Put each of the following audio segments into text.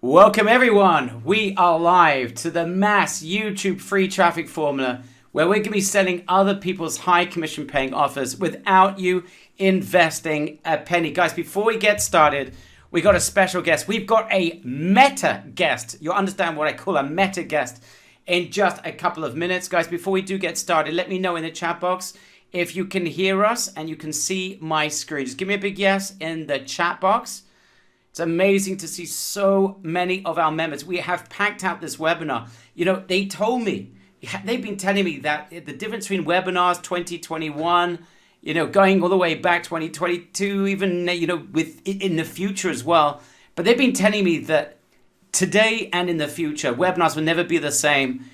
Welcome everyone, we are live to the mass YouTube free traffic formula where we're going to be selling other people's high commission paying offers without you investing a penny. Guys, before we get started, we got a special guest. We've got a meta guest. You'll understand what I call a meta guest in just a couple of minutes. Guys, before we do get started, let me know in the chat box if you can hear us and you can see my screen. Just give me a big yes in the chat box. It's amazing to see so many of our members. We have packed out this webinar. You know, they told me, they've been telling me that the difference between webinars 2021, you know, going all the way back 2022, even, you know, in the future as well. But they've been telling me that today and in the future, webinars will never be the same.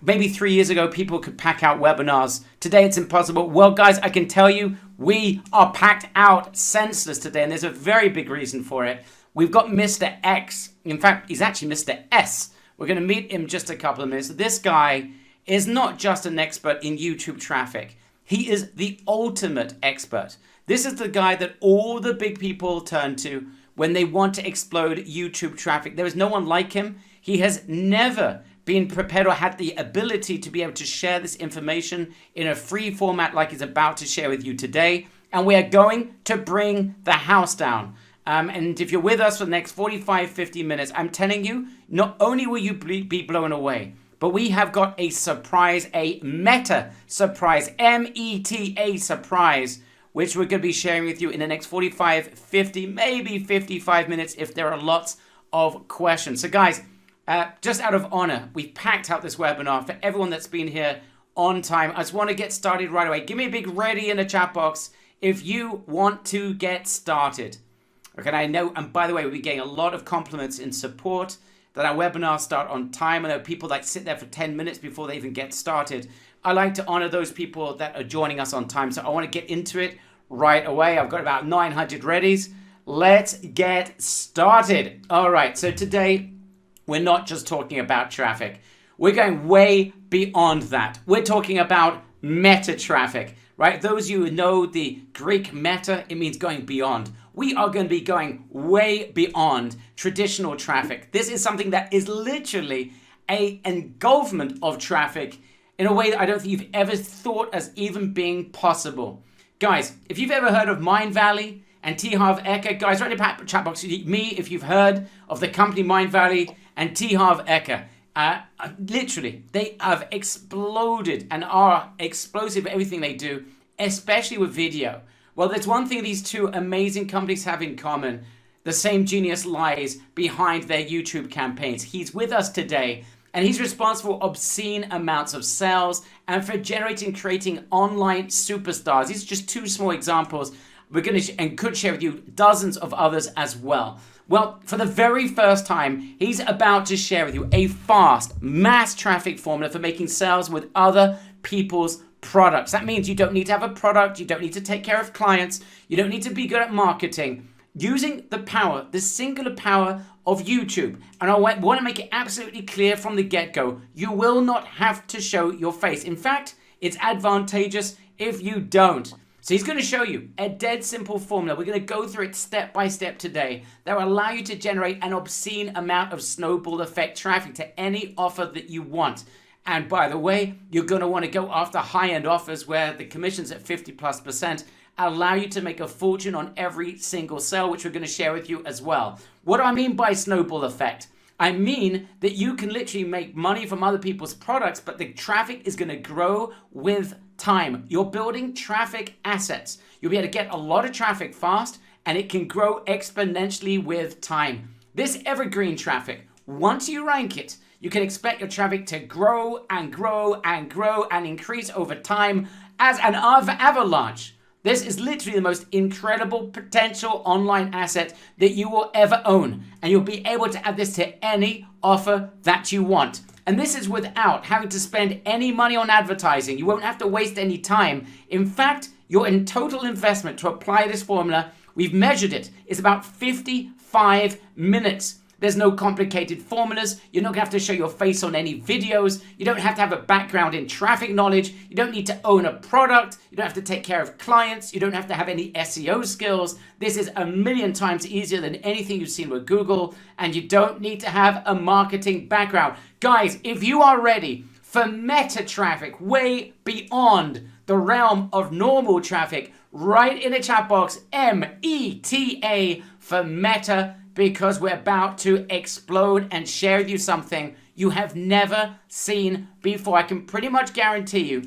Maybe 3 years ago, people could pack out webinars. Today, it's impossible. Well, guys, I can tell you, we are packed out senseless today, and there's a very big reason for it. We've got Mr. X. In fact, he's actually Mr. S. We're going to meet him in just a couple of minutes. This guy is not just an expert in YouTube traffic. He is the ultimate expert. This is the guy that all the big people turn to when they want to explode YouTube traffic. There is no one like him. He has never been prepared or had the ability to be able to share this information in a free format like he's about to share with you today. And we are going to bring the house down. And if you're with us for the next 45, 50 minutes, I'm telling you, not only will you be blown away, but we have got a surprise, a meta surprise, M-E-T-A surprise, which we're going to be sharing with you in the next 45, 50, maybe 55 minutes if there are lots of questions. So guys, just out of honor, we've packed out this webinar for everyone that's been here on time. I just want to get started right away. Give me a big ready in the chat box if you want to get started. Okay, I know, and by the way, we'll be getting a lot of compliments in support that our webinars start on time. I know people that sit there for 10 minutes before they even get started. I like to honor those people that are joining us on time. So I want to get into it right away. I've got about 900 readies. Let's get started. All right, so today, we're not just talking about traffic. We're going way beyond that. We're talking about meta traffic, right? Those of you who know the Greek meta, it means going beyond. We are going to be going way beyond traditional traffic. This is something that is literally an engulfment of traffic in a way that I don't think you've ever thought as even being possible. Guys, if you've ever heard of Mind Valley and T. Harv Eker, guys, write in the chat box, me, if you've heard of the company Mind Valley and T. Harv Eker. Literally, they have exploded and are explosive at everything they do, especially with video. Well, there's one thing these two amazing companies have in common. The same genius lies behind their YouTube campaigns. He's with us today, and he's responsible for obscene amounts of sales and for generating, creating online superstars. These are just two small examples. We're going to and could share with you dozens of others as well. Well, for the very first time, he's about to share with you a fast, mass traffic formula for making sales with other people's products. That means you don't need to have a product, you don't need to take care of clients, you don't need to be good at marketing. Using the power, the singular power of YouTube. And I want to make it absolutely clear from the get-go, you will not have to show your face. In fact, it's advantageous if you don't. So he's going to show you a dead simple formula. We're going to go through it step by step today that will allow you to generate an obscene amount of snowball effect traffic to any offer that you want. And by the way, you're going to want to go after high-end offers where the commission's at 50+%, allow you to make a fortune on every single sale, which we're going to share with you as well. What do I mean by snowball effect? I mean that you can literally make money from other people's products, but the traffic is going to grow with time. You're building traffic assets. You'll be able to get a lot of traffic fast, and it can grow exponentially with time. This evergreen traffic, once you rank it, you can expect your traffic to grow and grow and grow and increase over time as an avalanche. This is literally the most incredible potential online asset that you will ever own. And you'll be able to add this to any offer that you want. And this is without having to spend any money on advertising. You won't have to waste any time. In fact, your total investment to apply this formula, we've measured it, is about 55 minutes. There's no complicated formulas. You're not going to have to show your face on any videos. You don't have to have a background in traffic knowledge. You don't need to own a product. You don't have to take care of clients. You don't have to have any SEO skills. This is a million times easier than anything you've seen with Google, and you don't need to have a marketing background. Guys, if you are ready for meta traffic way beyond the realm of normal traffic, write in the chat box META for meta, because we're about to explode and share with you something you have never seen before. I can pretty much guarantee you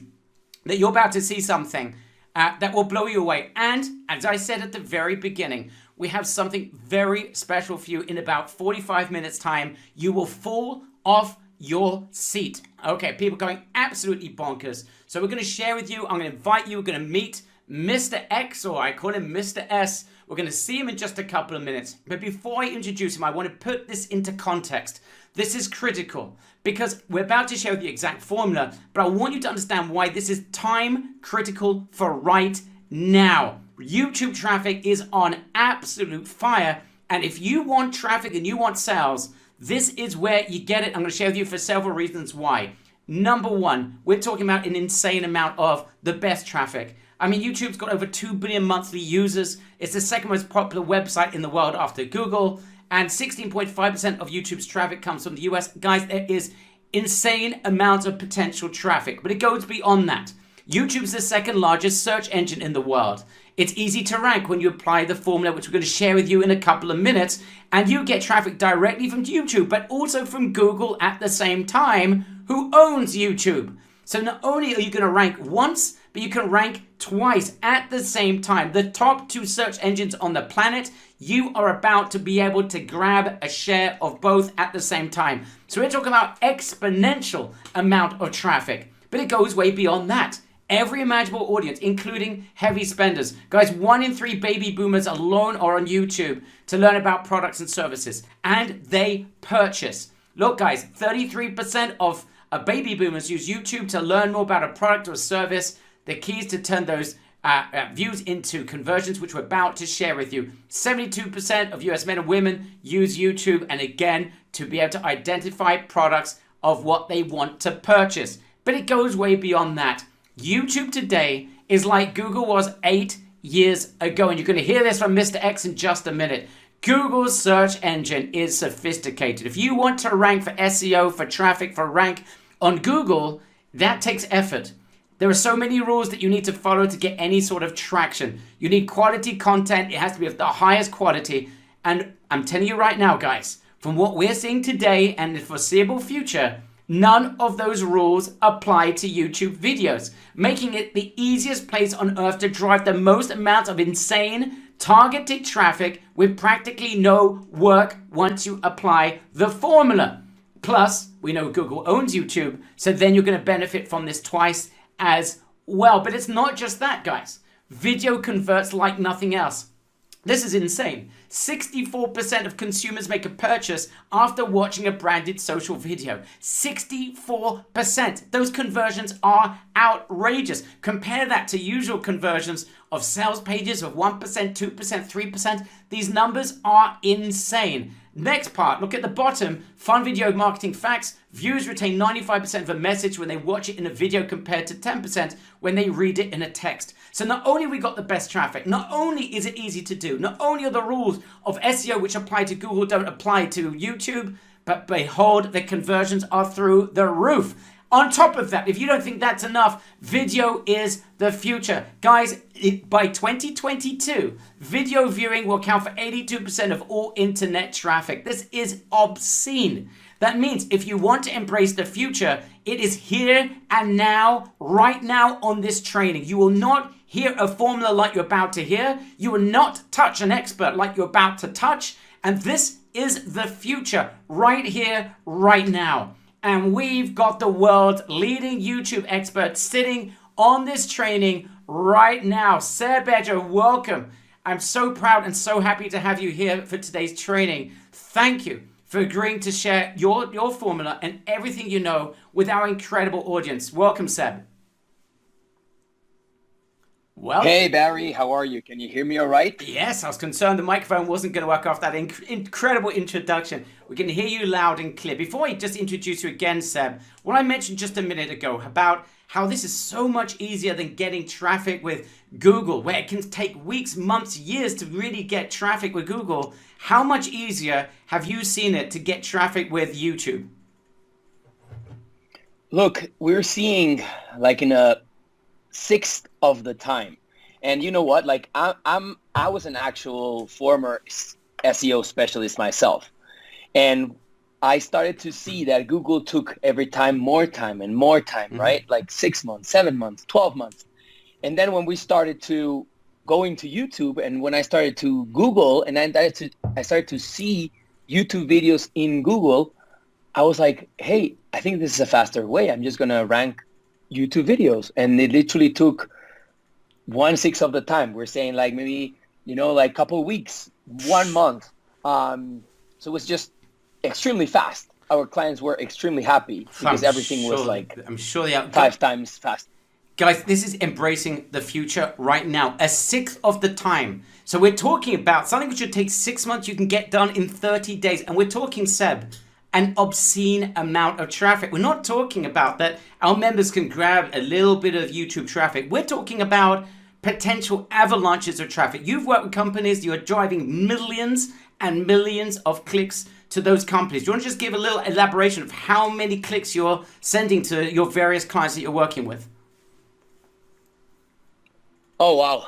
that you're about to see something that will blow you away. And as I said at the very beginning, we have something very special for you in about 45 minutes time. You will fall off your seat. Okay, people going absolutely bonkers. So we're going to share with you. I'm going to invite you. We're going to meet Mr. X, or I call him Mr. S. We're going to see him in just a couple of minutes. But before I introduce him, I want to put this into context. This is critical because we're about to share the exact formula, but I want you to understand why this is time critical for right now. YouTube traffic is on absolute fire. And if you want traffic and you want sales, this is where you get it. I'm going to share with you for several reasons why. Number one, we're talking about an insane amount of the best traffic. I mean, YouTube's got over 2 billion monthly users. It's the second most popular website in the world after Google. And 16.5% of YouTube's traffic comes from the US. Guys, there is insane amounts of potential traffic, but it goes beyond that. YouTube's the second largest search engine in the world. It's easy to rank when you apply the formula, which we're going to share with you in a couple of minutes, and you get traffic directly from YouTube, but also from Google at the same time, who owns YouTube. So not only are you going to rank once, but you can rank twice at the same time. The top 2 search engines on the planet, you are about to be able to grab a share of both at the same time. So we're talking about exponential amount of traffic, but it goes way beyond that. Every imaginable audience, including heavy spenders. Guys, 1 in 3 baby boomers alone are on YouTube to learn about products and services, and they purchase. Look, guys, 33% of baby boomers use YouTube to learn more about a product or a service. The key is to turn those views into conversions, which we're about to share with you. 72% of US men and women use YouTube, and again, to be able to identify products of what they want to purchase. But it goes way beyond that. YouTube today is like Google was 8 years ago, and you're going to hear this from Mr. X in just a minute. Google's search engine is sophisticated. If you want to rank for SEO, for traffic, for rank on Google, that takes effort. There are so many rules that you need to follow to get any sort of traction. You need quality content. It has to be of the highest quality. And I'm telling you right now, guys, from what we're seeing today and the foreseeable future, none of those rules apply to YouTube videos, making it the easiest place on earth to drive the most amount of insane targeted traffic with practically no work once you apply the formula. Plus, we know Google owns YouTube, so then you're going to benefit from this twice as well. But it's not just that, guys. Video converts like nothing else. This is insane. 64% of consumers make a purchase after watching a branded social video. 64%. Those conversions are outrageous. Compare that to usual conversions of sales pages of 1%, 2%, 3%. These numbers are insane. Next part, look at the bottom. Fun video marketing facts. Viewers retain 95% of a message when they watch it in a video compared to 10% when they read it in a text. So not only we got the best traffic, not only is it easy to do, not only are the rules of SEO which apply to Google don't apply to YouTube, but behold, the conversions are through the roof. On top of that, if you don't think that's enough, video is the future. Guys, by 2022, video viewing will account for 82% of all internet traffic. This is obscene. That means if you want to embrace the future, it is here and now, right now on this training. You will not hear a formula like you're about to hear. You will not touch an expert like you're about to touch. And this is the future right here, right now. And we've got the world's leading YouTube expert sitting on this training right now. Seb Edger, welcome. I'm so proud and so happy to have you here for today's training. Thank you for agreeing to share your formula and everything you know with our incredible audience. Welcome, Seb. Well, Hey Barry, how are you? Can you hear me all right? yes, I was concerned the microphone wasn't going to work after that incredible introduction. We can hear you loud and clear. Before I just introduce you again, Seb, what I mentioned just a minute ago about how this is so much easier than getting traffic with Google, where it can take weeks, months, years to really get traffic with Google. How much easier have you seen it to get traffic with YouTube? Look, we're seeing like in a sixth of the time. And you know what? Like I was an actual former SEO specialist myself. And I started to see that Google took every time more time, Mhm. right? Like 6 months, 7 months, 12 months. And then when we started to going to YouTube and when I started to Google and I started to see YouTube videos in Google, I was like, hey, I think this is a faster way. I'm just gonna rank YouTube videos. And it literally took 1/6 of the time. We're saying like maybe, like a couple of weeks, 1 month. So it was just extremely fast. Our clients were extremely happy because I'm everything was sure. like I'm sure they are. 5 times fast. Guys, this is embracing the future right now. A sixth of the time. So we're talking about something which should take 6 months, you can get done in 30 days. And we're talking, Seb, an obscene amount of traffic. We're not talking about that our members can grab a little bit of YouTube traffic. We're talking about potential avalanches of traffic. You've worked with companies, you're driving millions and millions of clicks to those companies. Do you want to just give a little elaboration of how many clicks you're sending to your various clients that you're working with? Oh wow.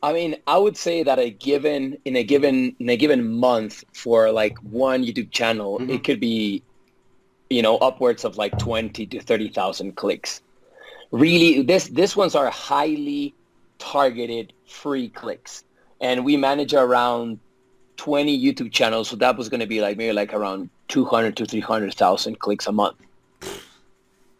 I mean, I would say that in a given month for like one YouTube channel, it Mhm. could be, upwards of like 20 to 30,000 clicks. Really, this ones are highly targeted free clicks. And we manage around 20 YouTube channels, so that was going to be like maybe like around 200 to 300,000 clicks a month.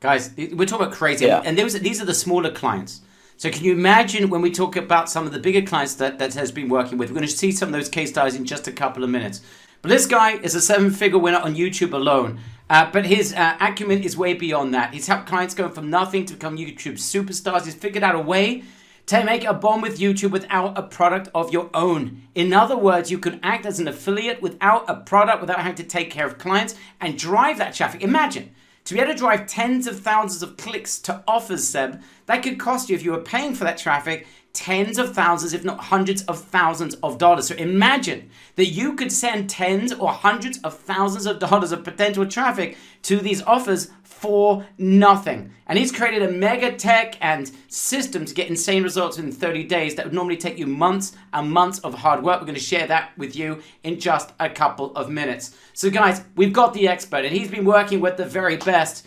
Guys, we're talking about crazy, Yeah. and these are the smaller clients. So can you imagine when we talk about some of the bigger clients that has been working with? We're going to see some of those case studies in just a couple of minutes. But this guy is a seven-figure winner on YouTube alone. But his acumen is way beyond that. He's helped clients go from nothing to become YouTube superstars. He's figured out a way to make a bond with YouTube without a product of your own. In other words, you can act as an affiliate without a product, without having to take care of clients and drive that traffic. Imagine to be able to drive tens of thousands of clicks to offers, Seb, that could cost you, if you were paying for that traffic, tens of thousands, if not hundreds of thousands of dollars. So imagine that you could send tens or hundreds of thousands of dollars of potential traffic to these offers for nothing. And he's created a mega tech and system to get insane results in 30 days that would normally take you months and months of hard work. We're going to share that with you in just a couple of minutes. So guys, we've got the expert and he's been working with the very best.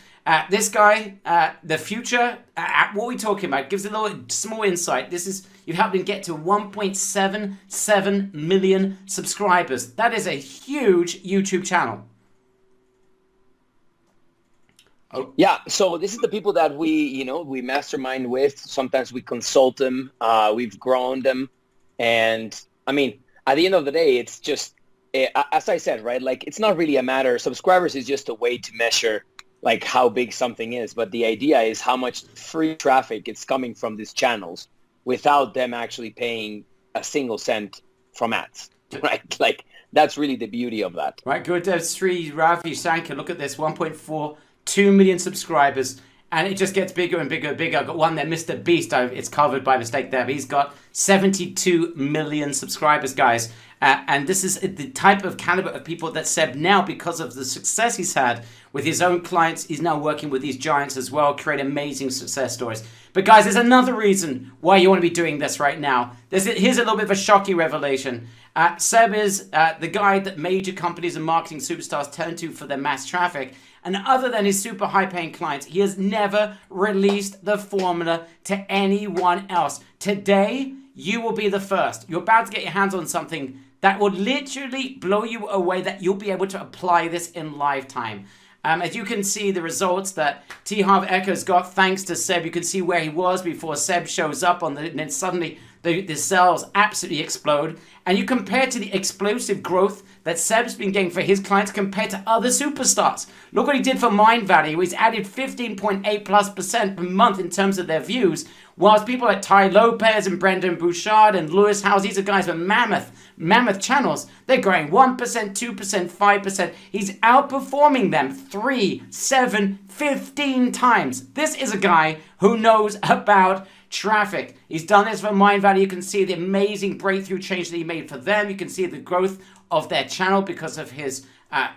This guy, the future, what are we talking about? Gives a little small insight. You've helped him get to 1.77 million subscribers. That is a huge YouTube channel. Oh. Yeah, so this is the people that we mastermind with. Sometimes we consult them. We've grown them. And I mean, at the end of the day, it's just, as I said, right? Like, it's not really a matter. Subscribers is just a way to measure like how big something is. But the idea is how much free traffic is coming from these channels without them actually paying a single cent from ads, right? Like, that's really the beauty of that. Right, Gurudev Sri Ravi Shankar, look at this, 1.42 million subscribers, and it just gets bigger and bigger and bigger. I've got one there, Mr. Beast, it's covered by mistake there, but he's got 72 million subscribers, guys. And this is the type of caliber of people that Seb now, because of the success he's had with his own clients, he's now working with these giants as well, create amazing success stories. But guys, there's another reason why you want to be doing this right now. Here's a little bit of a shocking revelation. Seb is the guy that major companies and marketing superstars turn to for their mass traffic. And other than his super high-paying clients, he has never released the formula to anyone else. Today, you will be the first. You're about to get your hands on something that will literally blow you away, that you'll be able to apply this in lifetime. As you can see, the results that T. Harv Eker's got thanks to Seb. You can see where he was before Seb shows up and then suddenly the sales absolutely explode. And you compare to the explosive growth that Seb's been getting for his clients compared to other superstars. Look what he did for Mind Value. He's added 15.8% per month in terms of their views, whilst people like Ty Lopez and Brendan Bouchard and Lewis Howes, these are guys with mammoth channels. They're growing 1%, 2%, 5%. He's outperforming them 3, 7, 15 times. This is a guy who knows about traffic. He's done this for Mind Value. You can see the amazing breakthrough change that he made for them. You can see the growth of their channel because of his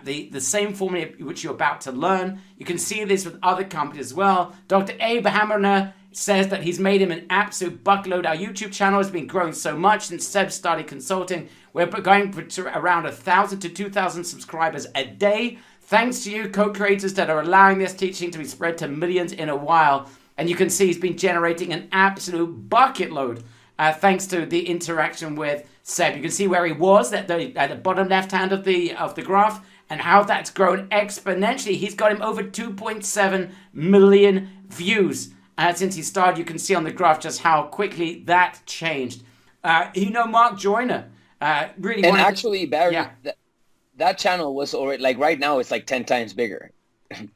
the same formula which you're about to learn. You can see this with other companies as well. Dr. Abe Hammerner says that he's made him an absolute buckload. Our YouTube channel has been growing so much since Seb started consulting. We're going to around 1,000 to 2,000 subscribers a day. Thanks to you co-creators that are allowing this teaching to be spread to millions in a while. And you can see he's been generating an absolute bucket load thanks to the interaction with Seb. You can see where he was at the bottom left hand of the graph and how that's grown exponentially. He's got him over 2.7 million views since he started. You can see on the graph just how quickly that changed. Mark Joyner really. And actually, Barry, yeah. that channel was already like right now it's like 10 times bigger.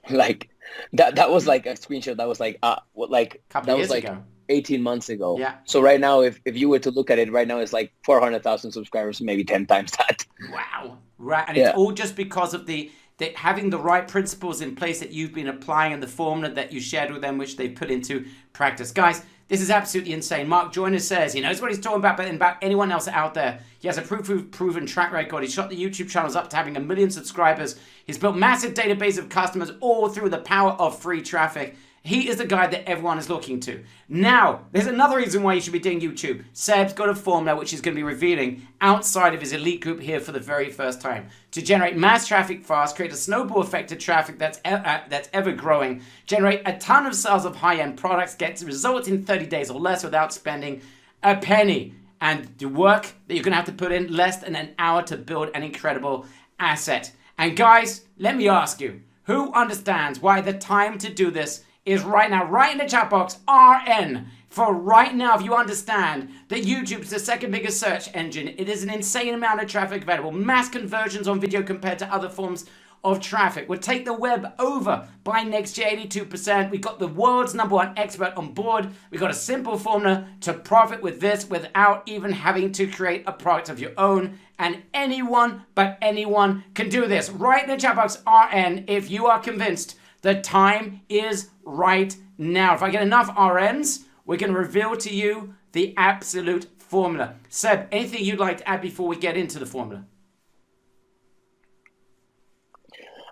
Like that was like a screenshot that was like Couple that years was like ago. 18 months ago. Yeah. So right now, if you were to look at it right now, it's like 400,000 subscribers, maybe 10 times that. Wow. Right. And it's all just because of the having the right principles in place that you've been applying and the formula that you shared with them, which they put into practice. Guys, this is absolutely insane. Mark Joyner says he knows what he's talking about, but about anyone else out there. He has a proven track record. He shot the YouTube channels up to having 1 million subscribers. He's built massive database of customers all through the power of free traffic. He is the guy that everyone is looking to. Now, there's another reason why you should be doing YouTube. Seb's got a formula which he's going to be revealing outside of his elite group here for the very first time. To generate mass traffic fast, create a snowball effect of traffic that's ever growing, generate a ton of sales of high-end products, get results in 30 days or less without spending a penny. And the work that you're going to have to put in less than an hour to build an incredible asset. And guys, let me ask you, who understands why the time to do this is right now? Right in the chat box, RN. For right now, if you understand that YouTube is the second biggest search engine, it is an insane amount of traffic available. Mass conversions on video compared to other forms of traffic. We'll take the web over by next year, 82%. We got the world's #1 expert on board. We got a simple formula to profit with this without even having to create a product of your own. And anyone but anyone can do this. Right in the chat box, RN, if you are convinced the time is right now. If I get enough RNs, we're going to reveal to you the absolute formula. Seb, anything you'd like to add before we get into the formula?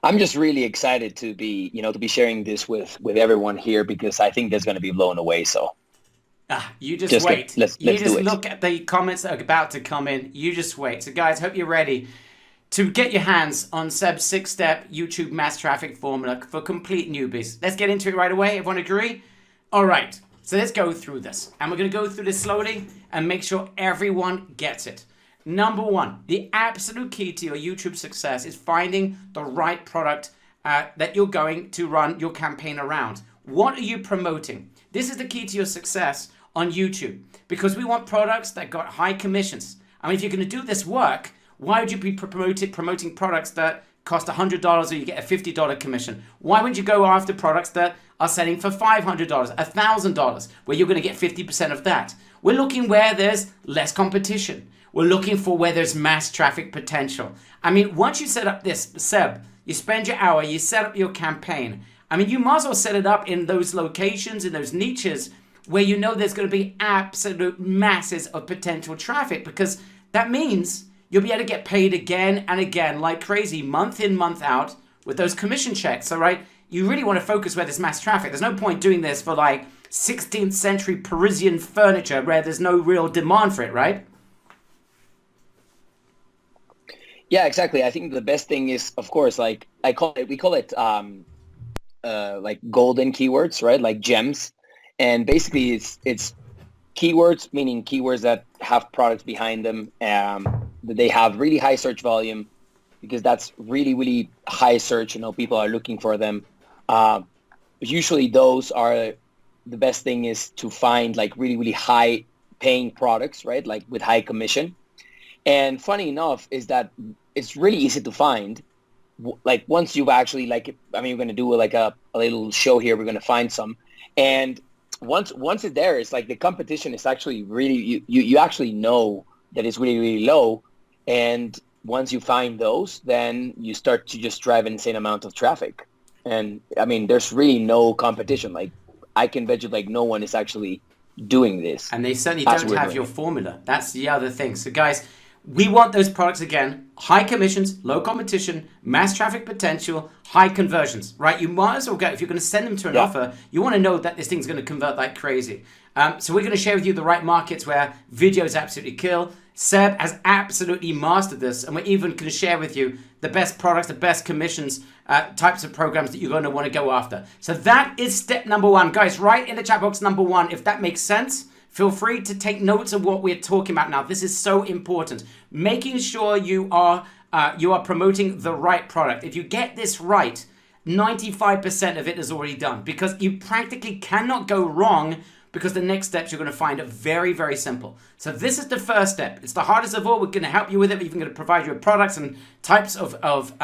I'm just really excited to be sharing this with everyone here because I think there's going to be blown away. So you just wait. Let's you do just it. look at the comments that are about to come in. You just wait. So guys, hope you're ready to get your hands on Seb's 6-step YouTube mass traffic formula for complete newbies. Let's get into it right away. Everyone agree? All right. So let's go through this. And we're going to go through this slowly and make sure everyone gets it. Number one, the absolute key to your YouTube success is finding the right product that you're going to run your campaign around. What are you promoting? This is the key to your success on YouTube because we want products that got high commissions. I mean, if you're going to do this work, why would you be promoting products that cost $100 or you get a $50 commission? Why wouldn't you go after products that are selling for $500, $1,000, where you're going to get 50% of that? We're looking where there's less competition. We're looking for where there's mass traffic potential. I mean, once you set up this, Seb, you spend your hour, you set up your campaign. I mean, you might as well set it up in those locations, in those niches, where you know there's going to be absolute masses of potential traffic, because that means you'll be able to get paid again and again like crazy, month in, month out, with those commission checks, all right? You really want to focus where there's mass traffic. There's no point doing this for like 16th century Parisian furniture where there's no real demand for it, right? Yeah, exactly. I think the best thing is, of course, like we call it like golden keywords, right? Like gems. And basically it's keywords, meaning keywords that have products behind them, that they have really high search volume, because that's really, really high search. People are looking for them. Usually those are the best thing is to find like really, really high paying products, right? Like with high commission. And funny enough is that it's really easy to find. Like once you've actually we're going to do like a little show here. We're going to find some. And once it's there, it's like the competition is actually really, you actually know that it's really, really low. And once you find those, then you start to just drive an insane amount of traffic. And I mean, there's really no competition. Like I can bet you like no one is actually doing this. And they certainly don't have your formula. That's the other thing. So guys, we want those products again, high commissions, low competition, mass traffic potential, high conversions, right? You might as well go, if you're going to send them to an offer, you want to know that this thing's going to convert like crazy. So we're going to share with you the right markets where videos absolutely kill. Seb has absolutely mastered this, and we're even going to share with you the best products, the best commissions, types of programs that you're going to want to go after. So that is step number one. Guys, write in the chat box number one if that makes sense. Feel free to take notes of what we're talking about now. This is so important. Making sure you are promoting the right product. If you get this right, 95% of it is already done, because you practically cannot go wrong, because the next steps you're going to find are very, very simple. So this is the first step. It's the hardest of all. We're going to help you with it. We're even going to provide you with products and types of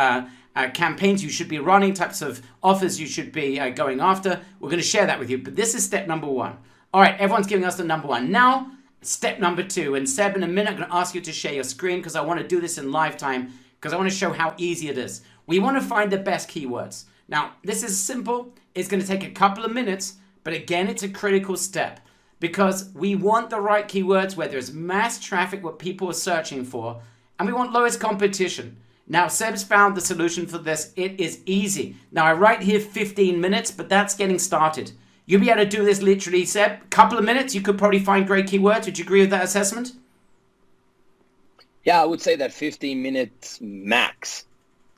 campaigns you should be running, types of offers you should be going after. We're going to share that with you. But this is step number one. All right, everyone's giving us the number one. Now, step number two. And Seb, in a minute, I'm going to ask you to share your screen, because I want to do this in live time, because I want to show how easy it is. We want to find the best keywords. Now, this is simple. It's going to take a couple of minutes, but again, it's a critical step, because we want the right keywords where there's mass traffic, what people are searching for, and we want lowest competition. Now, Seb's found the solution for this. It is easy. Now, I write here 15 minutes, but that's getting started. You'll be able to do this literally, Seb. Couple of minutes, you could probably find great keywords. Would you agree with that assessment? Yeah, I would say that 15 minutes max.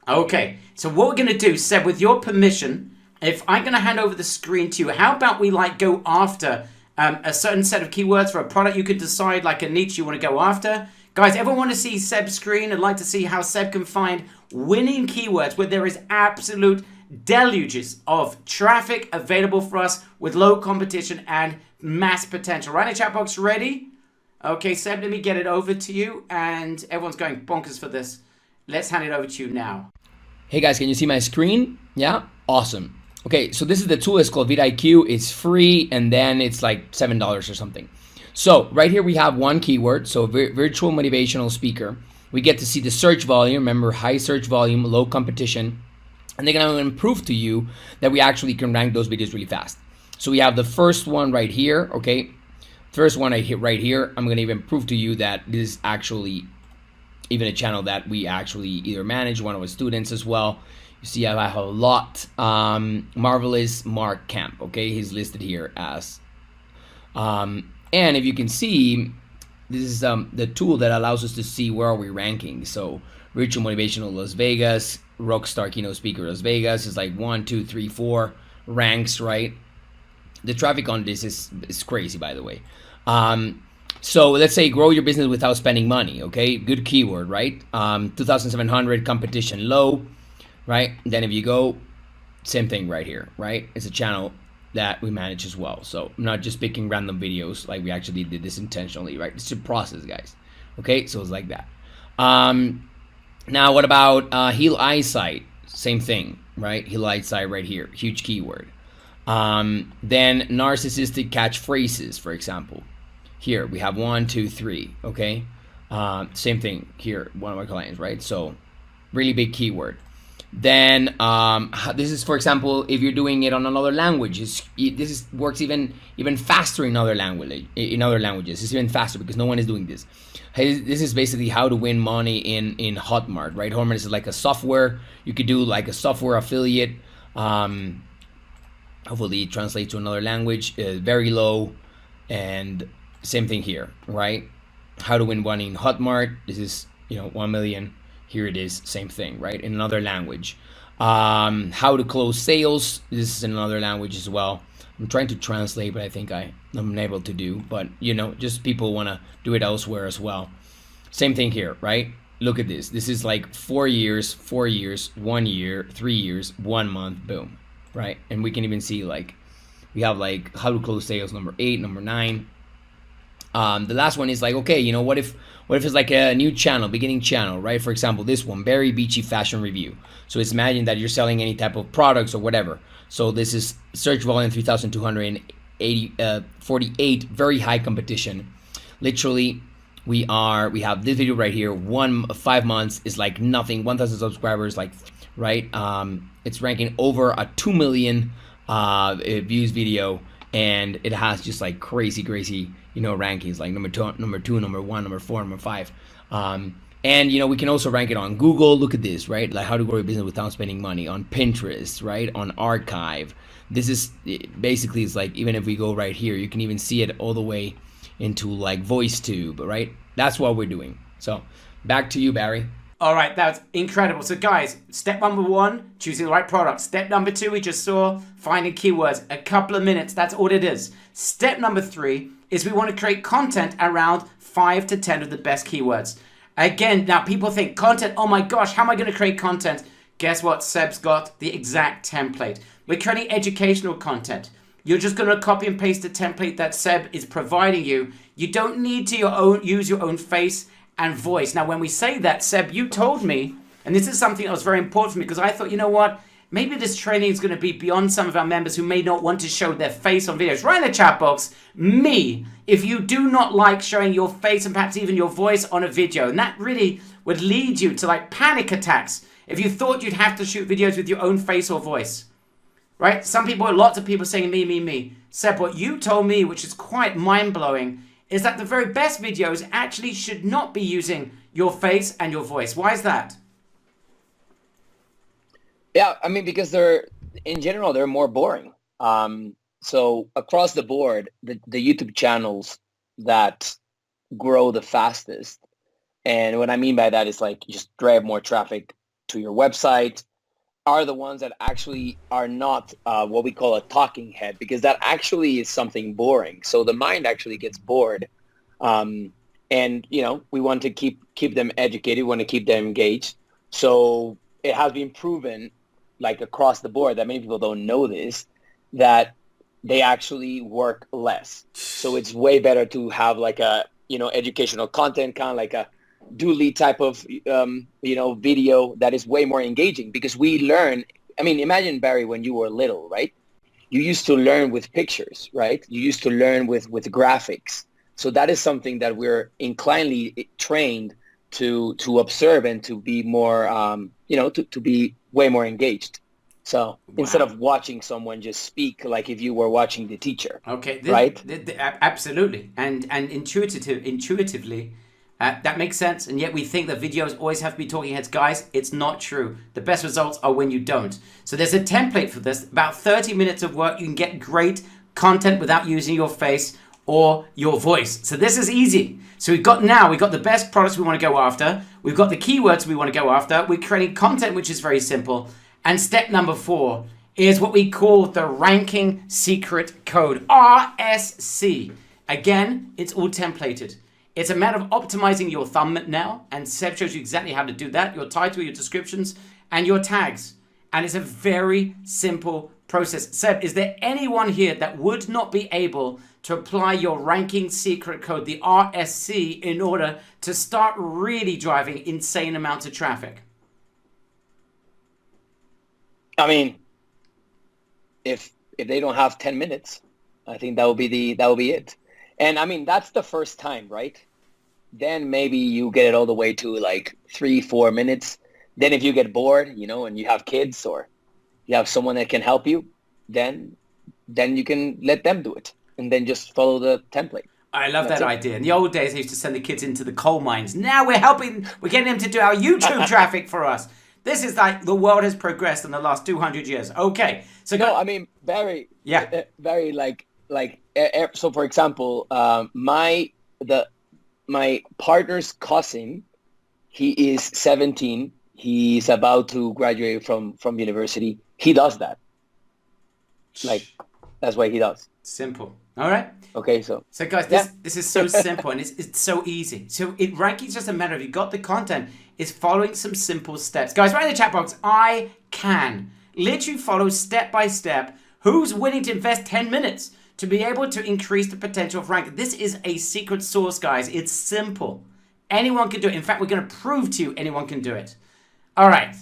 Okay, so what we're going to do, Seb, with your permission, if I'm going to hand over the screen to you, how about we go after a certain set of keywords for a product? You could decide like a niche you want to go after. Guys, everyone want to see Seb's screen? I'd like to see how Seb can find winning keywords where there is absolute deluges of traffic available for us with low competition and mass potential. Right in the chat box, ready? Okay, Seb, let me get it over to you. And everyone's going bonkers for this. Let's hand it over to you now. Hey guys, can you see my screen? Yeah? Awesome. Okay, so this is the tool. It's called vidIQ. It's free, and then it's like $7 or something. So right here we have one keyword. So virtual motivational speaker. We get to see the search volume. Remember, high search volume, low competition. And they're going to prove to you that we actually can rank those videos really fast. So we have the first one right here, okay? First one I hit right here. I'm going to even prove to you that this is actually even a channel that we actually either manage, one of our students as well. You see I have a lot. Marvelous Mark Camp, okay? He's listed here as. And if you can see, this is the tool that allows us to see where are we ranking. So virtual motivational Las Vegas, rockstar keynote speaker Las Vegas is like 1, 2, 3, 4 ranks, right? The traffic on this is crazy, by the way. So let's say grow your business without spending money, okay? Good keyword, right? 2,700, competition low, right? Then if you go, same thing right here, right? It's a channel that we manage as well. So I'm not just picking random videos, like we actually did this intentionally, right? It's a process, guys. Okay, so it's like that. Now what about heal eyesight? Same thing, right? Heal eyesight right here, huge keyword. Then narcissistic catchphrases, for example. Here we have 1, 2, 3, okay? Same thing here, one of our clients, right? So really big keyword. Then this is, for example, if you're doing it on another language, this works even faster in other languages. It's even faster because no one is doing this. This is basically how to win money in Hotmart, right? Hotmart is like a software. You could do like a software affiliate. Hopefully it translates to another language. Very low, and same thing here, right? How to win money in Hotmart. This is 1 million. Here it is, same thing, right? In another language. How to close sales. This is in another language as well. I'm trying to translate, but I think I'm unable to do. But just people want to do it elsewhere as well. Same thing here, right? Look at this. This is like 4 years, 4 years, 1 year, 3 years, 1 month, boom, right? And we can even see we have how to close sales number 8, number 9. The last one is like, okay, you know, what if it's like a new channel, beginning channel, right? For example, this one, Very Beachy Fashion Review. So it's imagine that you're selling any type of products or whatever. So this is search volume 3,248, very high competition. Literally, we have this video right here. 5 months is like nothing. 1,000 subscribers, like, right? It's ranking over a 2 million views video, and it has just like crazy, you know, rankings like number two, number 1, number 4, number 5. And you know, we can also rank it on Google. Look at this, right? Like how to grow your business without spending money. On Pinterest, right? On Archive. This is basically, it's like, even if we go right here, you can even see it all the way into like VoiceTube, right? That's what we're doing. So back to you, Barry. All right, that's incredible. So guys, step number 1, choosing the right product. Step number 2, we just saw, finding keywords. A couple of minutes, that's all it is. Step number 3 is we want to create content around 5 to 10 of the best keywords. Again, now people think content, oh my gosh, how am I going to create content? Guess what? Seb's got the exact template. We're creating educational content. You're just going to copy and paste the template that Seb is providing you. You don't need to use your own face and voice. Now, when we say that, Seb, you told me, and this is something that was very important for me, because I thought, you know what? Maybe this training is going to be beyond some of our members who may not want to show their face on videos. Write in the chat box, me, if you do not like showing your face and perhaps even your voice on a video. And that really would lead you to like panic attacks if you thought you'd have to shoot videos with your own face or voice. Right? Lots of people saying me. Seb, what you told me, which is quite mind-blowing, is that the very best videos actually should not be using your face and your voice. Why is that? Yeah, I mean, because in general, they're more boring. So across the board, the YouTube channels that grow the fastest, and what I mean by that is like you just drive more traffic to your website, are the ones that actually are not what we call a talking head, because that actually is something boring. So the mind actually gets bored. And, you know, we want to keep them educated, we want to keep them engaged. So it has been proven, like across the board, that many people don't know this, that they actually work less. So it's way better to have like a, you know, educational content, kind of like a Dooley type of, you know, video that is way more engaging, because we learn. I mean, imagine, Barry, when you were little, right? You used to learn with pictures, right? You used to learn with graphics. So that is something that we're inclinedly trained to observe and to be more, you know, to be way more engaged. So instead of watching someone just speak like if you were watching the teacher. Okay, right? Absolutely. And intuitively, that makes sense. And yet we think that videos always have to be talking heads. Guys, it's not true. The best results are when you don't. So there's a template for this. About 30 minutes of work. You can get great content without using your face or your voice. So this is easy. So we've got the best products we want to go after. We've got the keywords we want to go after. We're creating content, which is very simple. And step number 4 is what we call the ranking secret code, RSC. Again, it's all templated. It's a matter of optimizing your thumbnail, and Seb shows you exactly how to do that, your title, your descriptions, and your tags. And it's a very simple process. Seb, is there anyone here that would not be able to apply your ranking secret code, the RSC, in order to start really driving insane amounts of traffic? I mean, if they don't have 10 minutes, I think that will be it. And I mean, that's the first time, right? Then maybe you get it all the way to like 3-4 minutes. Then if you get bored, you know, and you have kids or you have someone that can help you, then you can let them do it and then just follow the template. I love that idea. In the old days, I used to send the kids into the coal mines. Now we're getting them to do our YouTube traffic for us. This is like the world has progressed in the last 200 years. Okay. So no, I mean, Barry, so for example, my partner's cousin, he is 17. He's about to graduate from university. He does that. Like, that's what he does. Simple. All right. Okay, so guys, this is so simple and it's so easy. So ranking is just a matter of you got the content. It's following some simple steps. Guys, write in the chat box, I can literally follow step by step. Who's willing to invest 10 minutes to be able to increase the potential of rank. This is a secret sauce, guys. It's simple. Anyone can do it. In fact, we're going to prove to you anyone can do it. All right.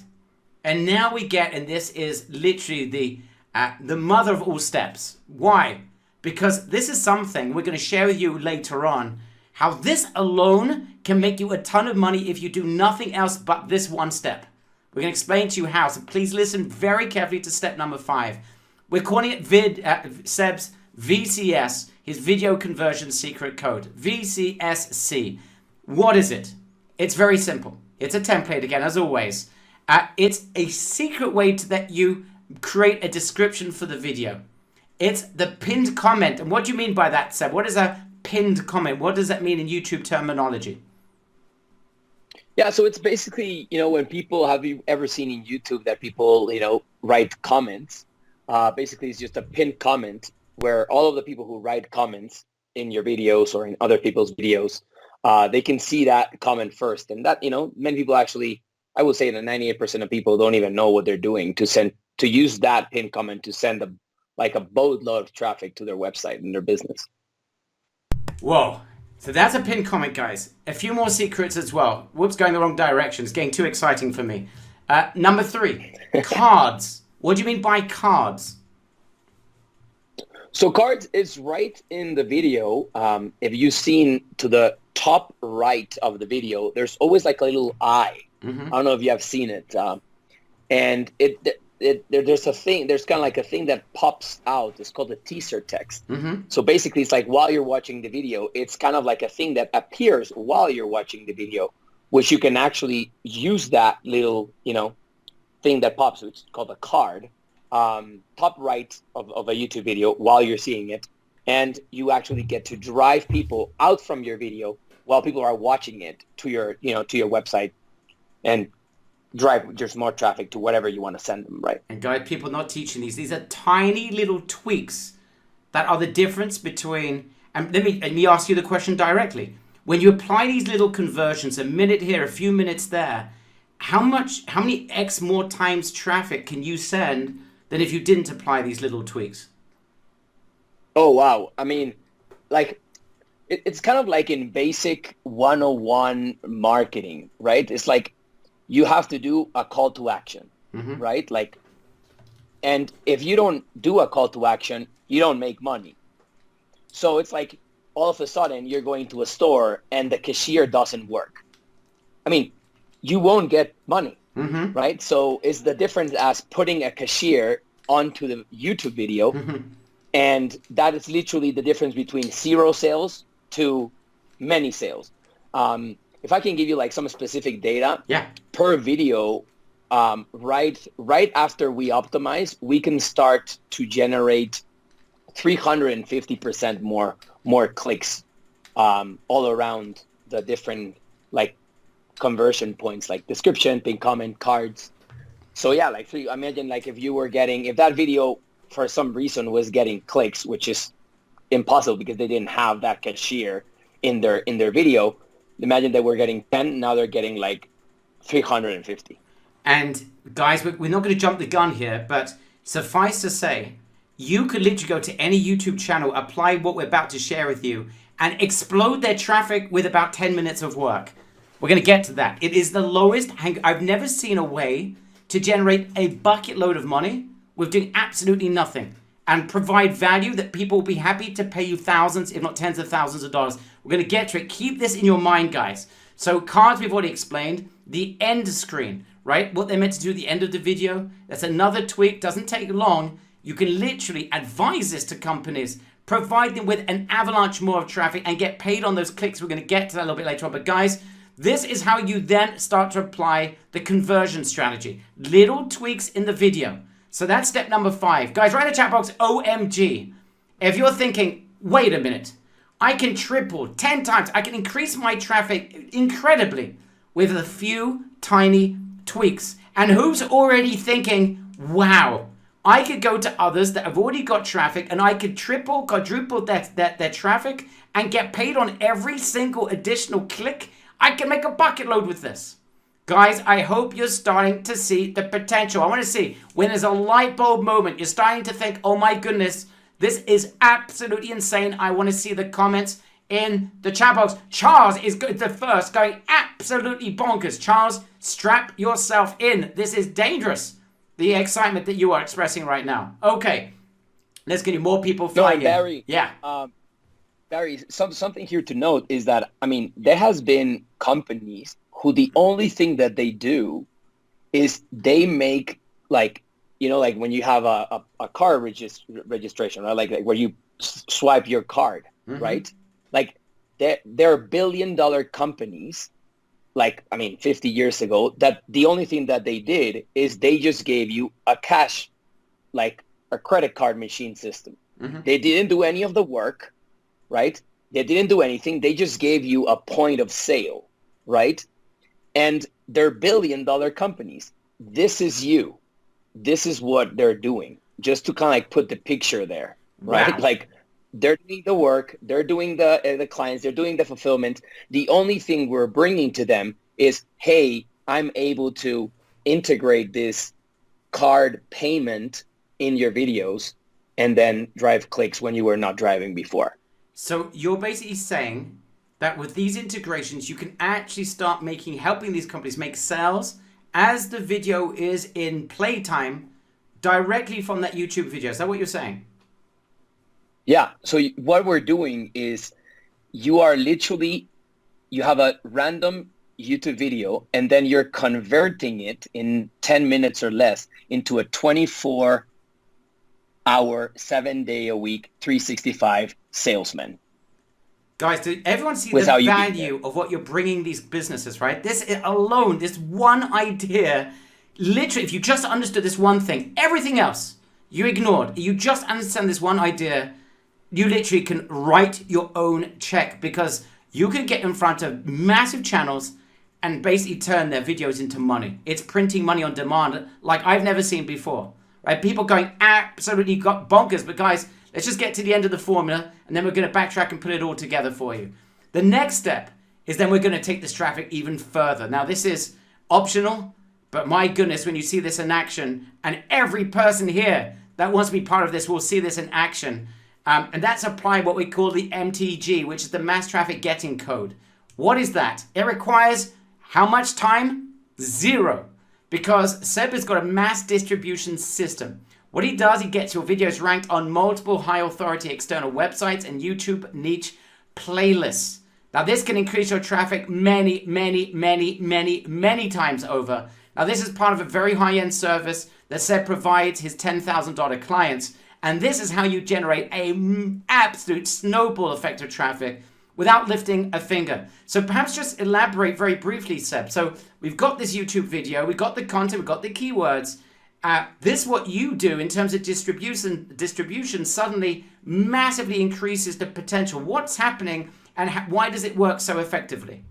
And now we get, and this is literally the mother of all steps. Why? Because this is something we're going to share with you later on, how this alone can make you a ton of money if you do nothing else but this one step. We're going to explain to you how, so please listen very carefully to step number 5. We're calling it Seb's VCS, his video conversion secret code, VCSC. What is it? It's very simple. It's a template again, as always. It's a secret way to that you create a description for the video. It's the pinned comment. And what do you mean by that, Seb? What is a pinned comment? What does that mean in YouTube terminology? Yeah, so it's basically, when people, have you ever seen in YouTube that people, write comments? Basically, it's just a pinned comment where all of the people who write comments in your videos or in other people's videos, they can see that comment first. And that, many people actually, I would say that 98% of people don't even know what they're doing to use that pinned comment to send a boatload of traffic to their website and their business. Whoa. So that's a pinned comment, guys. A few more secrets as well. Whoops, going the wrong direction. It's getting too exciting for me. Number 3, cards. What do you mean by cards? So cards is right in the video. If you've seen to the top right of the video, there's always like a little eye. Mm-hmm. I don't know if you have seen it. And there's a thing, there's kind of like a thing that pops out. It's called a teaser text. Mm-hmm. So basically it's like while you're watching the video, it's kind of like a thing that appears while you're watching the video, which you can actually use that little, thing that pops, which is called a card, top right of a YouTube video while you're seeing it. And you actually get to drive people out from your video while people are watching it to your website and drive just more traffic to whatever you want to send them, right? And guys, people not teaching these are tiny little tweaks that are the difference between, and let me ask you the question directly. When you apply these little conversions, a minute here, a few minutes there, how many X more times traffic can you send than if you didn't apply these little tweaks? Oh, wow. I mean, it's kind of like in basic 101 marketing, right? It's like, you have to do a call to action, mm-hmm. right? And if you don't do a call to action, you don't make money. So it's like all of a sudden you're going to a store and the cashier doesn't work. I mean, you won't get money, mm-hmm. right? So it's the difference as putting a cashier onto the YouTube video. Mm-hmm. And that is literally the difference between 0 sales to many sales. If I can give you some specific data, per video, right after we optimize, we can start to generate 350% more clicks all around the different conversion points, like description, pinned comment, cards. So yeah, imagine if that video for some reason was getting clicks, which is impossible because they didn't have that cashier in their video. Imagine that we're getting 10, now they're getting 350. And guys, we're not going to jump the gun here, but suffice to say, you could literally go to any YouTube channel, apply what we're about to share with you, and explode their traffic with about 10 minutes of work. We're going to get to that. It is the lowest. I've never seen a way to generate a bucket load of money with doing absolutely nothing and provide value that people will be happy to pay you thousands, if not tens of thousands of dollars. We're going to get to it. Keep this in your mind, guys. So cards, we've already explained. The end screen, right? What they're meant to do at the end of the video. That's another tweak. Doesn't take long. You can literally advise this to companies, provide them with an avalanche more of traffic, and get paid on those clicks. We're going to get to that a little bit later on. But guys, this is how you then start to apply the conversion strategy. Little tweaks in the video. So that's step number 5. Guys, write in the chat box, OMG. If you're thinking, wait a minute, I can triple, 10 times, I can increase my traffic incredibly with a few tiny tweaks. And who's already thinking, wow, I could go to others that have already got traffic and I could triple, quadruple their traffic and get paid on every single additional click. I can make a bucket load with this. Guys, I hope you're starting to see the potential. I want to see when there's a light bulb moment, you're starting to think, oh my goodness, This is absolutely insane. I want to see the comments in the chat box. Charles is the first, going absolutely bonkers. Charles, strap yourself in. This is dangerous. The excitement that you are expressing right now. Okay, let's get more people flying Barry, in. Yeah. Barry, something here to note is that, I mean, there has been companies who the only thing that they do is they make, like, you know, like when you have a car registration, right? Like where you swipe your card, right? Like there are billion-dollar companies, like, I mean, 50 years ago, that the only thing that they did is they just gave you a cash, like a credit card machine system. They didn't do any of the work, right? They didn't do anything. They just gave you a point of sale, right? And they're billion-dollar companies. This is you. This is what they're doing, just to kind of like put the picture there, right? Wow. Like they're doing the work, they're doing the clients, they're doing the fulfillment. The only thing we're bringing to them is, hey, I'm able to integrate this card payment in your videos and then drive clicks when you were not driving before. So you're basically saying that with these integrations, you can actually start helping these companies make sales as the video is in playtime directly from that YouTube video. Is that what you're saying? Yeah. So what we're doing is you have a random YouTube video and then you're converting it in 10 minutes or less into a 24-hour, 7-day-a-week, 365 salesman. Guys, do everyone see the value of what you're bringing these businesses, right? This alone, this one idea, literally, if you just understood this one thing, everything else you ignored, you just understand this one idea, you literally can write your own check, because you can get in front of massive channels and basically turn their videos into money. It's printing money on demand like I've never seen before, right? People going absolutely bonkers, but guys, let's just get to the end of the formula, and then we're going to backtrack and put it all together for you. The next step is then we're going to take this traffic even further. Now, this is optional, but my goodness, when you see this in action, and every person here that wants to be part of this will see this in action, and that's applying what we call the MTG, which is the mass traffic getting code. What is that? It requires how much time? 0. Because Seb has got a mass distribution system. What he does, he gets your videos ranked on multiple high authority external websites and YouTube niche playlists. Now, this can increase your traffic many, many, many, many, many times over. Now, this is part of a very high-end service that Seb provides his $10,000 clients. And this is how you generate an absolute snowball effect of traffic without lifting a finger. So perhaps just elaborate very briefly, Seb. So we've got this YouTube video, we've got the content, we've got the keywords. This, what you do in terms of distribution suddenly massively increases the potential. What's happening, and why does it work so effectively?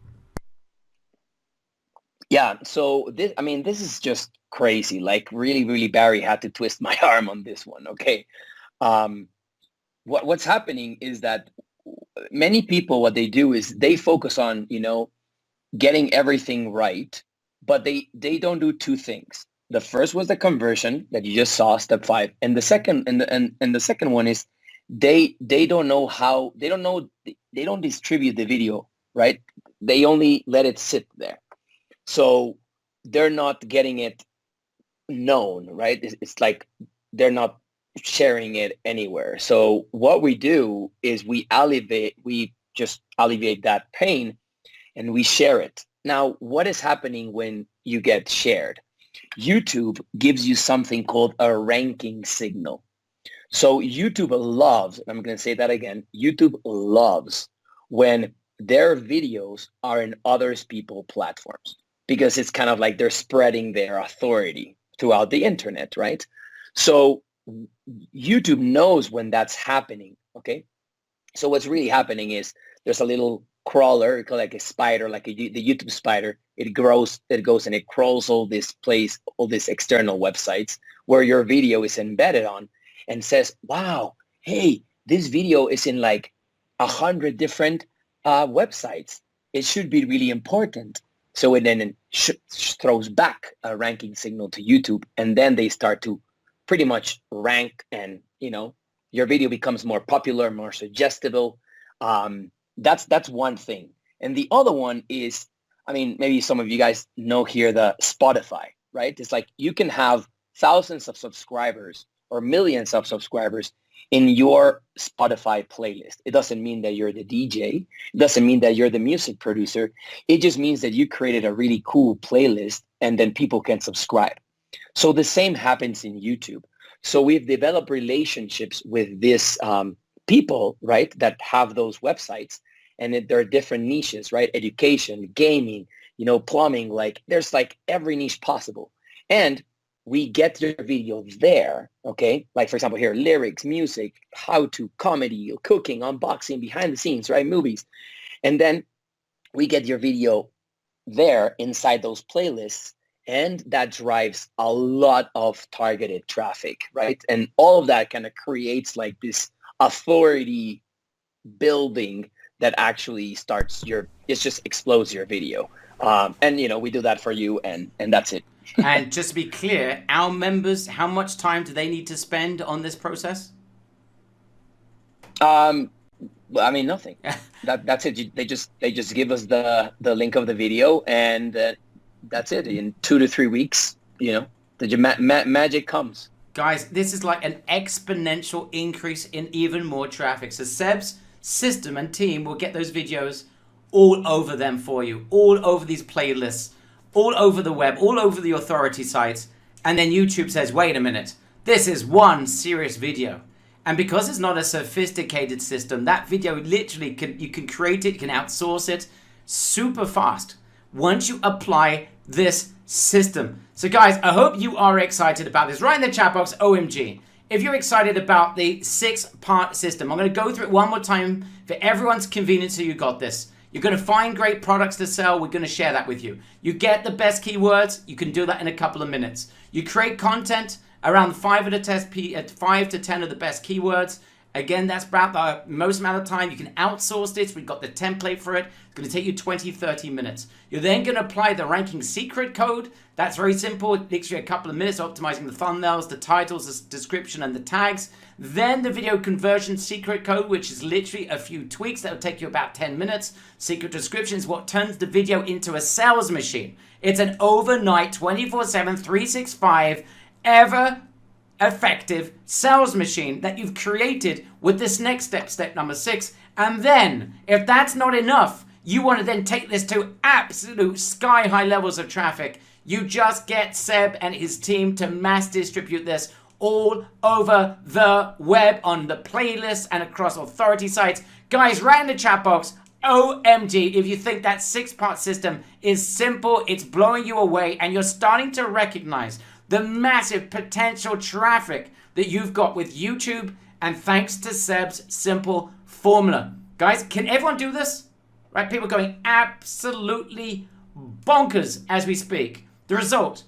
Yeah, so this is just crazy. Like really, really, Barry had to twist my arm on this one. Okay, what's happening is that many people, what they do is they focus on, getting everything right, but they don't do two things. The first was the conversion that you just saw, step 5, and the second and the second one is they don't know how, they don't distribute the video, right? They only let it sit there. So they're not getting it known, right? It's like they're not sharing it anywhere. So what we do is we just alleviate that pain and we share it. Now, what is happening when you get shared? YouTube gives you something called a ranking signal. So YouTube loves, and I'm going to say that again, YouTube loves when their videos are in other people's platforms, because it's kind of like they're spreading their authority throughout the internet, right? So YouTube knows when that's happening, okay? So what's really happening is there's a little crawler, like a spider, like the YouTube spider. It goes and it crawls all these external websites where your video is embedded on, and says, wow, hey, this video is in like 100 different websites. It should be really important. So it then throws back a ranking signal to YouTube, and then they start to pretty much rank and, your video becomes more popular, more suggestible. That's one thing. And the other one is, I mean, maybe some of you guys know here the Spotify, right? It's like you can have thousands of subscribers or millions of subscribers in your Spotify playlist. It doesn't mean that you're the DJ. It doesn't mean that you're the music producer. It just means that you created a really cool playlist and then people can subscribe. So the same happens in YouTube. So we've developed relationships with these people, right, that have those websites, and there are different niches, right? Education, gaming, plumbing, like there's like every niche possible. And we get your video there, okay? Like for example here, lyrics, music, how-to, comedy, cooking, unboxing, behind the scenes, right? Movies. And then we get your video there inside those playlists, and that drives a lot of targeted traffic, right? And all of that kind of creates like this authority building that actually it just explodes your video. And we do that for you, and that's it. And just to be clear, our members, how much time do they need to spend on this process? Well, I mean, nothing. That's it. They just give us the link of the video, and that's it. In 2 to 3 weeks, the magic comes. Guys, this is like an exponential increase in even more traffic. So Seb's system and team will get those videos all over them for you, all over these playlists, all over the web, all over the authority sites. And then YouTube says, wait a minute, this is one serious video. And because it's not a sophisticated system, that video literally you can create it, you can outsource it super fast once you apply this system. So guys, I hope you are excited about this. Write in the chat box, OMG. If you're excited about the 6-part system, I'm going to go through it one more time for everyone's convenience so you got this. You're going to find great products to sell. We're going to share that with you. You get the best keywords. You can do that in a couple of minutes. You create content around 5 to 10 of the best keywords. Again, that's about the most amount of time. You can outsource this. We've got the template for it. It's going to take you 20, 30 minutes. You're then going to apply the ranking secret code. That's very simple. It takes you a couple of minutes optimizing the thumbnails, the titles, the description, and the tags. Then the video conversion secret code, which is literally a few tweaks that will take you about 10 minutes. Secret description is what turns the video into a sales machine. It's an overnight 24/7, 365 ever effective sales machine that you've created with this next step number 6. And then, if that's not enough, you want to then take this to absolute sky-high levels of traffic. You just get Seb and his team to mass distribute this all over the web, on the playlists and across authority sites. Guys, write in the chat box, OMG, if you think that 6-part system is simple, it's blowing you away, and you're starting to recognize the massive potential traffic that you've got with YouTube, and thanks to Seb's simple formula. Guys, can everyone do this? Right, people going absolutely bonkers as we speak. The result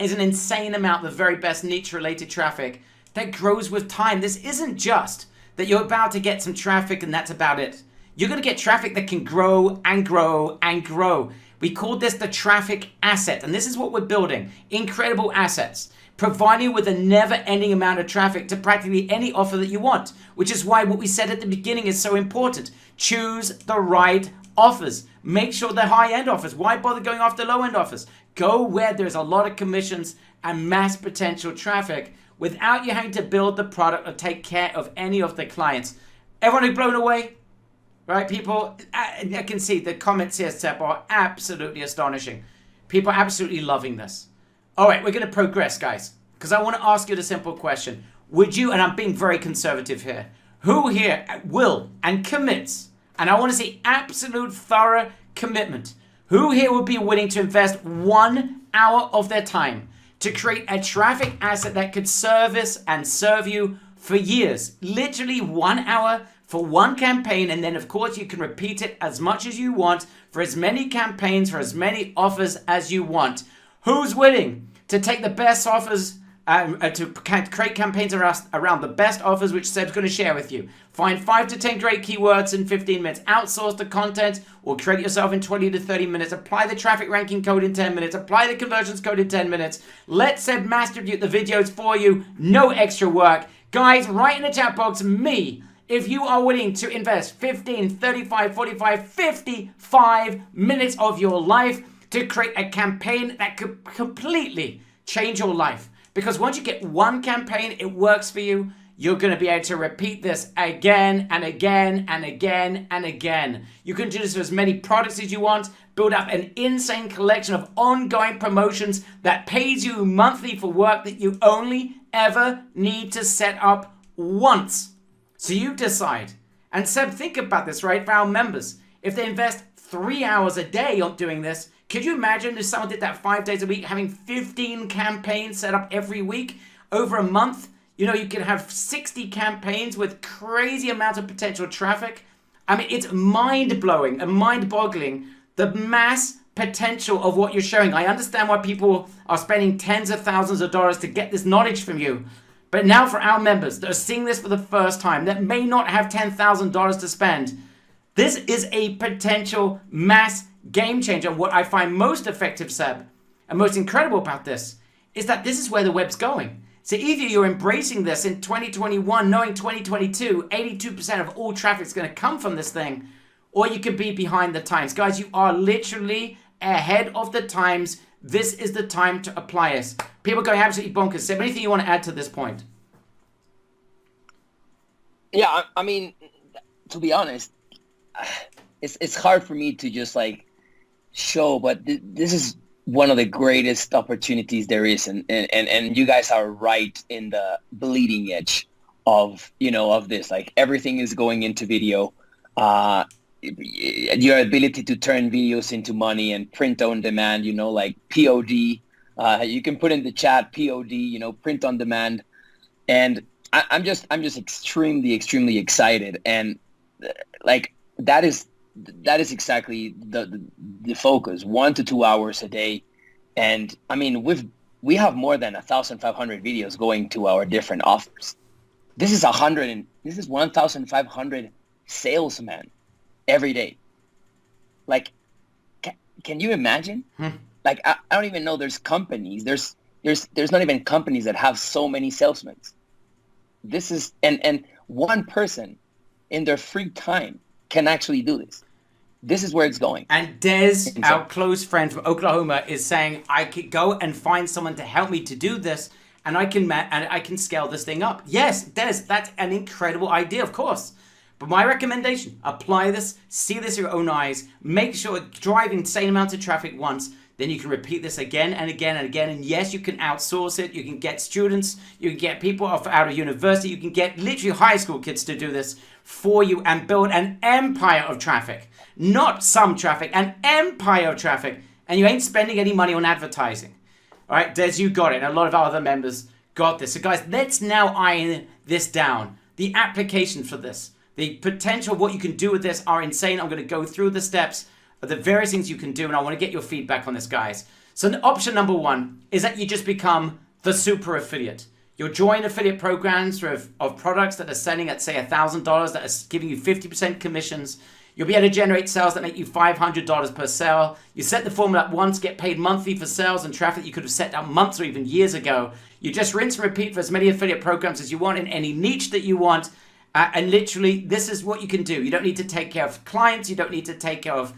is an insane amount of the very best niche-related traffic that grows with time. This isn't just that you're about to get some traffic and that's about it. You're going to get traffic that can grow and grow and grow. We call this the traffic asset, and this is what we're building. Incredible assets, providing you with a never-ending amount of traffic to practically any offer that you want, which is why what we said at the beginning is so important. Choose the right offers. Make sure they're high-end offers. Why bother going after low-end offers? Go where there's a lot of commissions and mass potential traffic without you having to build the product or take care of any of the clients. Everyone who's blown away? Right, people, I can see the comments here, Seb, are absolutely astonishing. People are absolutely loving this. All right, we're going to progress, guys, because I want to ask you the simple question. Would you, and I'm being very conservative here, who here will and commits, and I want to see absolute thorough commitment, who here would be willing to invest 1 hour of their time to create a traffic asset that could service and serve you for years? Literally 1 hour for one campaign, and then of course you can repeat it as much as you want for as many campaigns, for as many offers as you want. Who's willing to take the best offers, to create campaigns around the best offers, which Seb's going to share with you? Find 5 to 10 great keywords in 15 minutes. Outsource the content or create it yourself in 20 to 30 minutes. Apply the traffic ranking code in 10 minutes. Apply the conversions code in 10 minutes. Let Seb mass distribute the videos for you. No extra work. Guys, write in the chat box, me, if you are willing to invest 15, 35, 45, 55 minutes of your life to create a campaign that could completely change your life. Because once you get one campaign, it works for you, you're going to be able to repeat this again and again and again and again. You can do this with as many products as you want, build up an insane collection of ongoing promotions that pays you monthly for work that you only ever need to set up once. So you decide. And Seb, think about this, right? For our members, if they invest 3 hours a day on doing this, could you imagine if someone did that 5 days a week, having 15 campaigns set up every week over a month? You know, you could have 60 campaigns with crazy amounts of potential traffic. I mean, it's mind-blowing and mind-boggling, the mass potential of what you're showing. I understand why people are spending tens of thousands of dollars to get this knowledge from you. But now for our members that are seeing this for the first time, that may not have $10,000 to spend, this is a potential mass game changer. What I find most effective, Seb, and most incredible about this is that this is where the web's going. So either you're embracing this in 2021, knowing 2022, 82% of all traffic is going to come from this thing, or you could be behind the times. Guys, you are literally ahead of the times. This is the time to apply this. People going absolutely bonkers. Seb, anything you want to add to this point? Yeah, I mean, to be honest, it's hard for me to just like show, but this is one of the greatest opportunities there is, and you guys are right in the bleeding edge of, you know, of this. Like, everything is going into video. Your ability to turn videos into money and print on demand, you know, like POD. You can put in the chat POD, you know, print on demand. And I'm just extremely excited. And like, that is exactly the focus, 1 to 2 hours a day. And I mean, we have more than 1,500 videos going to our different offers. This is 1,500 salesmen every day. Like, can you imagine? Like, I don't even know there's companies. There's not even companies that have so many salesmen. This is, and one person in their free time can actually do this. This is where it's going. And Des, our close friend from Oklahoma, is saying, I could go and find someone to help me to do this, and I can scale this thing up. Yes, Des, that's an incredible idea, of course. But my recommendation, apply this, see this with your own eyes, make sure drive insane amounts of traffic once, then you can repeat this again and again and again. And yes, you can outsource it. You can get students, you can get people out of university, you can get literally high school kids to do this for you and build an empire of traffic. Not some traffic, an empire of traffic. And you ain't spending any money on advertising. All right, Des, you got it. And a lot of our other members got this. So guys, let's now iron this down. The application for this, the potential of what you can do with this are insane. I'm going to go through the steps of the various things you can do, and I want to get your feedback on this, guys. So option number one is that you just become the super affiliate. You'll join affiliate programs of products that are selling at, say, $1,000 that are giving you 50% commissions. You'll be able to generate sales that make you $500 per sale. You set the formula up once, get paid monthly for sales and traffic you could have set up months or even years ago. You just rinse and repeat for as many affiliate programs as you want in any niche that you want. And literally, this is what you can do. You don't need to take care of clients. You don't need to take care of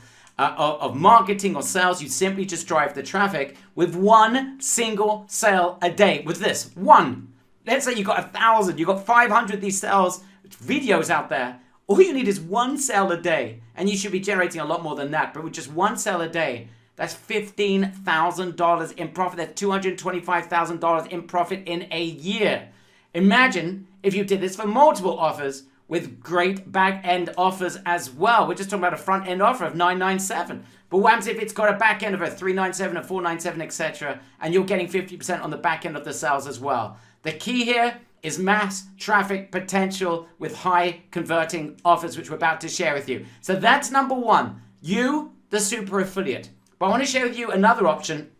marketing or sales. You simply just drive the traffic with one single sale a day. With this, one. Let's say you got 1,000, you got 500 of these sales videos out there. All you need is one sale a day, and you should be generating a lot more than that. But with just one sale a day, that's $15,000 in profit. That's $225,000 in profit in a year. Imagine if you did this for multiple offers with great back-end offers as well. We're just talking about a front-end offer of $997. But what happens if it's got a back-end of a $397, a $497, etc., and you're getting 50% on the back end of the sales as well? The key here is mass traffic potential with high converting offers, which we're about to share with you. So that's number one, you, the super affiliate. But I want to share with you another option,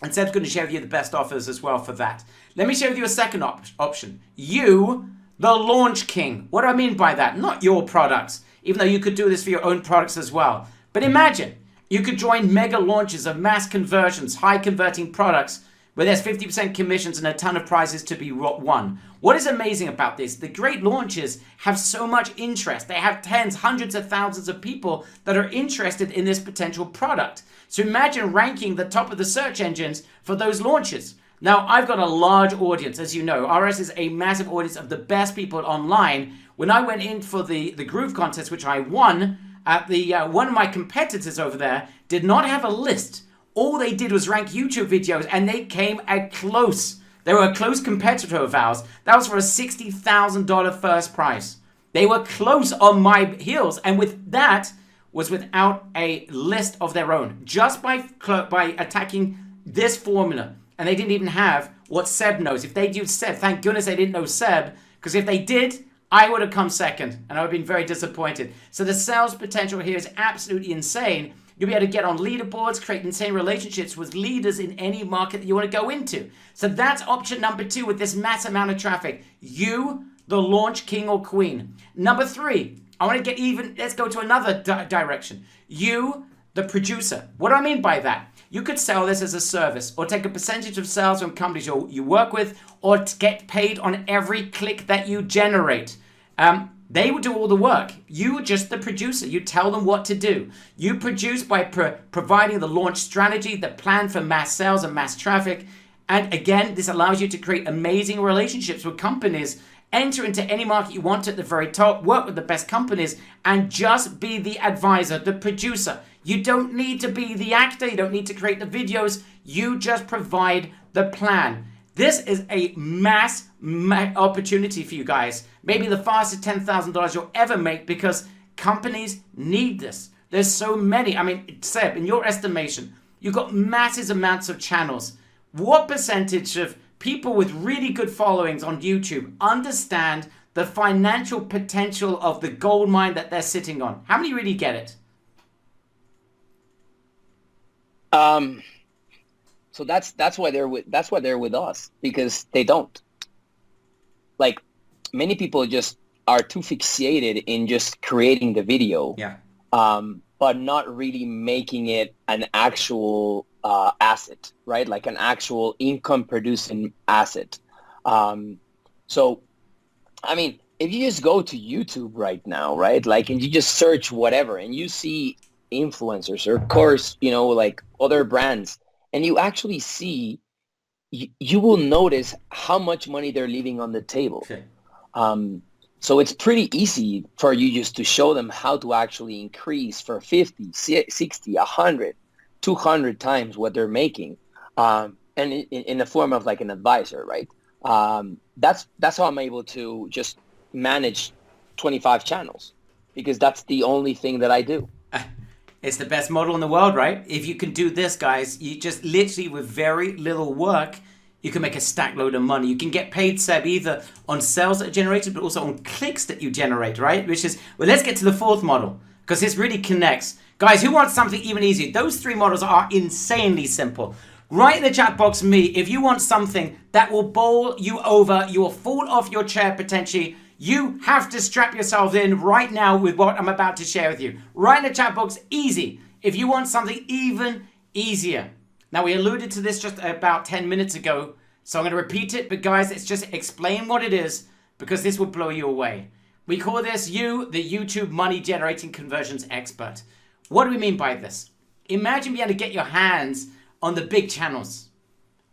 and Seb's going to share with you the best offers as well for that. Let me share with you a second option. You, the launch king. What do I mean by that? Not your products, even though you could do this for your own products as well. But imagine you could join mega launches of mass conversions, high converting products where there's 50% commissions and a ton of prizes to be won. What is amazing about this? The great launches have so much interest. They have tens, hundreds of thousands of people that are interested in this potential product. So imagine ranking the top of the search engines for those launches. Now, I've got a large audience, as you know. RS is a massive audience of the best people online. When I went in for the Groove contest, which I won, one of my competitors over there did not have a list. All they did was rank YouTube videos, and they came close. They were a close competitor of ours. That was for a $60,000 first prize. They were close on my heels, and with that was without a list of their own, just by attacking this formula. And they didn't even have what Seb knows. If they used Seb, thank goodness they didn't know Seb, because if they did, I would have come second, and I would have been very disappointed. So the sales potential here is absolutely insane. You'll be able to get on leaderboards, create insane relationships with leaders in any market that you want to go into. So that's option number 2 with this mass amount of traffic. You, the launch king or queen. Number 3, I want to get even, let's go to another direction. You, the producer. What do I mean by that? You could sell this as a service, or take a percentage of sales from companies you work with, or to get paid on every click that you generate. They will do all the work. You are just the producer. You tell them what to do. You produce by providing the launch strategy, the plan for mass sales and mass traffic. And again, this allows you to create amazing relationships with companies, enter into any market you want at the very top, work with the best companies, and just be the advisor, the producer. You don't need to be the actor. You don't need to create the videos. You just provide the plan. This is a mass opportunity for you guys. Maybe the fastest $10,000 you'll ever make, because companies need this. There's so many. I mean, Seb, in your estimation, you've got massive amounts of channels. What percentage of people with really good followings on YouTube understand the financial potential of the gold mine that they're sitting on? How many really get it? So that's why they're with us, because they don't. Like, many people just are too fixated in just creating the video, but not really making it an actual asset, right? Like an actual income producing asset. So, I mean, if you just go to YouTube right now, right? Like, and you just search whatever, and you see influencers, or of course, you know, like other brands, and you actually see, you will notice how much money they're leaving on the table. Okay. So it's pretty easy for you just to show them how to actually increase for 50, 60, 100, 200 times what they're making, and in the form of like an advisor, right? That's how I'm able to just manage 25 channels, because that's the only thing that I do. It's the best model in the world, right? If you can do this, guys, you just literally with very little work, you can make a stack load of money. You can get paid, Seb, either on sales that are generated, but also on clicks that you generate, right? Which is, well, let's get to the 4th model, because this really connects. Guys, who wants something even easier? Those 3 models are insanely simple. Write in the chat box me if you want something that will bowl you over, you will fall off your chair potentially. You have to strap yourself in right now with what I'm about to share with you. Write in the chat box, easy, if you want something even easier. Now, we alluded to this just about 10 minutes ago, so I'm going to repeat it. But guys, let's just explain what it is, because this will blow you away. We call this you, the YouTube money generating conversions expert. What do we mean by this? Imagine being able to get your hands on the big channels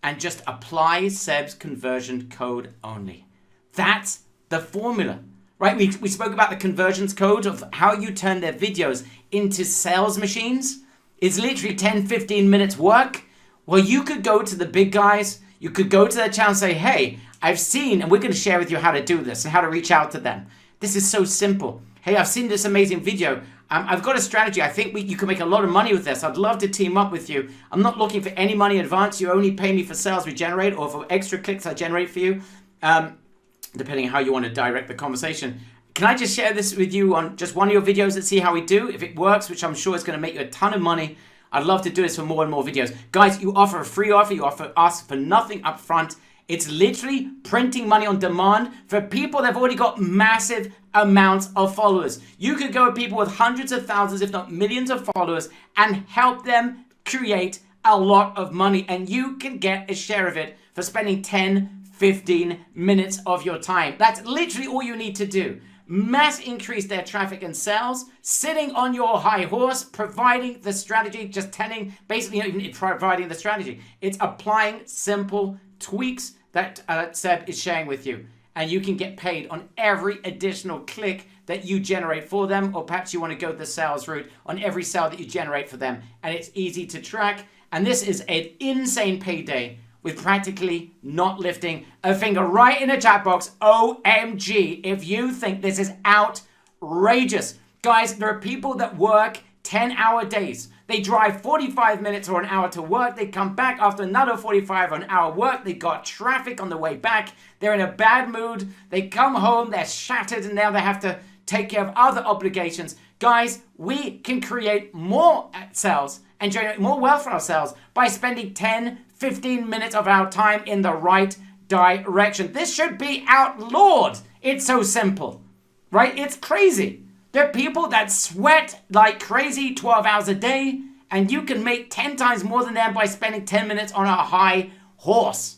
and just apply Seb's conversion code only. That's the formula, right? We spoke about the conversions code of how you turn their videos into sales machines. It's literally 10, 15 minutes work. Well, you could go to the big guys. You could go to their channel and say, hey, I've seen, and we're going to share with you how to do this and how to reach out to them. This is so simple. Hey, I've seen this amazing video. I've got a strategy. I think you can make a lot of money with this. I'd love to team up with you. I'm not looking for any money in advance. You only pay me for sales we generate, or for extra clicks I generate for you. Depending on how you want to direct the conversation. Can I just share this with you on just one of your videos and see how we do? If it works, which I'm sure is going to make you a ton of money, I'd love to do this for more and more videos. Guys, you offer a free offer. You offer us for nothing up front. It's literally printing money on demand for people that have already got massive amounts of followers. You could go with people with hundreds of thousands, if not millions of followers, and help them create a lot of money, and you can get a share of it for spending 10, 15 minutes of your time. That's literally all you need to do. Mass increase their traffic and sales, sitting on your high horse, providing the strategy, just telling, basically not even providing the strategy. It's applying simple tweaks that Seb is sharing with you. And you can get paid on every additional click that you generate for them, or perhaps you want to go the sales route on every sale that you generate for them. And it's easy to track. And this is an insane payday with practically not lifting a finger. Right in the chat box, OMG, if you think this is outrageous. Guys, there are people that work 10-hour days. They drive 45 minutes or an hour to work. They come back after another 45 or an hour work. They got traffic on the way back. They're in a bad mood. They come home, they're shattered, and now they have to take care of other obligations. Guys, we can create more sales and generate more wealth for ourselves by spending 10, 15 minutes of our time in the right direction. This should be outlawed. It's so simple, right? It's crazy. There are people that sweat like crazy 12 hours a day, and you can make 10 times more than them by spending 10 minutes on a high horse,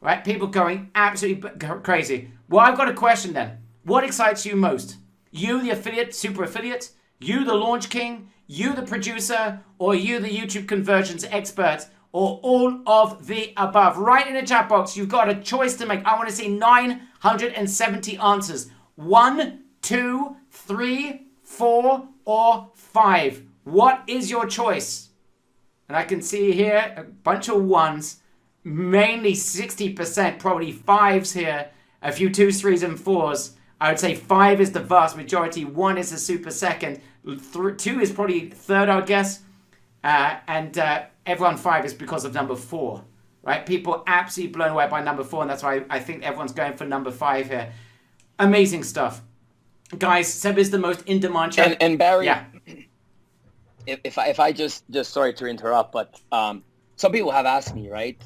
right? People going absolutely crazy. Well, I've got a question then. What excites you most? You, the affiliate, super affiliate, you, the launch king, you, the producer, or you, the YouTube conversions expert, or all of the above? Right in the chat box, you've got a choice to make. I want to see 970 answers. 1, 2, 3, 4, or 5. What is your choice? And I can see here a bunch of ones, mainly 60%, probably 5s here, a few 2s, 3s, and 4s. I would say 5 is the vast majority, 1 is a super second, 2 is probably third, I guess, and everyone 5 is because of number 4, right? People absolutely blown away by number 4, and that's why I think everyone's going for number 5 here. Amazing stuff. Guys, Seb is the most in-demand channel. And Barry, yeah. if I just sorry to interrupt, but some people have asked me, right?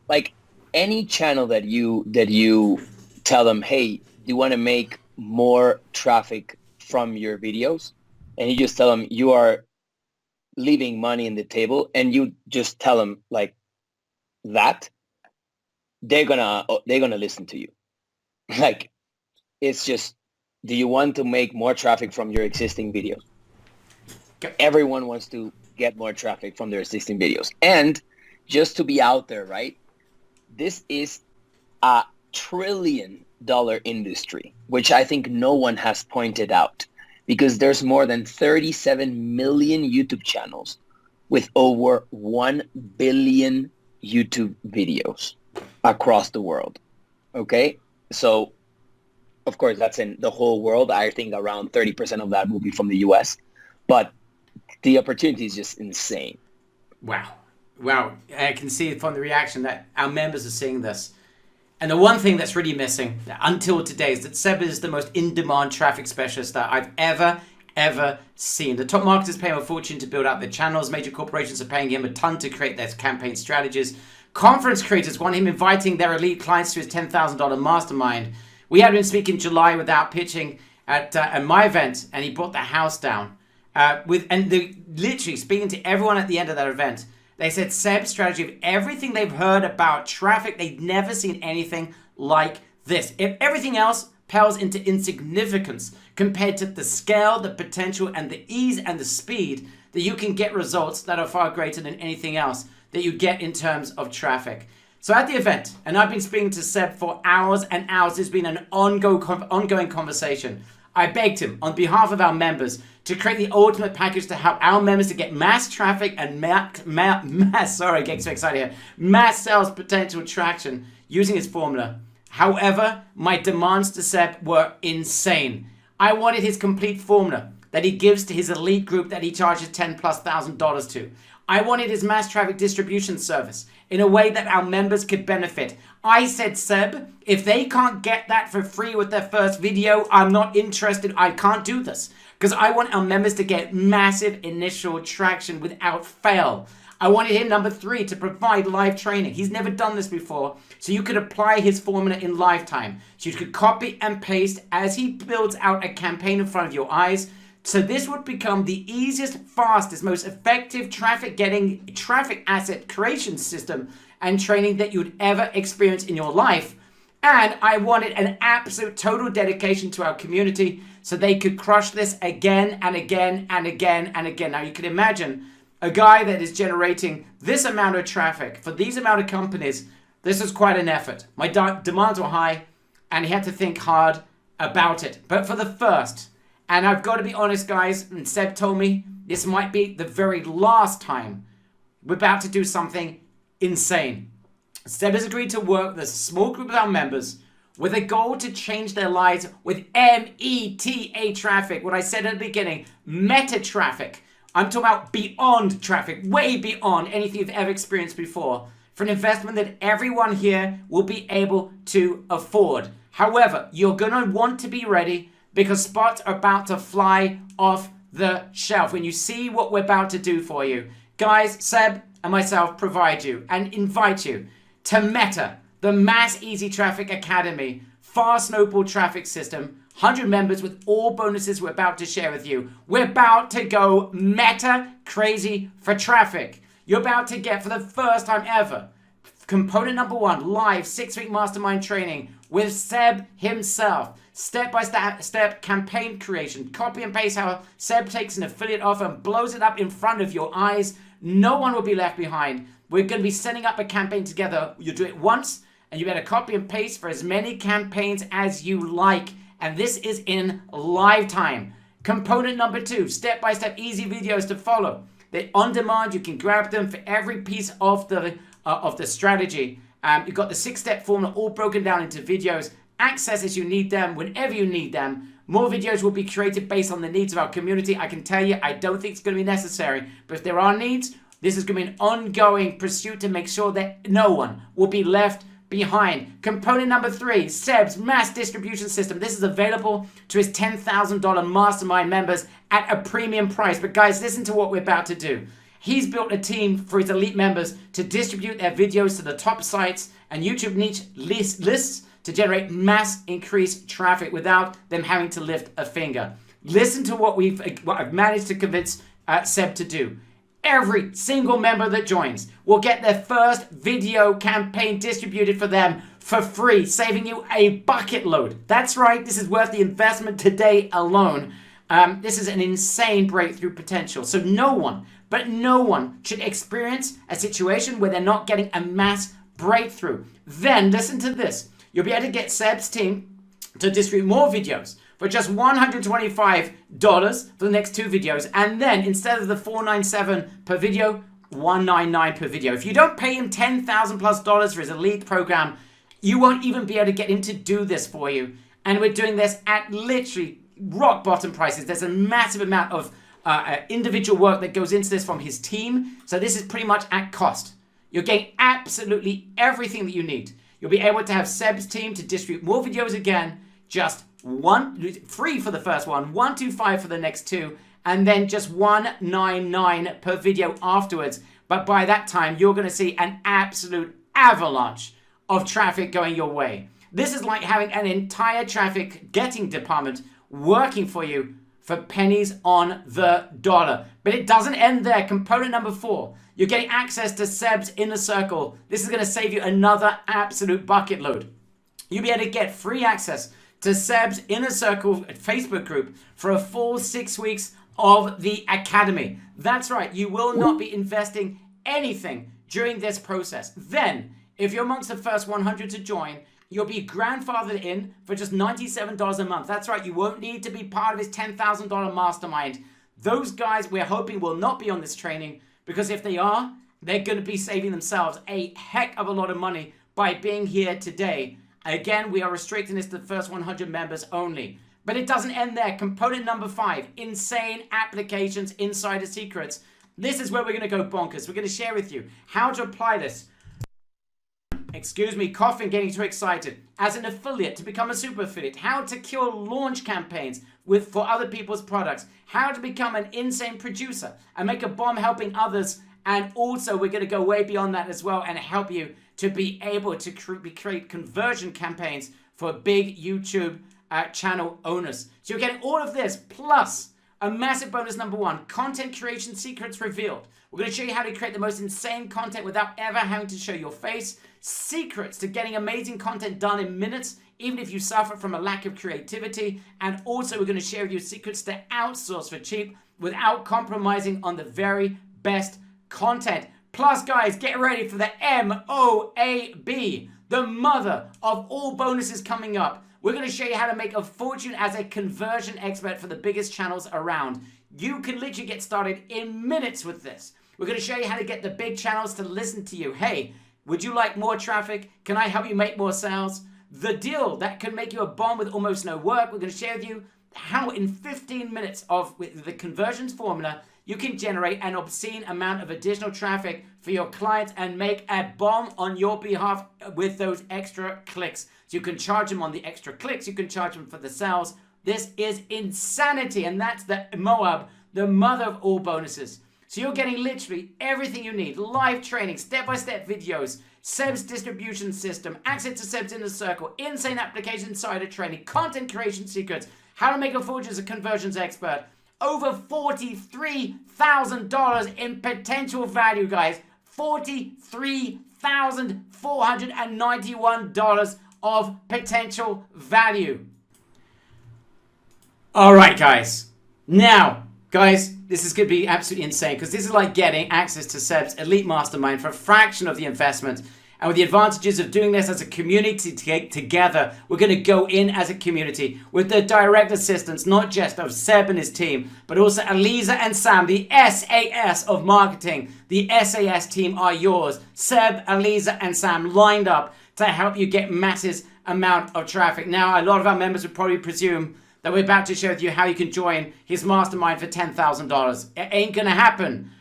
Like any channel that you tell them, hey, you want to make more traffic from your videos, and you just tell them you are leaving money in the table, and you just tell them like that, they're gonna listen to you. Like, it's just, do you want to make more traffic from your existing videos? Everyone wants to get more traffic from their existing videos. And just to be out there, right? This is a $1 trillion industry, which I think no one has pointed out, because there's more than 37 million YouTube channels with over 1 billion YouTube videos across the world. Okay? So, of course, that's in the whole world. I think around 30% of that will be from the US. But the opportunity is just insane. Wow. Wow. I can see from the reaction that our members are seeing this. And the one thing that's really missing until today is that Seb is the most in-demand traffic specialist that I've ever seen. The top marketers pay him a fortune to build out their channels. Major corporations are paying him a ton to create their campaign strategies. Conference creators want him inviting their elite clients to his $10,000 mastermind. We had him speak in July without pitching at my event, and he brought the house down. Literally speaking to everyone at the end of that event, they said Seb's strategy of everything they've heard about traffic, they've never seen anything like this. If everything else pales into insignificance compared to the scale, the potential, and the ease and the speed that you can get results that are far greater than anything else that you get in terms of traffic. So at the event, and I've been speaking to Seb for hours and hours, it's been an ongoing conversation. I begged him on behalf of our members to create the ultimate package to help our members to get mass traffic and mass sales potential traction using his formula. However, my demands to Seb were insane. I wanted his complete formula that he gives to his elite group that he charges $10,000+ to. I wanted his mass traffic distribution service in a way that our members could benefit. I said, Seb, if they can't get that for free with their first video, I'm not interested. I can't do this because I want our members to get massive initial traction without fail. I wanted him, number 3, to provide live training. He's never done this before, so you could apply his formula in lifetime. So you could copy and paste as he builds out a campaign in front of your eyes. So this would become the easiest, fastest, most effective traffic asset creation system and training that you'd ever experience in your life. And I wanted an absolute total dedication to our community so they could crush this again and again and again and again. Now you can imagine a guy that is generating this amount of traffic for these amount of companies. This is quite an effort. My demands were high and he had to think hard about it. But for the first, and I've got to be honest, guys, and Seb told me this might be the very last time we're about to do something insane. Seb has agreed to work with a small group of our members with a goal to change their lives with META traffic. What I said at the beginning, meta traffic. I'm talking about beyond traffic, way beyond anything you've ever experienced before, for an investment that everyone here will be able to afford. However, you're going to want to be ready because spots are about to fly off the shelf. When you see what we're about to do for you, guys, Seb and myself provide you and invite you to Meta, the Mass Easy Traffic Academy, fast snowball traffic system, 100 members with all bonuses we're about to share with you. We're about to go meta crazy for traffic. You're about to get, for the first time ever, component number 1, live 6-week mastermind training with Seb himself. Step-by-step campaign creation. Copy and paste how Seb takes an affiliate offer and blows it up in front of your eyes. No one will be left behind. We're going to be setting up a campaign together. You do it once, and you better copy and paste for as many campaigns as you like. And this is in live time. Component number 2, step-by-step easy videos to follow. They're on demand. You can grab them for every piece of the strategy. You've got the 6-step formula all broken down into videos. Access as you need them, whenever you need them. More videos will be created based on the needs of our community. I can tell you, I don't think it's going to be necessary. But if there are needs, this is going to be an ongoing pursuit to make sure that no one will be left behind. Component number 3, Seb's mass distribution system. This is available to his $10,000 mastermind members at a premium price. But guys, listen to what we're about to do. He's built a team for his elite members to distribute their videos to the top sites and YouTube niche lists to generate mass increased traffic without them having to lift a finger. Listen to what I've managed to convince Seb to do. Every single member that joins will get their first video campaign distributed for them for free, saving you a bucket load. That's right, this is worth the investment today alone. This is an insane breakthrough potential. So no one should experience a situation where they're not getting a mass breakthrough. Then listen to this. You'll be able to get Seb's team to distribute more videos for just $125 for the next 2 videos. And then instead of the $497 per video, $199 per video. If you don't pay him $10,000+ for his elite program, you won't even be able to get him to do this for you. And we're doing this at literally rock bottom prices. There's a massive amount of individual work that goes into this from his team. So this is pretty much at cost. You're getting absolutely everything that you need. You'll be able to have Seb's team to distribute more videos again, just free for the first one, $125 for the next 2, and then just $199 per video afterwards. But by that time, you're going to see an absolute avalanche of traffic going your way. This is like having an entire traffic getting department working for you for pennies on the dollar. But it doesn't end there. Component number 4, you're getting access to Seb's Inner Circle. This is going to save you another absolute bucket load. You'll be able to get free access to Seb's Inner Circle Facebook group for a full 6 weeks of the Academy. That's right, you will not be investing anything during this process. Then, if you're amongst the first 100 to join, you'll be grandfathered in for just $97 a month. That's right, you won't need to be part of his $10,000 mastermind. Those guys we're hoping will not be on this training, because if they are, they're going to be saving themselves a heck of a lot of money by being here today. Again, we are restricting this to the first 100 members only. But it doesn't end there. Component number 5, insane applications, insider secrets. This is where we're going to go bonkers. We're going to share with you how to apply this. Excuse me, coughing, getting too excited. As an affiliate, to become a super affiliate. How to kill launch campaigns for other people's products. How to become an insane producer and make a bomb helping others. And also, we're going to go way beyond that as well and help you to be able to create conversion campaigns for big YouTube channel owners. So you're getting all of this plus A massive bonus number 1, content creation secrets revealed. We're going to show you how to create the most insane content without ever having to show your face. Secrets to getting amazing content done in minutes, even if you suffer from a lack of creativity. And also we're going to share with you secrets to outsource for cheap without compromising on the very best content. Plus, guys, get ready for the MOAB, the mother of all bonuses coming up. We're going to show you how to make a fortune as a conversion expert for the biggest channels around. You can literally get started in minutes with this. We're going to show you how to get the big channels to listen to you. Hey, would you like more traffic? Can I help you make more sales? The deal that can make you a bomb with almost no work. We're going to share with you how in 15 minutes with the conversions formula, you can generate an obscene amount of additional traffic for your clients and make a bomb on your behalf with those extra clicks. So you can charge them on the extra clicks, you can charge them for the sales. This is insanity, and that's the Moab, the mother of all bonuses. So you're getting literally everything you need. Live training, step-by-step videos, Seb's distribution system, access to Seb's Inner Circle, insane application insider training, content creation secrets, how to make a fortune as a conversions expert. Over $43,000 in potential value, guys. $43,491 of potential value. All right, guys. Now, guys, this is going to be absolutely insane because this is like getting access to Seb's elite mastermind for a fraction of the investment. And with the advantages of doing this as a community together, we're going to go in as a community with the direct assistance, not just of Seb and his team, but also Aliza and Sam, the SAS of marketing. The SAS team are yours. Seb, Aliza, and Sam lined up to help you get massive amount of traffic. Now, a lot of our members would probably presume that we're about to share with you how you can join his mastermind for $10,000. It ain't going to happen.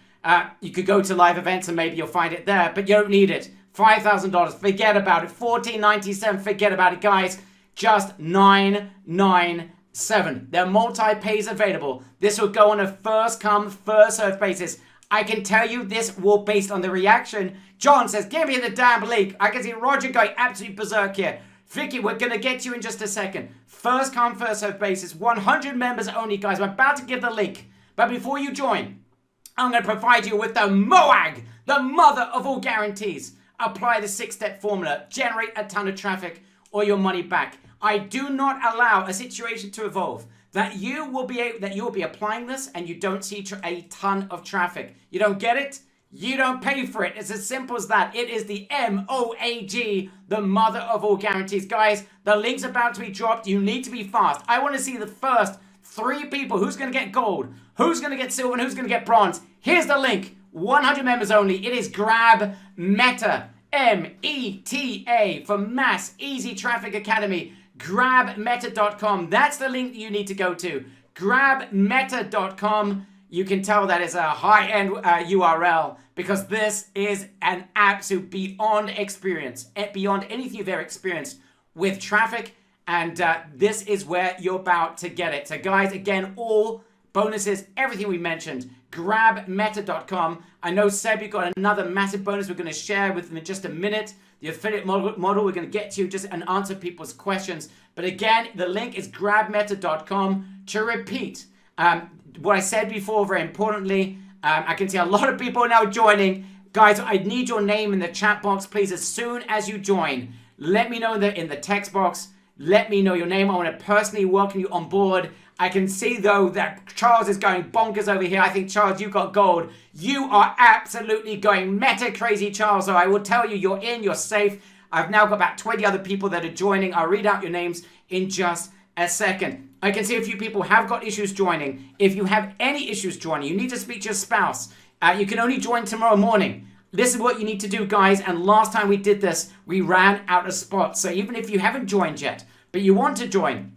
You could go to live events and maybe you'll find it there, but you don't need it. $5,000, forget about it. $14.97, forget about it, guys. Just $997. There are multi-pays available. This will go on a first come, first served basis. I can tell you this will based on the reaction. John says, give me the damn link. I can see Roger going absolutely berserk here. Vicky, we're going to get you in just a second. First come, first served basis. 100 members only, guys. I'm about to give the link. But before you join, I'm going to provide you with the MOAG, the mother of all guarantees. Apply the 6-step formula, generate a ton of traffic or your money back. I do not allow a situation to evolve that you will be applying this and you don't see a ton of traffic. You don't get it? You don't pay for it. It's as simple as that. It is the MOAG, the mother of all guarantees. Guys, the link's about to be dropped. You need to be fast. I want to see the first 3 people. Who's going to get gold? Who's going to get silver? And who's going to get bronze? Here's the link. 100 members only. It is Grab Meta, META, for Mass Easy Traffic Academy. GrabMeta.com. That's the link that you need to go to. GrabMeta.com. You can tell that is a high-end URL because this is an absolute beyond experience, beyond anything you've ever experienced with traffic. And this is where you're about to get it. So guys, again, all bonuses, everything we mentioned, grabmeta.com. I know, Seb, you've got another massive bonus we're going to share with them in just a minute. The affiliate model we're going to get to just and answer people's questions. But again, the link is grabmeta.com. To repeat, what I said before, very importantly, I can see a lot of people are now joining. Guys, I need your name in the chat box, please, as soon as you join. Let me know in the text box. Let me know your name. I want to personally welcome you on board. I can see, though, that Charles is going bonkers over here. I think, Charles, you got gold. You are absolutely going meta crazy, Charles. So I will tell you, you're in, you're safe. I've now got about 20 other people that are joining. I'll read out your names in just a second. I can see a few people have got issues joining. If you have any issues joining, you need to speak to your spouse. You can only join tomorrow morning. This is what you need to do, guys. And last time we did this, we ran out of spots. So even if you haven't joined yet, but you want to join,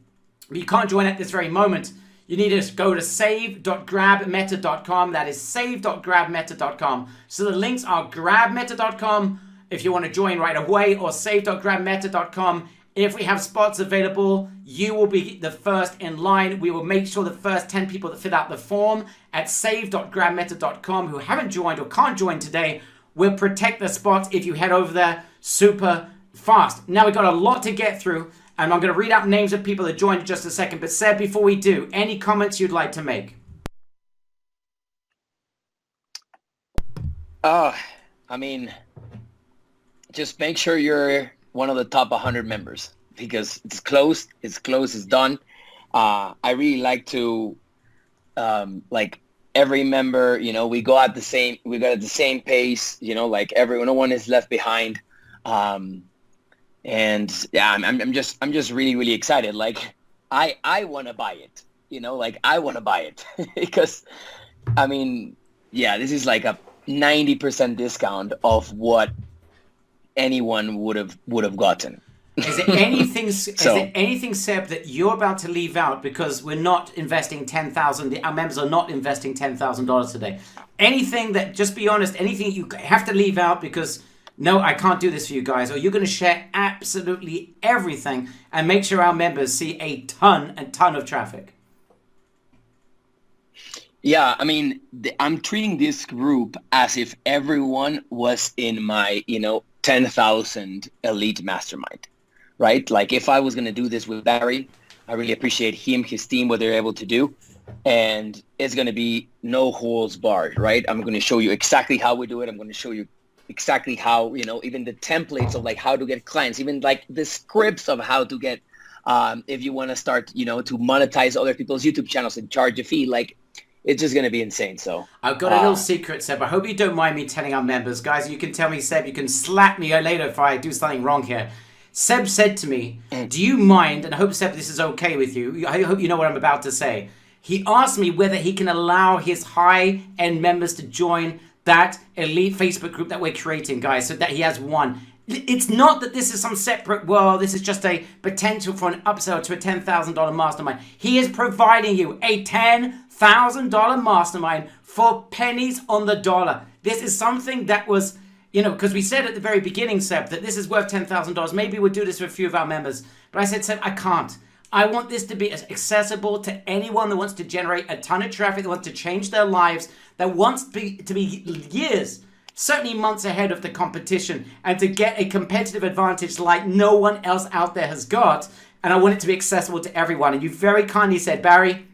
but you can't join at this very moment, you need to go to save.grabmeta.com. That is save.grabmeta.com. So the links are grabmeta.com if you want to join right away, or save.grabmeta.com. If we have spots available, you will be the first in line. We will make sure the first 10 people that fill out the form at save.grabmeta.com who haven't joined or can't join today will protect the spots if you head over there super fast. Now we've got a lot to get through, and I'm going to read out names of people that joined in just a second. But Seb, before we do, any comments you'd like to make? I mean, just make sure you're one of the top 100 members because it's close. It's close. It's done. I really like to, like every member, we go at the same pace, like no one is left behind. And yeah, I'm just really, really excited. Like I want to buy it, like I want to buy it because I mean, yeah, this is like a 90% discount of what anyone would have gotten. Is there anything, So Seb, that you're about to leave out because we're not investing 10,000? Our members are not investing $10,000 today. Anything that, just be honest, anything you have to leave out because no, I can't do this for you guys, or you're going to share absolutely everything and make sure our members see a ton of traffic. yeah, I mean, I'm treating this group as if everyone was in my 10,000 elite mastermind, right? Like if I was going to do this with Barry, I really appreciate him, his team, what they're able to do. And it's going to be no holds barred, right? I'm going to show you exactly how we do it. I'm going to show you exactly how, even the templates of like how to get clients, even like the scripts of how to get, if you want to start, to monetize other people's YouTube channels and charge a fee, like it's just going to be insane. So I've got a little secret, Seb. I hope you don't mind me telling our members. Guys, you can tell me, Seb, you can slap me later if I do something wrong here. Seb said to me, do you mind, and I hope, Seb, this is okay with you. I hope you know what I'm about to say. He asked me whether he can allow his high-end members to join that elite Facebook group that we're creating, guys, so that he has one. It's not that this is some separate world. This is just a potential for an upsell to a $10,000 mastermind. He is providing you a $10,000 mastermind for pennies on the dollar. This is something that was, because we said at the very beginning, Seb, that this is worth $10,000. Maybe we'll do this for a few of our members. But I said, Seb, I can't. I want this to be accessible to anyone that wants to generate a ton of traffic, that wants to change their lives, that wants to be years, certainly months ahead of the competition, and to get a competitive advantage like no one else out there has got. And I want it to be accessible to everyone. And you very kindly said, Barry,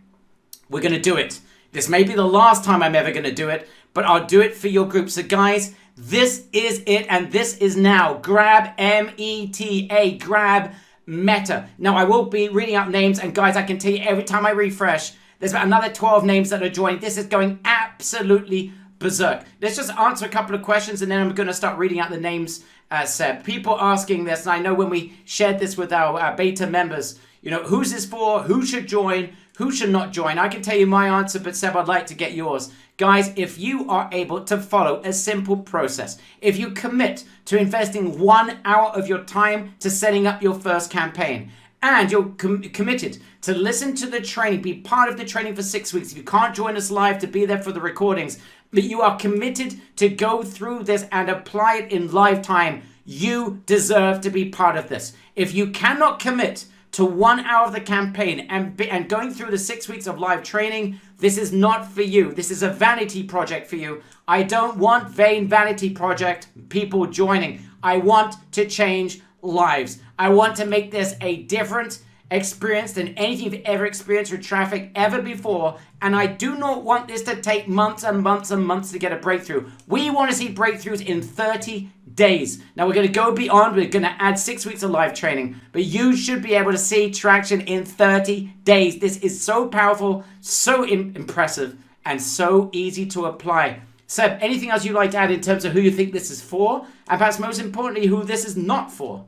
we're going to do it. This may be the last time I'm ever going to do it, but I'll do it for your group. So guys, this is it, and this is now. Grab META, grab Meta. Now, I will be reading out names, and guys, I can tell you every time I refresh, there's about another 12 names that are joining. This is going absolutely berserk. Let's just answer a couple of questions, and then I'm going to start reading out the names, Seb. People asking this, and I know when we shared this with our beta members, who's this for? Who should join? Who should not join? I can tell you my answer, but Seb, I'd like to get yours. Guys, if you are able to follow a simple process, if you commit to investing 1 hour of your time to setting up your first campaign, and you're committed to listen to the training, be part of the training for 6 weeks. If you can't join us live, to be there for the recordings, but you are committed to go through this and apply it in live time, you deserve to be part of this. If you cannot commit to 1 hour of the campaign and going through the 6 weeks of live training, this is not for you. This is a vanity project for you. I don't want vain vanity project people joining. I want to change lives. I want to make this a different experience than anything you've ever experienced with traffic ever before. And I do not want this to take months and months and months to get a breakthrough. We want to see breakthroughs in 30 days. Now we're going to go beyond. We're going to add 6 weeks of live training, but you should be able to see traction in 30 days. This is so powerful, so impressive, and so easy to apply. Seb, anything else you'd like to add in terms of who you think this is for, and perhaps most importantly, who this is not for?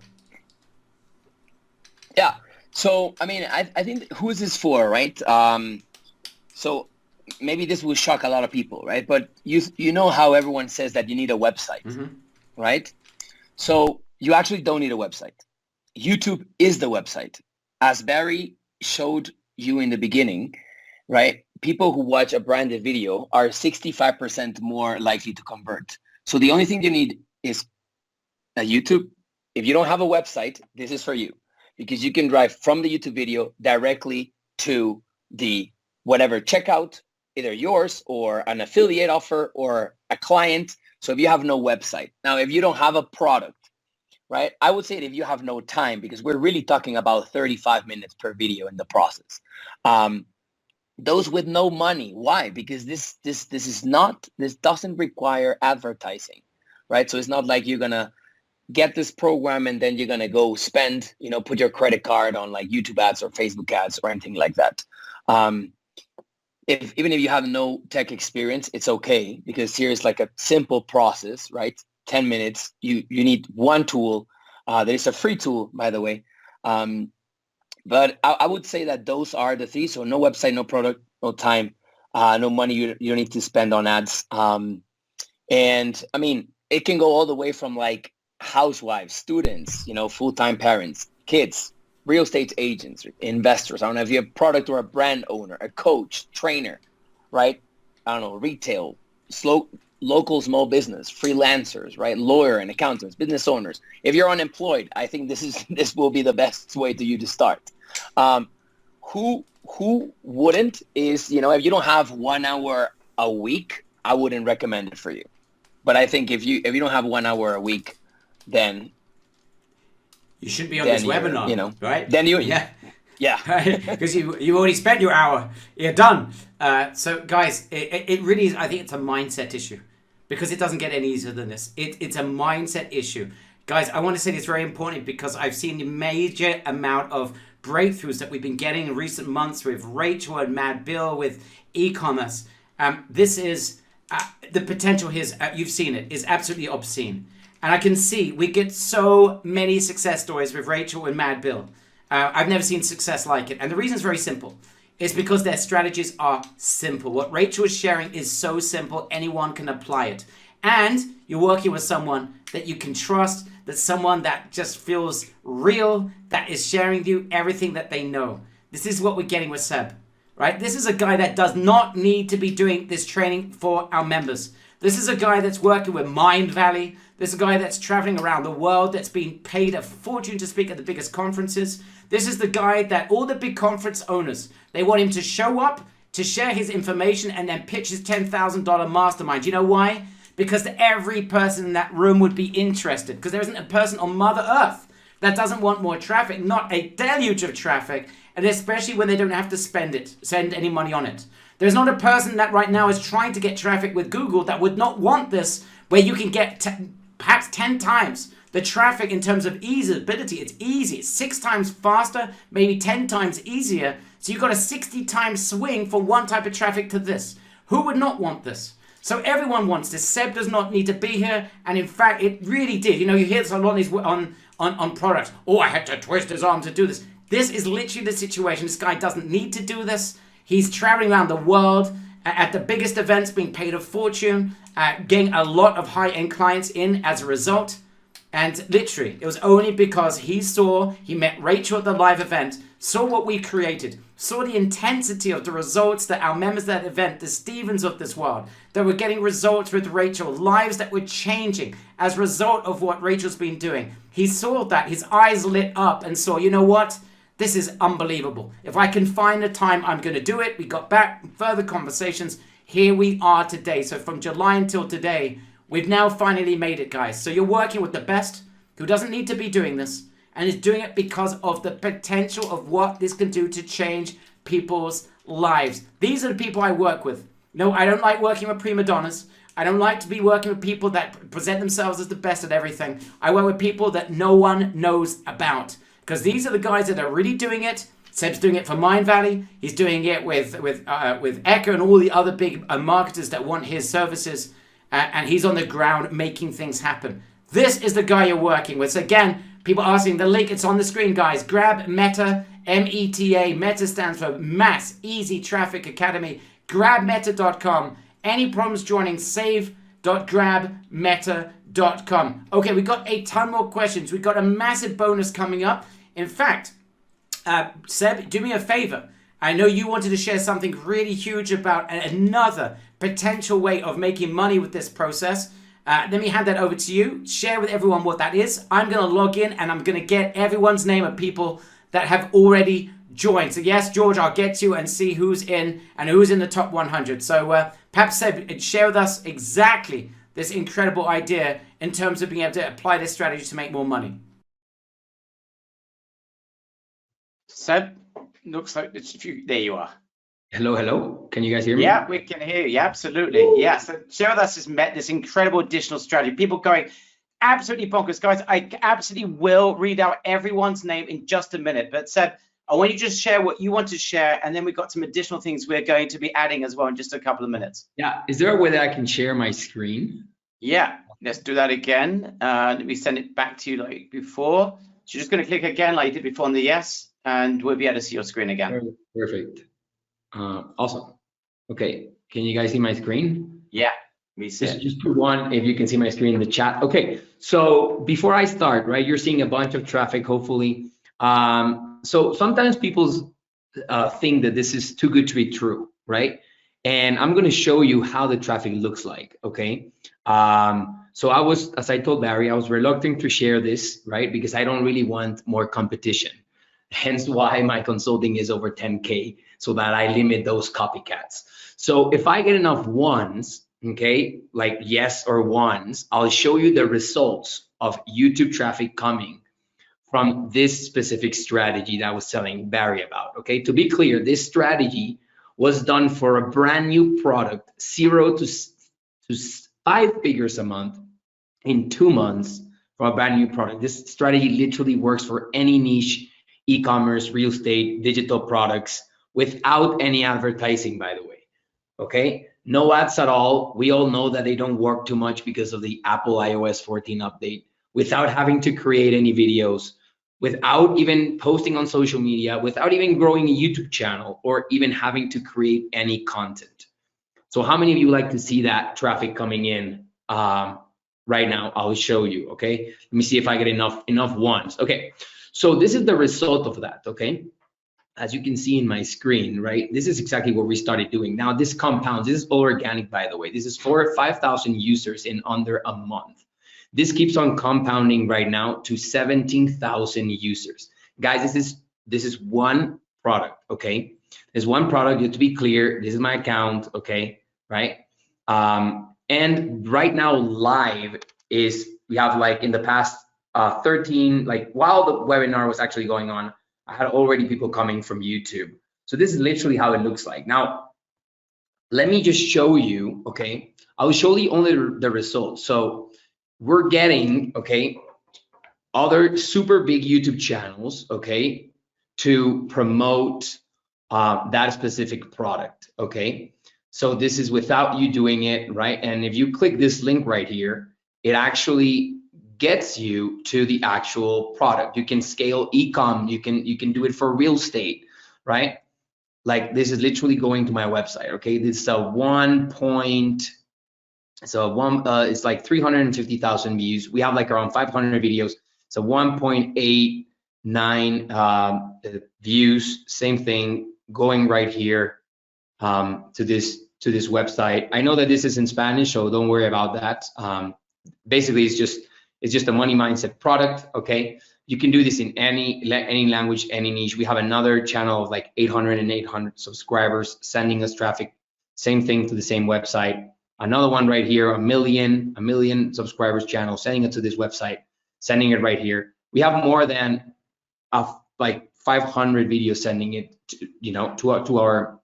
yeah, so I mean, I think who is this for, right? So maybe this will shock a lot of people, right? But you know how everyone says that you need a website, right? So you actually don't need a website. YouTube is the website. As Barry showed you in the beginning, right? People who watch a branded video are 65% more likely to convert. So the only thing you need is a YouTube. If you don't have a website, this is for you, because you can drive from the YouTube video directly to the whatever checkout, either yours or an affiliate offer or a client. So if you have no website, now if you don't have a product, right, I would say that if you have no time, because we're really talking about 35 minutes per video in the process. those with no money. Why? Because this doesn't require advertising, right? So it's not like you're gonna get this program and then you're gonna go spend, put your credit card on like YouTube ads or Facebook ads or anything like that. Even if you have no tech experience, it's okay, because here's like a simple process, right? 10 minutes. You need one tool. There is a free tool, by the way. But I would say that those are the three. So no website, no product, no time, no money you don't need to spend on ads. And I mean, it can go all the way from like housewives, students, full-time parents, kids, real estate agents, investors. I don't know if you're a product or a brand owner, a coach, trainer, right? I don't know, retail, local small business, freelancers, right? Lawyer and accountants, business owners. If you're unemployed, I think this will be the best way to you to start. Who wouldn't is, if you don't have 1 hour a week, I wouldn't recommend it for you. But I think if you don't have 1 hour a week, then you should be on this webinar, right? Then yeah. Yeah. Because you already spent your hour. You're done. So guys, it really is, I think it's a mindset issue, because it doesn't get any easier than this. It's a mindset issue. Guys, I want to say this very important, because I've seen the major amount of breakthroughs that we've been getting in recent months with Rachel and Mad Bill with e-commerce. This is the potential here, you've seen it, is absolutely obscene. And I can see we get so many success stories with Rachel and Mad Bill. I've never seen success like it. And the reason is very simple. It's because their strategies are simple. What Rachel is sharing is so simple, anyone can apply it. And you're working with someone that you can trust, that's someone that just feels real, that is sharing you everything that they know. This is what we're getting with Seb, right? This is a guy that does not need to be doing this training for our members. This is a guy that's working with Mind Valley. This is a guy that's traveling around the world, that's being paid a fortune to speak at the biggest conferences. This is the guy that all the big conference owners, they want him to show up, to share his information, and then pitch his $10,000 mastermind. You know why? Because every person in that room would be interested. Because there isn't a person on Mother Earth that doesn't want more traffic, not a deluge of traffic, and especially when they don't have to send any money on it. There's not a person that right now is trying to get traffic with Google that would not want this, where you can get perhaps 10 times the traffic in terms of easeability. It's easy. It's 6 times faster, maybe 10 times easier. So you've got a 60 times swing from one type of traffic to this. Who would not want this? So everyone wants this. Seb does not need to be here. And in fact, it really did. You hear this a lot on products. Oh, I had to twist his arm to do this. This is literally the situation. This guy doesn't need to do this. He's traveling around the world at the biggest events, being paid a fortune, getting a lot of high-end clients in as a result. And literally, it was only because he met Rachel at the live event, saw what we created, saw the intensity of the results that our members at that event, the Stevens of this world, that were getting results with Rachel, lives that were changing as a result of what Rachel's been doing. He saw that, his eyes lit up and saw, you know what? This is unbelievable. If I can find the time, I'm going to do it. We got back, further conversations. Here we are today. So from July until today, we've now finally made it, guys. So you're working with the best, who doesn't need to be doing this, and is doing it because of the potential of what this can do to change people's lives. These are the people I work with. No, I don't like working with prima donnas. I don't like to be working with people that present themselves as the best at everything. I work with people that no one knows about. Because these are the guys that are really doing it. Seb's doing it for Mind Valley. He's doing it with Eka and all the other big marketers that want his services. And he's on the ground making things happen. This is the guy you're working with. So again, people asking, the link, it's on the screen, guys. Grab Meta, M-E-T-A. Meta stands for Mass Easy Traffic Academy. GrabMeta.com. Any problems joining, save.grabmeta.com. Okay, we got a ton more questions. We've got a massive bonus coming up. In fact, Seb, do me a favor. I know you wanted to share something really huge about another potential way of making money with this process. Let me hand that over to you. Share with everyone what that is. I'm going to log in and I'm going to get everyone's name of people that have already joined. So yes, George, I'll get you and see who's in and who's in the top 100. So perhaps Seb, share with us exactly this incredible idea in terms of being able to apply this strategy to make more money. Seb, looks like it's you. There you are. Hello, hello. Can you guys hear me? Yeah, we can hear you. Absolutely. Yeah. So share with us has met this incredible additional strategy. People going absolutely bonkers. Guys, I absolutely will read out everyone's name in just a minute. But Seb, I want you to just share what you want to share. And then we've got some additional things we're going to be adding as well in just a couple of minutes. Yeah. Is there a way that I can share my screen? Yeah. Let's do that again. Let me send it back to you like before. So you're just going to click again like you did before on the yes, and we'll be able to see your screen again. Perfect. Awesome. Okay. Can you guys see my screen? Yeah, we see it. Just put one if you can see my screen in the chat. Okay. So before I start, right, you're seeing a bunch of traffic, hopefully. So sometimes people think that this is too good to be true, right? And I'm going to show you how the traffic looks like, okay? So I was, as I told Barry, I was reluctant to share this, right? Because I don't really want more competition. Hence why my consulting is over 10K, so that I limit those copycats. So if I get enough ones, okay, like yes or ones, I'll show you the results of YouTube traffic coming from this specific strategy that I was telling Barry about, okay? To be clear, this strategy was done for a brand new product, 0 to 5 figures a month in 2 months for a brand new product. This strategy literally works for any niche, e-commerce, real estate, digital products, without any advertising, by the way, okay? No ads at all. We all know that they don't work too much because of the Apple iOS 14 update, without having to create any videos, without even posting on social media, without even growing a YouTube channel, or even having to create any content. So how many of you like to see that traffic coming in right now? I'll show you, okay? Let me see if I get enough ones. Okay, so this is the result of that, okay? As you can see in my screen, right? This is exactly what we started doing. Now this compounds, this is all organic, by the way. This is for 5,000 users in under a month. This keeps on compounding right now to 17,000 users. Guys, this is one product, okay? There's one product, you have to be clear. This is my account, okay, right? And right now live is, we have like in the past 13, like while the webinar was actually going on, I had already people coming from YouTube. So this is literally how it looks like. Now, let me just show you, okay? I will show you only the results. So we're getting, okay, other super big YouTube channels, okay, to promote that specific product, okay? So this is without you doing it, right? And if you click this link right here, it actually gets you to the actual product. You can scale e-com, you can do it for real estate, right? Like this is literally going to my website, okay? This is it's like 350,000 views. We have like around 500 videos. So 1.89 views, same thing, going right here to this website. I know that this is in Spanish, so don't worry about that. Basically, it's just a money mindset product, okay? You can do this in any language, any niche. We have another channel of like 800 subscribers sending us traffic. Same thing to the same website. Another one right here, a million subscribers channel, sending it to this website, sending it right here. We have more than like 500 videos sending it to our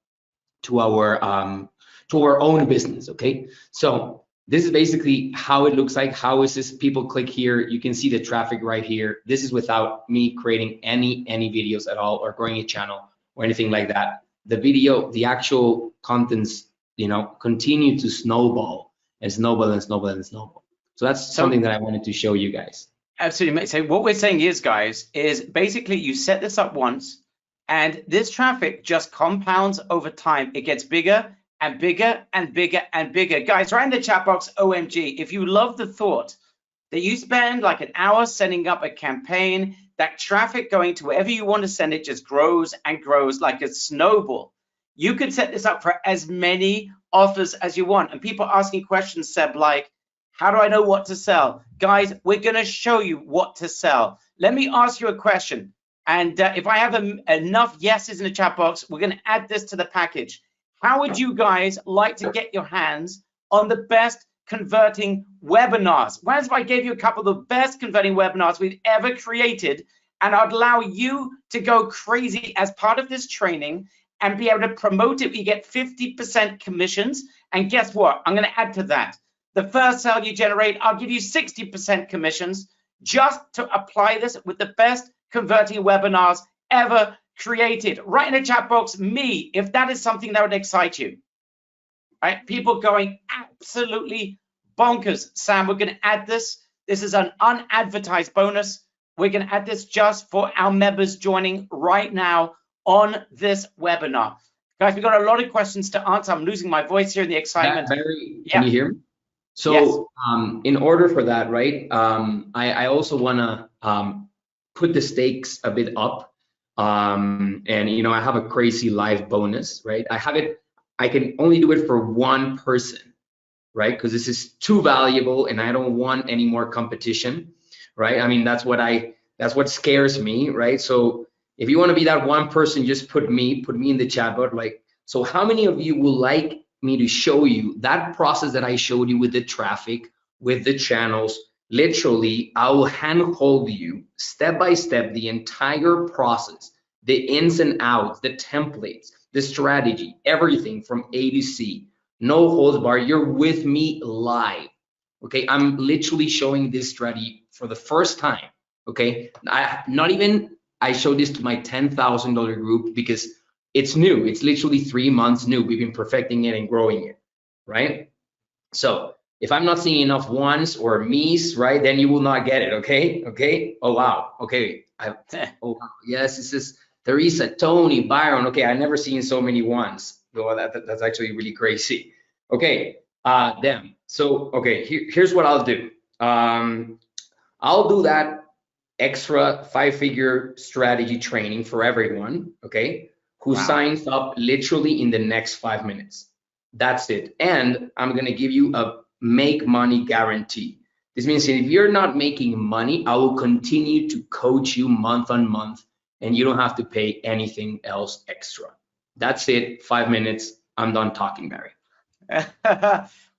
own business, okay? So this is basically how it looks like. How is this? People click here, you can see the traffic right here. This is without me creating any videos at all or growing a channel or anything like that. The video, the actual contents, continue to snowball and snowball and snowball and snowball. So that's something that I wanted to show you guys. Absolutely. So what we're saying is, guys, is basically you set this up once and this traffic just compounds over time. It gets bigger and bigger and bigger and bigger. Guys, write in the chat box, OMG, if you love the thought that you spend like an hour setting up a campaign, that traffic going to wherever you want to send it just grows and grows like a snowball. You could set this up for as many offers as you want. And people asking questions, Seb, like, how do I know what to sell? Guys, we're going to show you what to sell. Let me ask you a question. And if I have enough yeses in the chat box, we're going to add this to the package. How would you guys like to get your hands on the best converting webinars? What if I gave you a couple of the best converting webinars we've ever created, and I'd allow you to go crazy as part of this training and be able to promote it. You get 50% commissions. And guess what? I'm going to add to that. The first sale you generate, I'll give you 60% commissions just to apply this with the best converting webinars ever created. Write in the chat box, me, if that is something that would excite you. Right? People going absolutely bonkers. Sam, we're going to add this. This is an unadvertised bonus. We're going to add this just for our members joining right now on this webinar. Guys, we've got a lot of questions to answer. I'm losing my voice here in the excitement. Barry, can you hear me? So yes. In order for that, right, I also want to put the stakes a bit up. And, you know, I have a crazy live bonus, right? I can only do it for one person, right? Because this is too valuable and I don't want any more competition, right? I mean, that's what scares me, right? So if you want to be that one person, just put me in the chat box. Like, so how many of you will like me to show you that process that I showed you with the traffic, with the channels? Literally, I will handhold you step by step the entire process, the ins and outs, the templates, the strategy, everything from A to C. No holds barred. You're with me live. Okay, I'm literally showing this strategy for the first time. Okay, I showed this to my $10,000 group because it's new. It's literally 3 months new. We've been perfecting it and growing it, right? So if I'm not seeing enough ones or me's, right, then you will not get it. Okay. Oh wow. Okay. Oh wow. Yes, this is Teresa, Tony, Byron. Okay, I've never seen so many ones. Well, that's actually really crazy. Okay, them. So okay, here's what I'll do. I'll do that extra 5-figure strategy training for everyone, okay, who signs up literally in the next 5 minutes. That's it. And I'm gonna give you a make money guarantee. This means that if you're not making money, I will continue to coach you month on month and you don't have to pay anything else extra. That's it, 5 minutes. I'm done talking, Barry.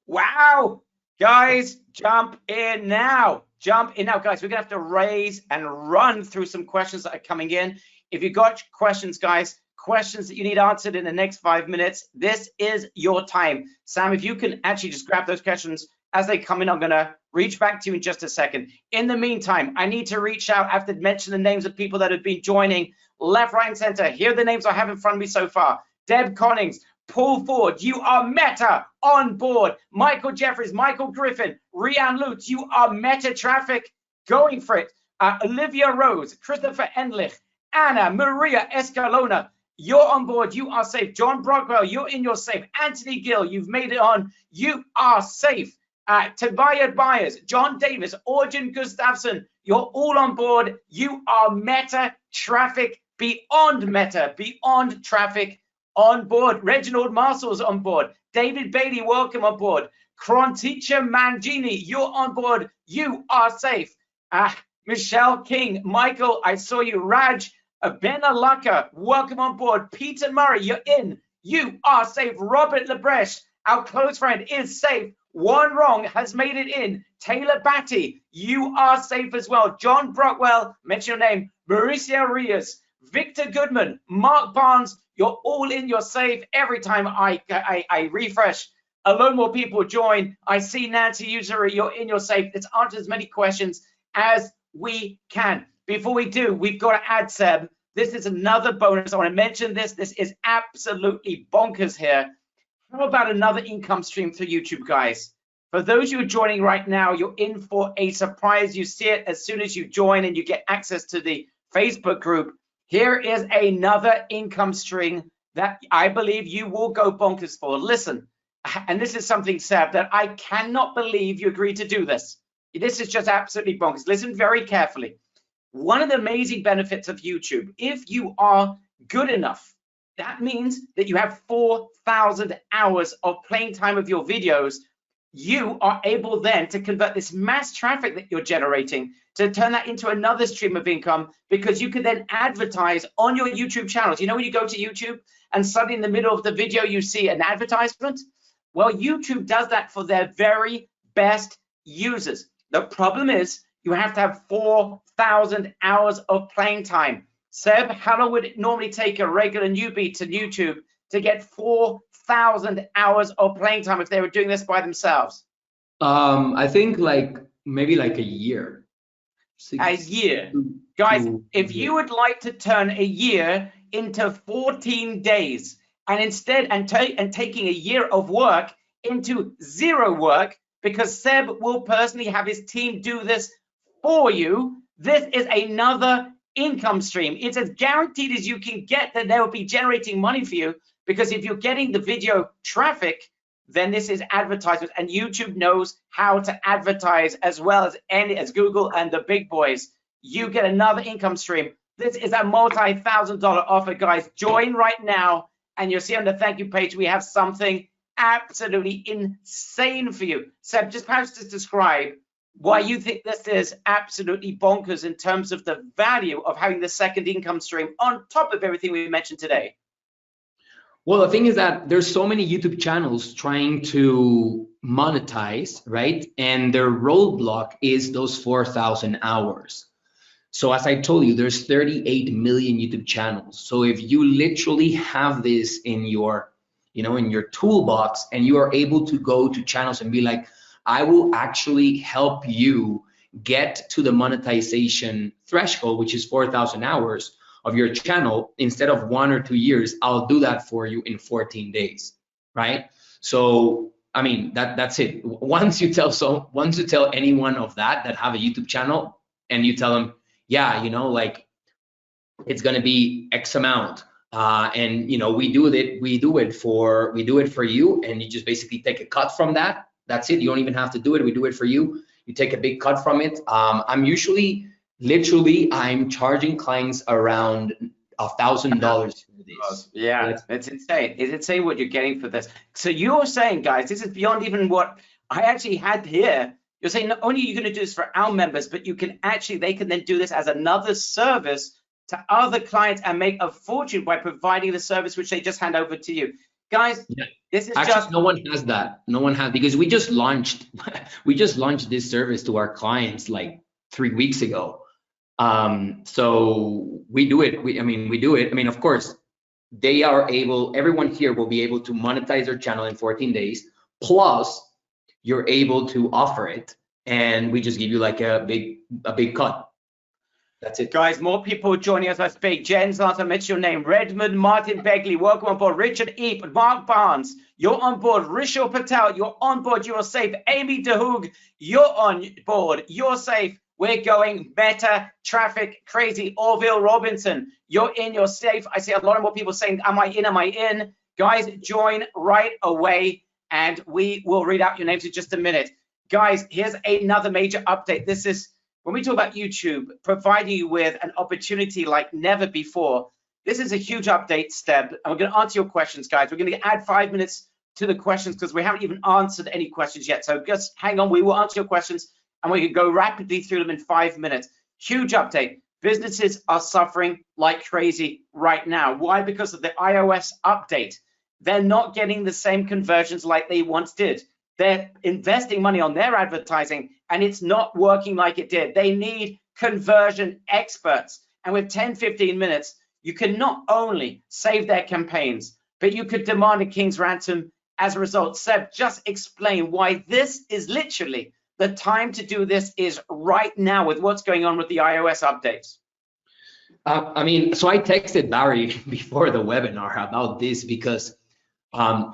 Wow, guys, jump in now. Jump in now, guys. We're gonna have to raise and run through some questions that are coming in. If you've got questions, guys, questions that you need answered in the next 5 minutes, this is your time. Sam, if you can actually just grab those questions as they come in, I'm gonna reach back to you in just a second. In the meantime, I need to reach out. I have to mention the names of people that have been joining left, right, and center. Here are the names I have in front of me so far. Deb Connings, Paul Ford, you are Meta on board. Michael Jeffries, Michael Griffin, Rianne Lutz, you are Meta Traffic, going for it. Olivia Rose, Christopher Endlich, Anna Maria Escalona, you're on board, you are safe. John Brockwell, you're in your safe. Anthony Gill, you've made it on, you are safe. Tobias Byers, John Davis, Orjan Gustafsson, you're all on board. You are Meta Traffic, beyond Meta, beyond Traffic on board. Reginald Marshall's on board. David Bailey, welcome on board. Kronticha Mangini, you're on board. You are safe. Michelle King, Michael, I saw you. Raj, Ben Alaka, welcome on board. Peter Murray, you're in. You are safe. Robert Lebrecht, our close friend, is safe. One wrong has made it in. Taylor Batty, you are safe as well. John Brockwell, mention your name. Mauricio Rios, Victor Goodman, Mark Barnes, you're all in, you're safe. Every time I refresh, a lot more people join. I see Nancy Usery, you're in, you're safe. Let's answer as many questions as we can. Before we do, we've got to add, Seb, this is another bonus. I want to mention this. This is absolutely bonkers here. How about another income stream through YouTube, guys? For those who are joining right now, you're in for a surprise. You see it as soon as you join and you get access to the Facebook group. Here is another income stream that I believe you will go bonkers for. Listen, and this is something, Seb, that I cannot believe you agreed to do this. This is just absolutely bonkers. Listen very carefully. One of the amazing benefits of YouTube, if you are good enough, that means that you have 4,000 hours of playing time of your videos. You are able then to convert this mass traffic that you're generating to turn that into another stream of income, because you can then advertise on your YouTube channels. You know, when you go to YouTube and suddenly in the middle of the video, you see an advertisement? Well, YouTube does that for their very best users. The problem is you have to have 4,000 hours of playing time. Seb, how long would it normally take a regular newbie to YouTube to get 4,000 hours of playing time if they were doing this by themselves? I think like maybe like a year. A year. Guys, if you would like to turn a year into 14 days and taking a year of work into 0 work, because Seb will personally have his team do this for you, this is another income stream. It's as guaranteed as you can get that they will be generating money for you, because if you're getting the video traffic, then this is advertisement, and YouTube knows how to advertise as well as Google and the big boys. You get another income stream. This is a multi-$1,000 offer, guys. Join right now, and you'll see on the thank you page we have something absolutely insane for you. Seb, just perhaps just describe why you think this is absolutely bonkers in terms of the value of having the second income stream on top of everything we mentioned today. Well, the thing is that there's so many YouTube channels trying to monetize, right? And their roadblock is those 4,000 hours. So as I told you, there's 38 million YouTube channels. So if you literally have this in your, in your toolbox, and you are able to go to channels and be like, I will actually help you get to the monetization threshold, which is 4,000 hours of your channel, instead of 1 or 2 years, I'll do that for you in 14 days, right? So, I mean, that's it. Once you tell anyone of that have a YouTube channel, and you tell them, yeah, like it's gonna be X amount, and we do it for you, and you just basically take a cut from that. That's it. You don't even have to do it. We do it for you. You take a big cut from it. I'm charging clients around $1,000 for this. Yeah, it's insane. It's insane what you're getting for this. So you're saying, guys, this is beyond even what I actually had here. You're saying not only are you going to do this for our members, but they can then do this as another service to other clients and make a fortune by providing the service which they just hand over to you. Guys, this is actually, no one has that. No one has, because we just launched this service to our clients like 3 weeks ago. So we do it. We do it. Of course, everyone here will be able to monetize their channel in 14 days. Plus, you're able to offer it, and we just give you like a big cut. That's it. Guys, more people joining us as I speak. Jen's last I mentioned your name. Redmond, Martin Begley, welcome on board. Richard Eep, Mark Barnes, you're on board. Rishal Patel, you're on board. You're safe. Amy DeHoog, you're on board. You're safe. We're going meta traffic crazy. Orville Robinson, you're in, you're safe. I see a lot more people saying, am I in? Am I in? Guys, join right away, and we will read out your names in just a minute. Guys, here's another major update. This is when we talk about YouTube, providing you with an opportunity like never before. This is a huge update, Steb, and we're going to answer your questions, guys. We're going to add 5 minutes to the questions because we haven't even answered any questions yet. So just hang on. We will answer your questions, and we can go rapidly through them in 5 minutes. Huge update. Businesses are suffering like crazy right now. Why? Because of the iOS update. They're not getting the same conversions like they once did. They're investing money on their advertising, and it's not working like it did. They need conversion experts. And with 10, 15 minutes, you can not only save their campaigns, but you could demand a king's ransom as a result. Seb, just explain why this is literally the time to do this is right now with what's going on with the iOS updates. So I texted Barry before the webinar about this because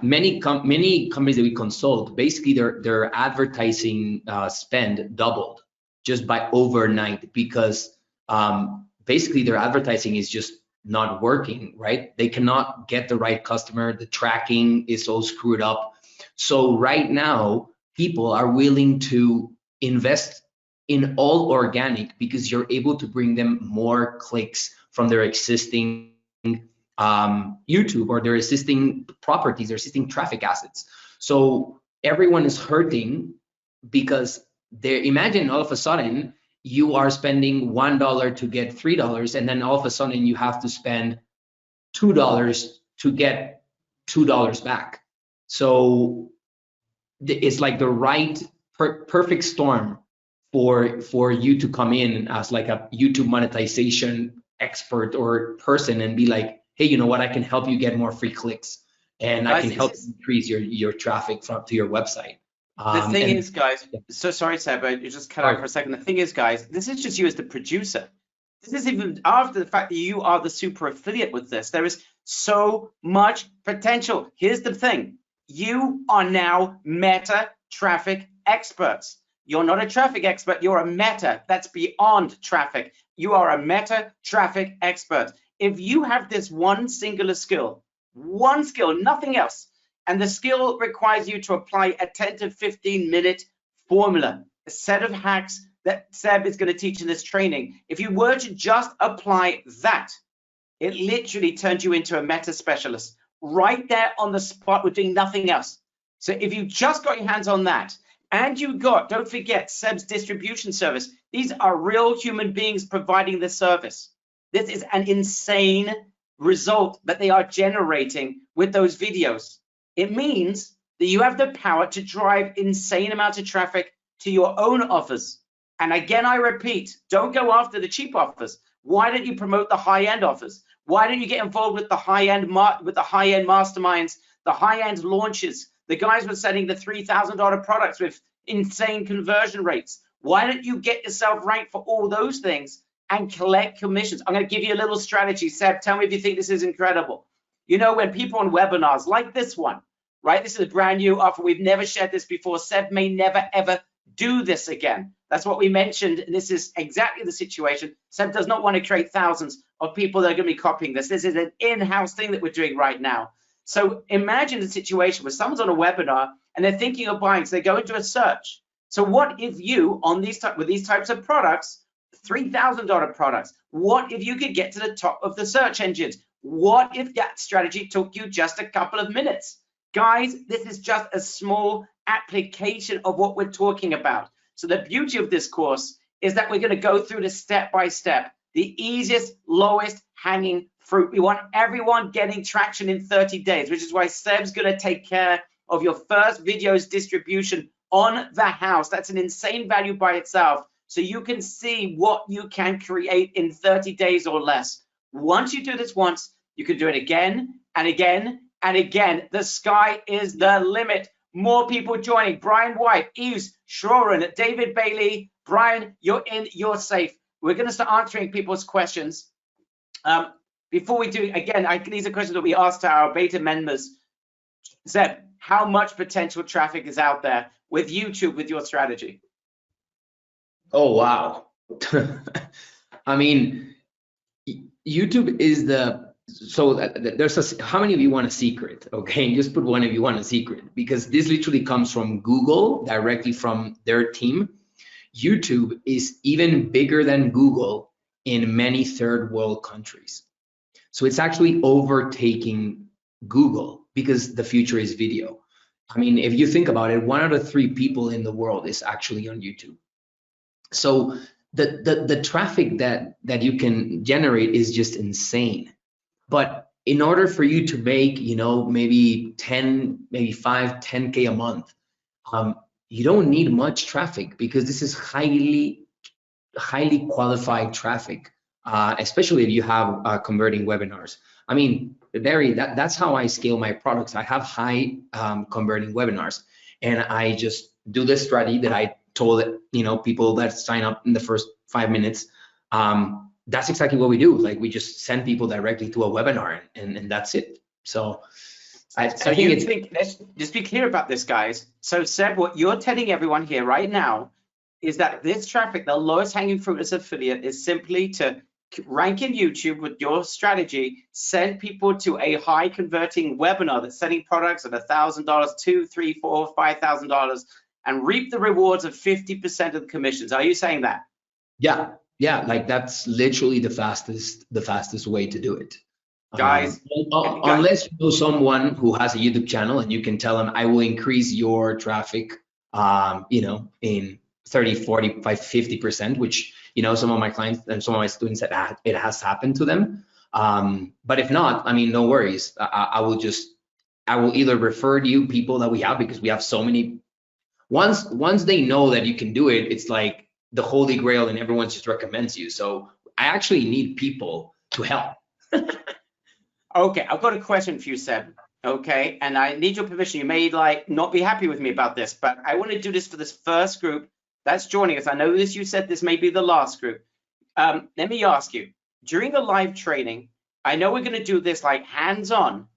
many companies that we consult, basically their advertising spend doubled just by overnight because basically their advertising is just not working, right? They cannot get the right customer. The tracking is all screwed up. So right now, people are willing to invest in all organic because you're able to bring them more clicks from their existing YouTube or their existing properties, their existing traffic assets. So everyone is hurting because imagine all of a sudden you are spending $1 to get $3, and then all of a sudden you have to spend $2 to get $2 back. So it's like the right perfect storm for you to come in as like a YouTube monetization expert or person and be like, hey, you know what, I can help you get more free clicks, and I Guys, can help increase your traffic to your website. The thing And is, guys, so sorry, Seb, but you just cut out Sorry. for a second. The thing is, guys, this is just you as the producer. This is even after the fact that you are the super affiliate with this. There is so much potential. Here's the thing. You are now meta traffic experts. You're not a traffic expert. You're a meta. That's beyond traffic. You are a meta traffic expert. If you have this one singular skill, nothing else, and the skill requires you to apply a 10 to 15 minute formula, a set of hacks that Seb is going to teach in this training. If you were to just apply that, it literally turns you into a meta specialist right there on the spot with doing nothing else. So if you just got your hands on that, and you got, don't forget, Seb's distribution service. These are real human beings providing the service. This is an insane result that they are generating with those videos. It means that you have the power to drive insane amounts of traffic to your own offers. And again, I repeat, don't go after the cheap offers. Why don't you promote the high-end offers? Why don't you get involved with the high-end masterminds, the high-end launches, the guys who are selling the $3,000 products with insane conversion rates? Why don't you get yourself ranked for all those things and collect commissions? I'm going to give you a little strategy. Seb, tell me if you think this is incredible. You know, when people on webinars like this one, right? This is a brand new offer. We've never shared this before. Seb may never, ever do this again. That's what we mentioned. And this is exactly the situation. Seb does not want to create thousands of people that are going to be copying this. This is an in-house thing that we're doing right now. So imagine a situation where someone's on a webinar and they're thinking of buying, so they go into a search. So what if you, on these with these types of products, $3,000 products, what if you could get to the top of the search engines? What if that strategy took you just a couple of minutes? Guys, this is just a small application of what we're talking about. So the beauty of this course is that we're going to go through this step by step, the easiest, lowest hanging fruit. We want everyone getting traction in 30 days, which is why Seb's going to take care of your first video's distribution on the house. That's an insane value by itself. So you can see what you can create in 30 days or less. Once you do this once, you can do it again and again and again. The sky is the limit. More people joining. Brian White, Eves, Shroren, David Bailey. Brian, you're in, you're safe. We're going to start answering people's questions. Before we do, again, these are questions that we asked our beta members. Seb, how much potential traffic is out there with YouTube with your strategy? Oh, wow. I mean, YouTube is how many of you want a secret? Okay, just put one if you want a secret, because this literally comes from Google, directly from their team. YouTube is even bigger than Google in many third world countries. So it's actually overtaking Google because the future is video. I mean, if you think about it, 1 out of 3 people in the world is actually on YouTube. So the traffic that you can generate is just insane. But in order for you to make, you know, maybe 10K a month, you don't need much traffic, because this is highly qualified traffic, especially if you have converting webinars. I mean, that's how I scale my products. I have high converting webinars, and I just do this strategy that I told, you know, people that sign up in the first 5 minutes. That's exactly what we do. Like, we just send people directly to a webinar, and that's it. So I think let's just be clear about this, guys. So Seb, what you're telling everyone here right now is that this traffic, the lowest hanging fruit as affiliate, is simply to rank in YouTube with your strategy, send people to a high converting webinar that's selling products at $1,000, $2,000, $3,000, $4,000, $5,000, and reap the rewards of 50% of the commissions. Are you saying that? Yeah, like that's literally the fastest way to do it. Guys, unless you know someone who has a YouTube channel and you can tell them, I will increase your traffic, you know, in 30, 45, 50%, which, you know, some of my clients and some of my students said it has happened to them. But if not, I mean, no worries. I will either refer you people that we have, because we have so many. Once they know that you can do it, it's like the holy grail, and everyone just recommends you. So I actually need people to help. Okay, I've got a question for you, Seb. Okay, and I need your permission. You may like not be happy with me about this, but I want to do this for this first group that's joining us. I know this. You said this may be the last group. Let me ask you, during the live training, I know we're going to do this like hands-on.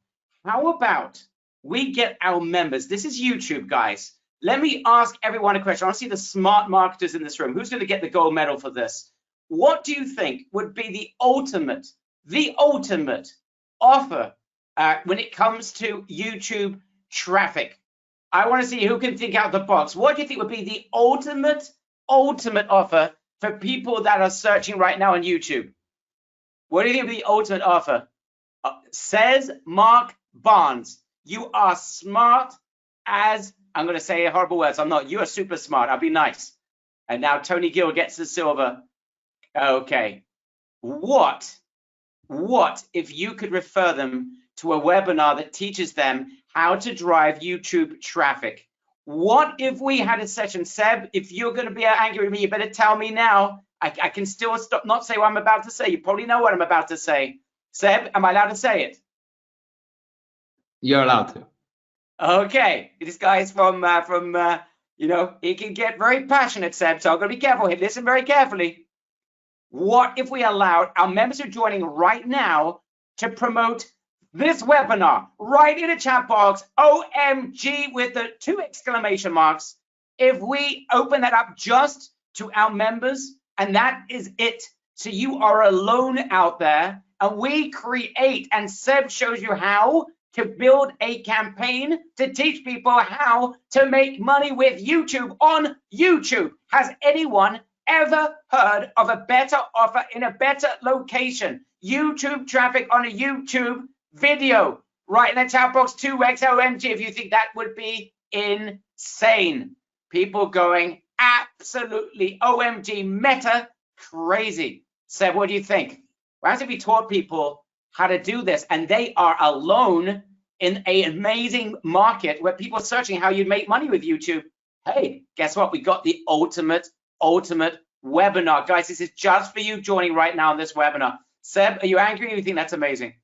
How about we get our members? This is YouTube, guys. Let me ask everyone a question. I want to see the smart marketers in this room. Who's going to get the gold medal for this? What do you think would be the ultimate offer when it comes to YouTube traffic? I want to see who can think out the box. What do you think would be the ultimate offer for people that are searching right now on YouTube? What do you think would be the ultimate offer? Says Mark Barnes. You are smart as, I'm going to say horrible words. I'm not. You are super smart. I'll be nice. And now Tony Gill gets the silver. Okay. What if you could refer them to a webinar that teaches them how to drive YouTube traffic? What if we had a session? Seb, if you're going to be angry with me, you better tell me now. I can still not say what I'm about to say. You probably know what I'm about to say. Seb, am I allowed to say it? You're allowed to. Okay. This guy's from you know, he can get very passionate, Seb, so I'm going to be careful here. Listen very carefully. What if we allowed our members who are joining right now to promote this webinar right in the chat box, OMG with the 2 exclamation marks, if we open that up just to our members, and that is it. So you are alone out there, and we create, and Seb shows you how to build a campaign to teach people how to make money with YouTube on YouTube. Has anyone ever heard of a better offer in a better location? YouTube traffic on a YouTube video. Right in the chat box, 2x OMG if you think that would be insane. People going absolutely OMG meta crazy. Seb, what do you think? Why don't we taught people how to do this, and they are alone in an amazing market where people are searching how you make money with YouTube? Hey, guess what? We got the ultimate webinar. Guys, this is just for you joining right now in this webinar. Seb, are you angry or you think that's amazing?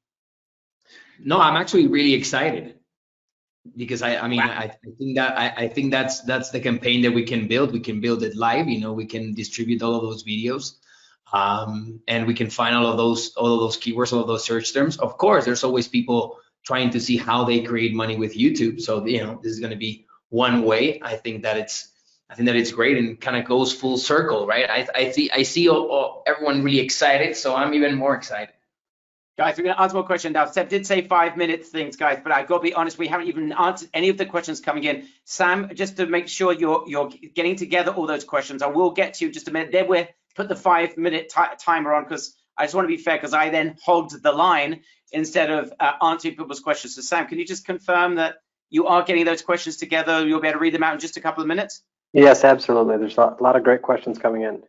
No, I'm actually really excited because I think that's the campaign that we can build. We can build it live, you know, we can distribute all of those videos, and we can find all of those keywords, all of those search terms. Of course, there's always people trying to see how they create money with YouTube. So, you know, this is going to be one way. I think that it's great and kind of goes full circle, right? I see everyone really excited, so I'm even more excited. Guys, we're going to answer more questions now. Seb did say 5 minutes things, guys, but I've got to be honest, we haven't even answered any of the questions coming in. Sam, just to make sure you're getting together all those questions, I will get to you just a minute. Then we'll put the 5-minute timer on, because I just want to be fair, because I then hogged the line instead of answering people's questions. So Sam, can you just confirm that you are getting those questions together? You'll be able to read them out in just a couple of minutes? Yes, absolutely. There's a lot of great questions coming in.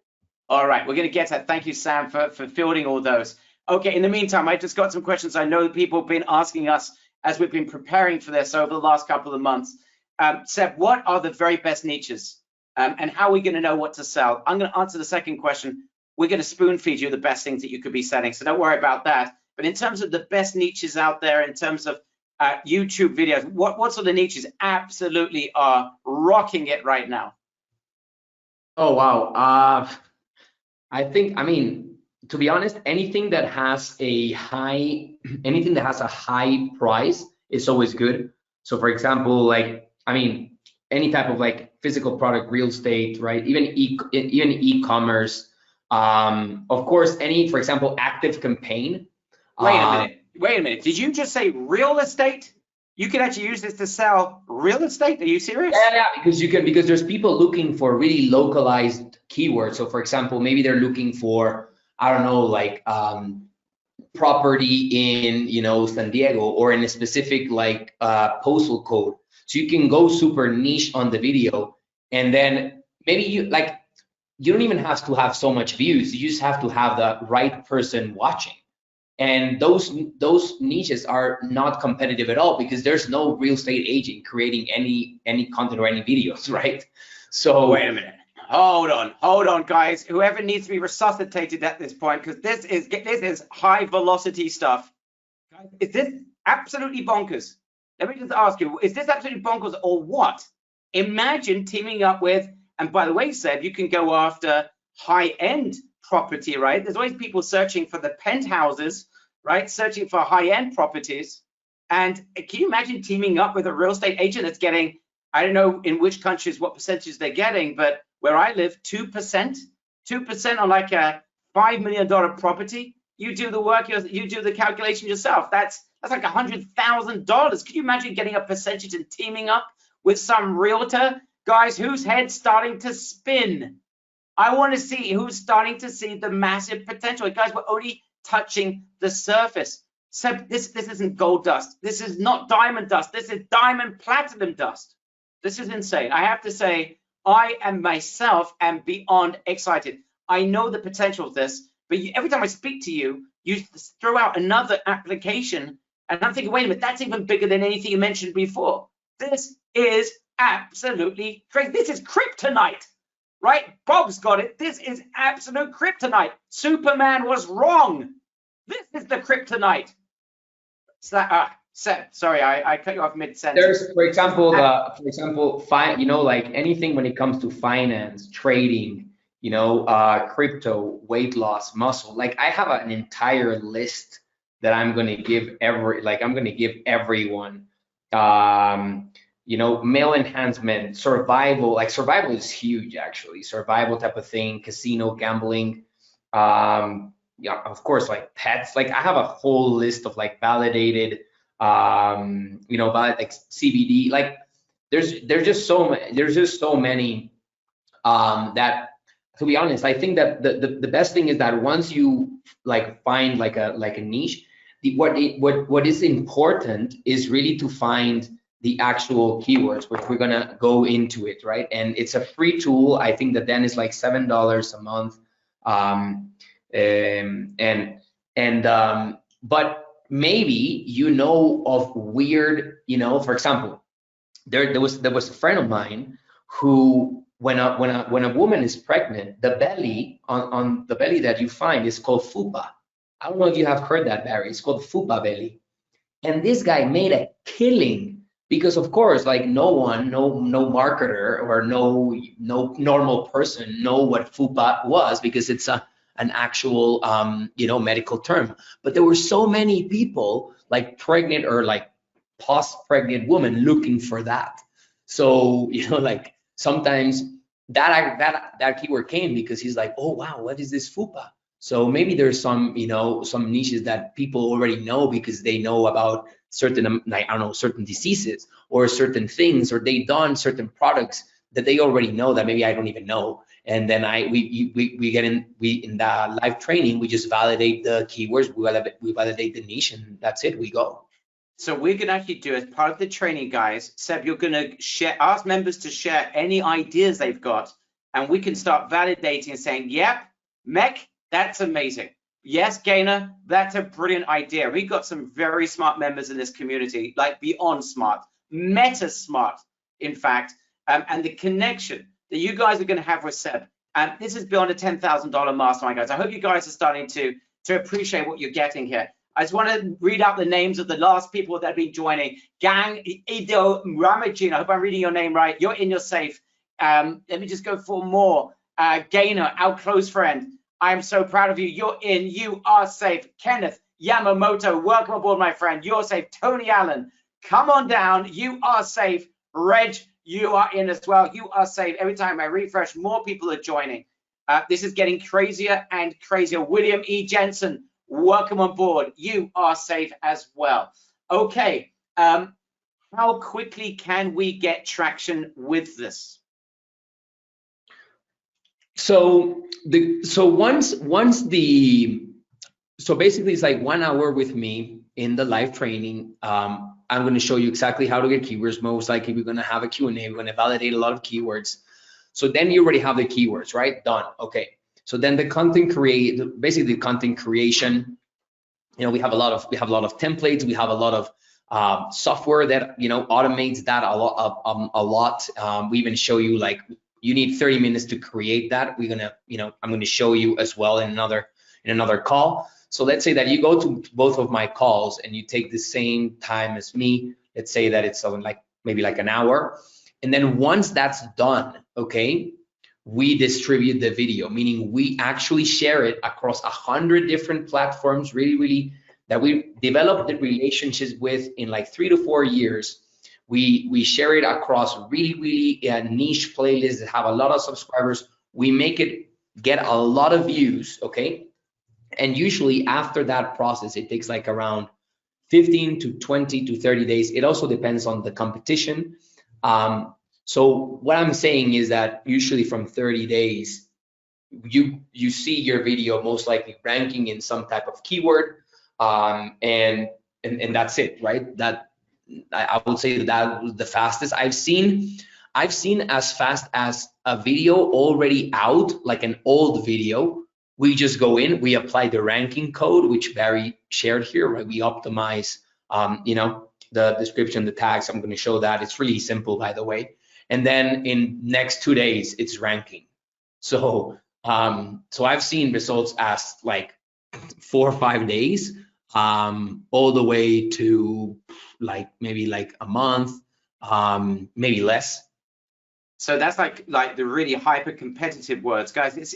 All right, we're going to get to that. Thank you, Sam, for fielding all those. Okay, in the meantime, I just got some questions I know that people have been asking us as we've been preparing for this over the last couple of months. Seb, what are the very best niches, and how are we going to know what to sell? I'm going to answer the second question. We're going to spoon feed you the best things that you could be selling, so don't worry about that. But in terms of the best niches out there, in terms of YouTube videos, what sort of niches absolutely are rocking it right now? Oh, wow. I mean, to be honest, anything that has a high price is always good. So for example, like, I mean, any type of like physical product, real estate, right? Even e-commerce. Of course, for example, active campaign. Wait a minute. Did you just say real estate? You can actually use this to sell real estate? Are you serious? Yeah, because there's people looking for really localized keywords. So for example, maybe they're looking for, I don't know, like property in, you know, San Diego, or in a specific like postal code. So you can go super niche on the video, and then maybe you don't even have to have so much views. You just have to have the right person watching. And those niches are not competitive at all, because there's no real estate agent creating any content or any videos, right? So wait a minute. Hold on, guys. Whoever needs to be resuscitated at this point, because this is high velocity stuff. Guys, is this absolutely bonkers? Let me just ask you, is this absolutely bonkers or what? Imagine teaming up with, and by the way, Seb, you can go after high-end property, right? There's always people searching for the penthouses, right? Searching for high-end properties. And can you imagine teaming up with a real estate agent that's getting, I don't know in which countries what percentage they're getting, but where I live, 2%, 2% on like a $5 million property. You do the work, you do the calculation yourself. That's like $100,000. Can you imagine getting a percentage and teaming up with some realtor? Guys, whose head's starting to spin? I want to see who's starting to see the massive potential. Guys, we're only touching the surface. So this isn't gold dust. This is not diamond dust. This is diamond platinum dust. This is insane. I have to say, I am myself am beyond excited. I know the potential of this, but every time I speak to you, you throw out another application, and I'm thinking, wait a minute, that's even bigger than anything you mentioned before. This is absolutely crazy. This is kryptonite, right? Bob's got it. This is absolute kryptonite. Superman was wrong. This is the kryptonite. Seb, sorry, I cut you off mid-sentence. There's, for example, you know, like anything when it comes to finance, trading, you know, crypto, weight loss, muscle. Like I have an entire list that I'm gonna give everyone. You know, male enhancement, survival. Like survival is huge, actually. Survival type of thing, casino, gambling. Yeah, of course, like pets. Like I have a whole list of like validated. You know, like CBD, like there's just so many that, to be honest, I think that the best thing is that once you like find like a niche, what is important is really to find the actual keywords, which we're gonna go into it, right? And it's a free tool. I think that then is like $7 a month, but maybe you know of weird, you know, for example, there was a friend of mine who, when a woman is pregnant, the belly on the belly that you find is called fupa. I don't know if you have heard that, Barry. It's called fupa belly. And this guy made a killing because, of course, like no marketer or no normal person know what fupa was, because it's an actual you know, medical term. But there were so many people like pregnant or like post-pregnant women looking for that. So, you know, like sometimes that keyword came because he's like, oh wow, what is this fupa? So maybe there's some, you know, some niches that people already know because they know about certain, like, I don't know, certain diseases or certain things, or they done certain products that they already know that maybe I don't even know. And then we get in the live training, we just validate the keywords, we validate the niche, and that's it, we go. So we're gonna actually do, as part of the training, guys, Seb, you're gonna ask members to share any ideas they've got, and we can start validating and saying, yep, Mech, that's amazing. Yes, Gainer, that's a brilliant idea. We've got some very smart members in this community, like beyond smart, meta smart, in fact, and the connection that you guys are going to have with Seb. And this is beyond a $10,000 mastermind, guys. I hope you guys are starting to appreciate what you're getting here. I just want to read out the names of the last people that have been joining. Gang Ido Ramajin, I hope I'm reading your name right. You're in, you're safe. Let me just go for more. Gainer, our close friend. I am so proud of you. You're in, you are safe. Kenneth Yamamoto, welcome aboard, my friend. You're safe. Tony Allen, come on down. You are safe. Reg, you are in as well. You are safe. Every time I refresh, more people are joining. This is getting crazier and crazier. William E. Jensen, welcome on board. You are safe as well. Okay, how quickly can we get traction with this? So basically it's like 1 hour with me in the live training. I'm going to show you exactly how to get keywords. Most likely we're going to have a Q&A. We're going to validate a lot of keywords. So then you already have the keywords, right? Done. Okay. So then the content content creation. You know, we have a lot of templates. We have a lot of software that, you know, automates that a lot. We even show you like you need 30 minutes to create that. We're gonna, I'm gonna show you as well in another call. So let's say that you go to both of my calls and you take the same time as me. Let's say that it's maybe like an hour. And then once that's done, okay, we distribute the video, meaning we actually share it across 100 different platforms, really, that we developed the relationships with in like 3 to 4 years. We share it across really niche playlists that have a lot of subscribers. We make it get a lot of views, okay? And usually after that process, it takes like around 15 to 20 to 30 days. It also depends on the competition. So what I'm saying is that usually from 30 days, you see your video most likely ranking in some type of keyword, and that's it, right? That I would say that was the fastest I've seen. I've seen as fast as a video already out, like an old video. We just go in, we apply the ranking code, which Barry shared here, right? We optimize, the description, the tags. I'm going to show that. It's really simple, by the way. And then in next 2 days, it's ranking. So I've seen results as like 4 or 5 days, all the way to maybe like a month, maybe less. So that's like the really hyper competitive words, guys. This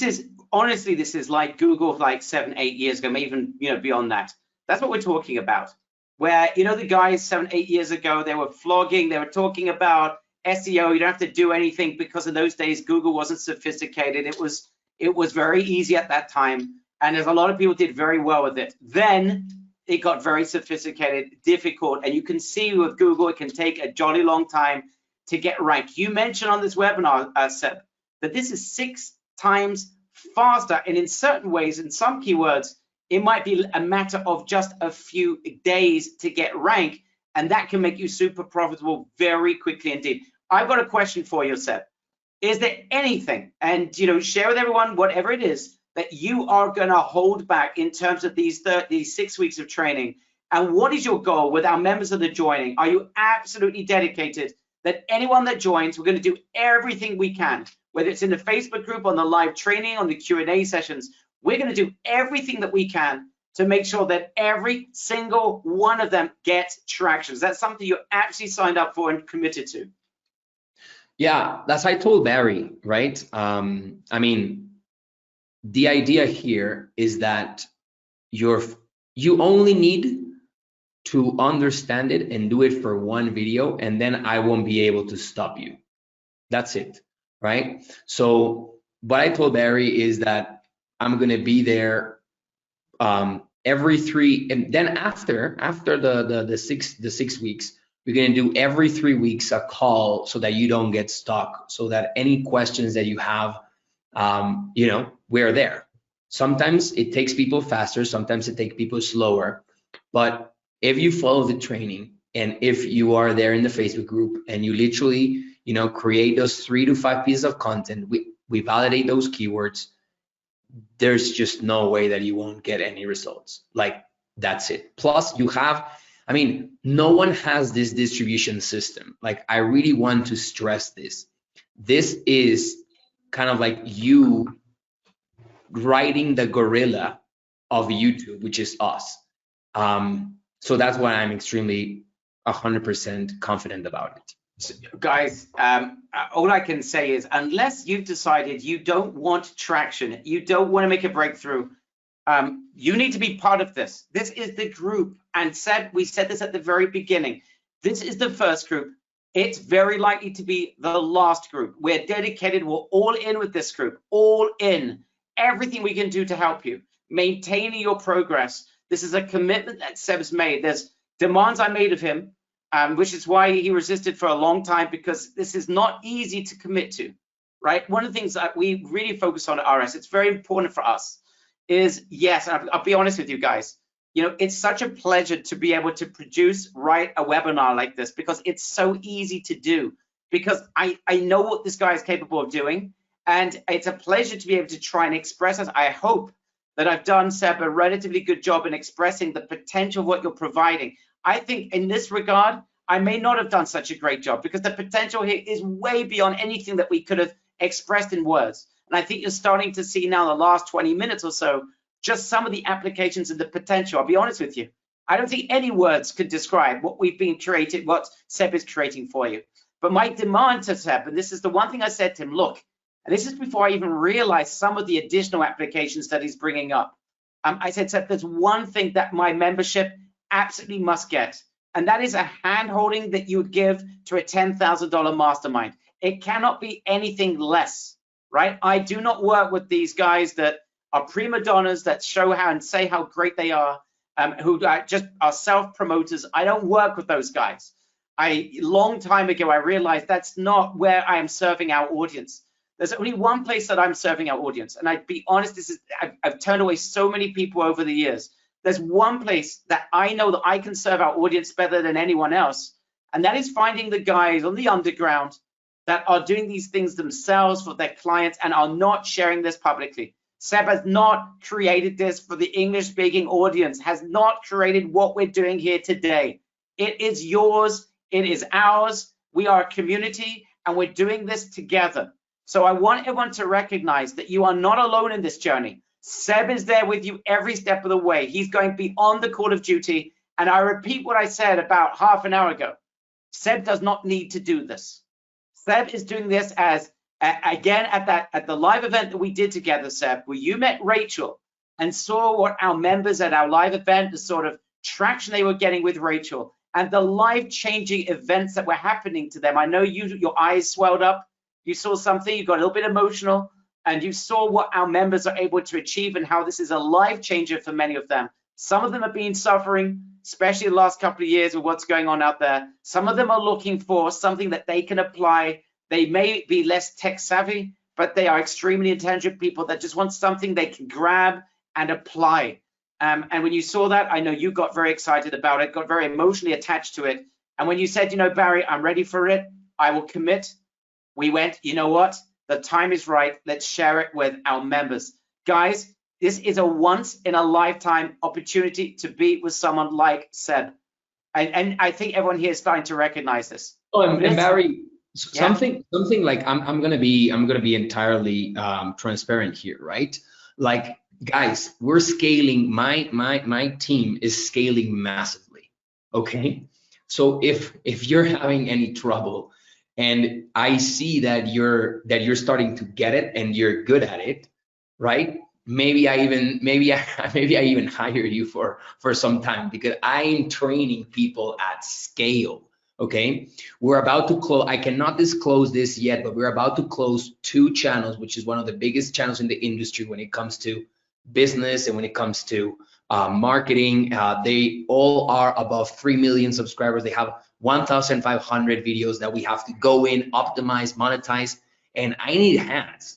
is honestly, this is like Google like 7, 8 years ago, maybe even beyond that. That's what we're talking about. Where the guys 7, 8 years ago, they were vlogging, they were talking about SEO. You don't have to do anything, because in those days Google wasn't sophisticated. It was very easy at that time, and there's a lot of people did very well with it. Then it got very sophisticated, difficult, and you can see with Google it can take a jolly long time to get ranked. You mentioned on this webinar, Seb, that this is 6 times faster, and in certain ways, in some keywords, it might be a matter of just a few days to get ranked, and that can make you super profitable very quickly indeed. I've got a question for you, Seb. Is there anything, and share with everyone whatever it is that you are going to hold back in terms of these 6 weeks of training? And what is your goal with our members that are joining? Are you absolutely dedicated that anyone that joins, we're going to do everything we can, whether it's in the Facebook group, on the live training, on the Q&A sessions, we're going to do everything that we can to make sure that every single one of them gets traction. Is that something you actually signed up for and committed to? Yeah, that's I told Barry, right? I mean, the idea here is that you only need to understand it and do it for one video, and then I won't be able to stop you. That's it, right? So what I told Barry is that I'm gonna be there every 3, and then after the 6 weeks, we're gonna do every 3 weeks a call so that you don't get stuck, so that any questions that you have, we're there. Sometimes it takes people faster, sometimes it takes people slower, but if you follow the training and if you are there in the Facebook group and you literally, create those 3 to 5 pieces of content, we validate those keywords, there's just no way that you won't get any results. Like, that's it. Plus you have, no one has this distribution system. Like, I really want to stress this. This is kind of like you riding the gorilla of YouTube, which is us. So that's why I'm extremely 100% confident about it. So, guys, all I can say is, unless you've decided you don't want traction, you don't want to make a breakthrough, you need to be part of this. This is the group, and we said this at the very beginning. This is the first group. It's very likely to be the last group. We're dedicated. We're all in with this group. All in. Everything we can do to help you. Maintaining your progress. This is a commitment that Seb's made. There's demands I made of him, which is why he resisted for a long time, because this is not easy to commit to, right? One of the things that we really focus on at RS, it's very important for us, is, yes, I'll be honest with you guys, it's such a pleasure to be able to write a webinar like this, because it's so easy to do, because I know what this guy is capable of doing, and it's a pleasure to be able to try and express it. I hope that I've done, Seb, a relatively good job in expressing the potential of what you're providing. I think in this regard, I may not have done such a great job because the potential here is way beyond anything that we could have expressed in words. And I think you're starting to see now the last 20 minutes or so, just some of the applications of the potential. I'll be honest with you. I don't think any words could describe what we've been creating, what Seb is creating for you. But my demand to Seb, and this is the one thing I said to him, look, and this is before I even realized some of the additional applications that he's bringing up. I said, Seb, there's one thing that my membership absolutely must get, and that is a hand-holding that you would give to a $10,000 mastermind. It cannot be anything less, right? I do not work with these guys that are prima donnas that show how and say how great they are, who just are self-promoters. I don't work with those guys. Long time ago, I realized that's not where I am serving our audience. There's only one place that I'm serving our audience. And I'd be honest, I've turned away so many people over the years. There's one place that I know that I can serve our audience better than anyone else. And that is finding the guys on the underground that are doing these things themselves for their clients and are not sharing this publicly. Seb has not created this for the English-speaking audience, has not created what we're doing here today. It is yours, it is ours. We are a community and we're doing this together. So I want everyone to recognize that you are not alone in this journey. Seb is there with you every step of the way. He's going beyond the call of duty. And I repeat what I said about half an hour ago. Seb does not need to do this. Seb is doing this as, again, at the live event that we did together, Seb, where you met Rachel and saw what our members at our live event, the sort of traction they were getting with Rachel and the life-changing events that were happening to them. I know your eyes swelled up. You saw something, you got a little bit emotional, and you saw what our members are able to achieve and how this is a life changer for many of them. Some of them have been suffering, especially the last couple of years with what's going on out there. Some of them are looking for something that they can apply. They may be less tech savvy, but they are extremely intelligent people that just want something they can grab and apply. And when you saw that, I know you got very excited about it, got very emotionally attached to it. And when you said, you know, Barry, I'm ready for it, I will commit. We went, you know what? The time is right. Let's share it with our members. Guys, this is a once in a lifetime opportunity to be with someone like Seb. And I think everyone here is starting to recognize this. Oh, and Barry, something like I'm gonna be entirely transparent here, right? Like, guys, we're scaling. My team is scaling massively. Okay, so if you're having any trouble, and I see that you're starting to get it and you're good at it, right? Maybe I even hire you for some time, because I'm training people at scale. Okay, we're about to close. I cannot disclose this yet, but we're about to close 2 channels, which is one of the biggest channels in the industry when it comes to business and when it comes to marketing. They all are above 3 million subscribers. They have 1,500 videos that we have to go in, optimize, monetize, and I need hands.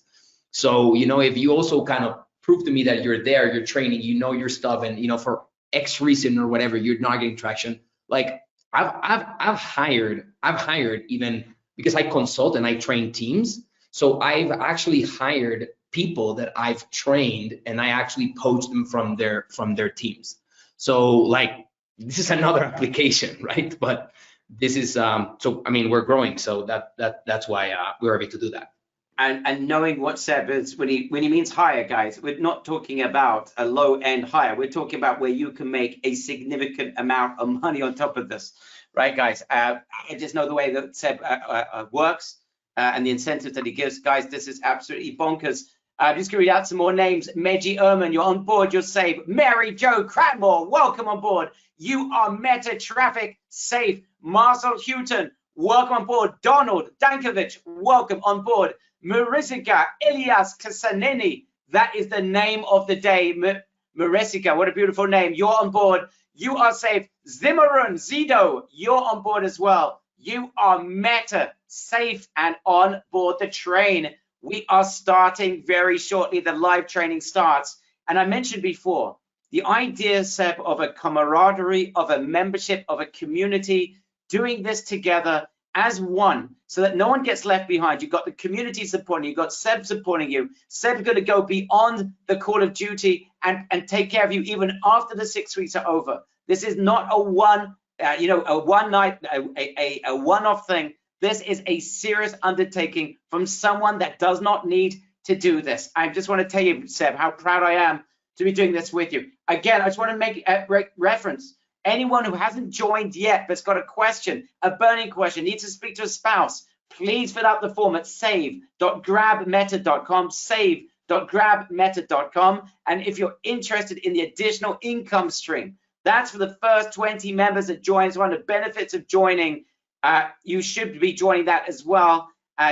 So, you know, if you also kind of prove to me that you're there, you're training, you know your stuff, and you know, for X reason or whatever, you're not getting traction. Like, I've hired even, because I consult and I train teams. So I've actually hired people that I've trained, and I actually poach them from their teams. So like, this is another application, right? But this is so I mean, we're growing, so that's why we're able to do that. And knowing what Seb is, when he means hire, guys, we're not talking about a low end hire. We're talking about where you can make a significant amount of money on top of this, right, guys? I just know the way that Seb works and the incentives that he gives, guys. This is absolutely bonkers. Just gonna read out some more names. Meji Erman, you're on board. You're safe. Mary Jo Cranmore, welcome on board. You are Meta Traffic safe. Marcel Houghton, welcome on board. Donald Dankovic, welcome on board. Marisica Elias Kasaneni, that is the name of the day. Marisica, what a beautiful name. You're on board. You are safe. Zimmerun Zido, you're on board as well. You are Meta safe and on board the train. We are starting very shortly. The live training starts. And I mentioned before, the idea, Seb, of a camaraderie, of a membership, of a community, doing this together as one, so that no one gets left behind. You've got the community supporting you, you've got Seb supporting you. Seb's going to go beyond the call of duty and take care of you even after the 6 weeks are over. This is not a one a one night, a one-off thing. This is a serious undertaking from someone that does not need to do this. I just want to tell you, Seb, how proud I am to be doing this with you. Again, I just want to make a reference. Anyone who hasn't joined yet but's got a question, a burning question, needs to speak to a spouse, please fill out the form at save.grabmeta.com, save.grabmeta.com. And if you're interested in the additional income stream, that's for the first 20 members that join. It's one of the benefits of joining. You should be joining that as well.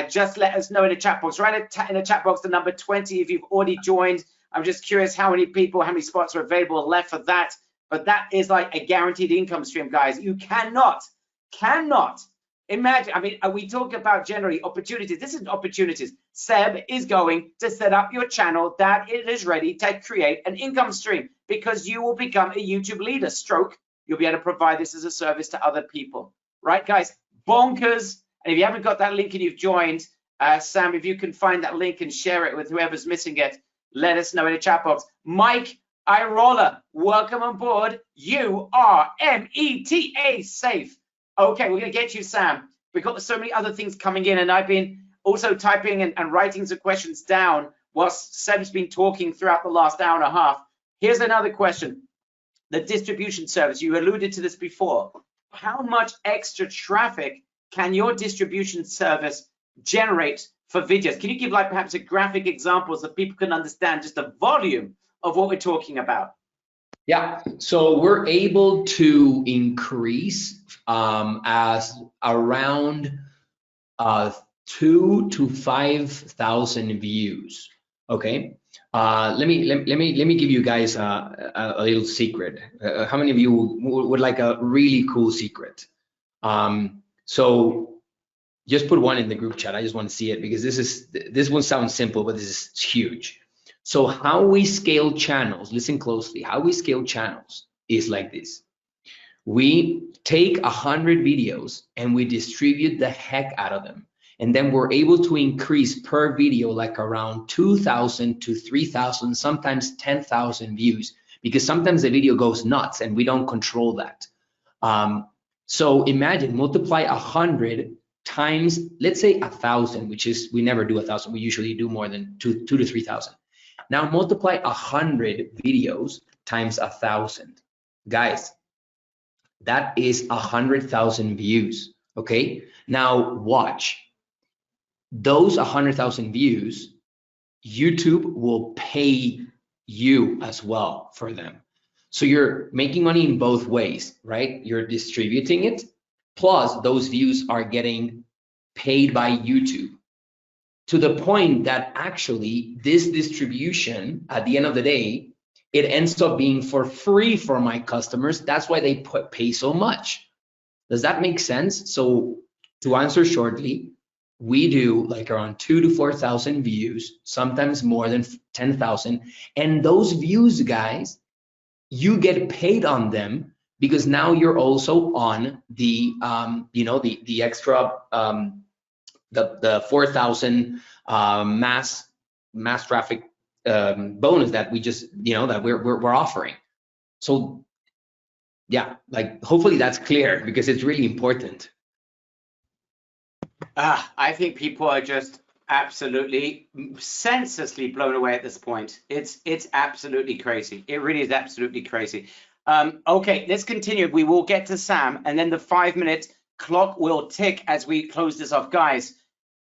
Just let us know in the chat box. Write in the chat box the number 20 if you've already joined. I'm just curious how many people, how many spots are available left for that. But that is like a guaranteed income stream, guys. You cannot imagine. I mean, we talk about generally opportunities. This is opportunities. Seb is going to set up your channel that it is ready to create an income stream, because you will become a YouTube leader. You'll be able to provide this as a service to other people. Right, guys? Bonkers. And if you haven't got that link and you've joined, Sam, if you can find that link and share it with whoever's missing it, let us know in the chat box. Mike Irola, welcome on board. You are META safe. Okay, we're going to get you, Sam. We've got so many other things coming in, and I've been also typing and writing some questions down whilst Seb's been talking throughout the last hour and a half. Here's another question. The distribution service, you alluded to this before. How much extra traffic can your distribution service generate for videos? Can you give like perhaps a graphic example so people can understand just the volume of what we're talking about? Yeah, so we're able to increase as around 2,000 to 5,000 views. Okay, let me give you guys a little secret. How many of you would like a really cool secret? So just put one in the group chat. I just want to see it, because this one sounds simple, but this is huge. So how we scale channels, listen closely, how we scale channels is like this. We take 100 videos and we distribute the heck out of them. And then we're able to increase per video like around 2,000 to 3,000, sometimes 10,000 views, because sometimes the video goes nuts and we don't control that. So imagine multiply 100 times, let's say 1,000, which is, we never do 1,000. We usually do more than 2 to 3,000. Now multiply 100 videos times 1,000. Guys, that is 100,000 views, okay? Now watch. Those 100,000 views, YouTube will pay you as well for them. So you're making money in both ways, right? You're distributing it, plus those views are getting paid by YouTube, to the point that actually this distribution, at the end of the day, it ends up being for free for my customers. That's why they pay so much. Does that make sense? So to answer shortly, we do like around 2,000 to 4,000 views, sometimes more than 10,000. And those views, guys, you get paid on them, because now you're also on the, the extra, the 4,000 mass traffic bonus that we just, that we're offering. So yeah, like hopefully that's clear, because it's really important. I think people are just absolutely senselessly blown away at this point. It's absolutely crazy. It really is absolutely crazy. Okay, let's continue. We will get to Sam, and then the 5-minute clock will tick as we close this off. Guys,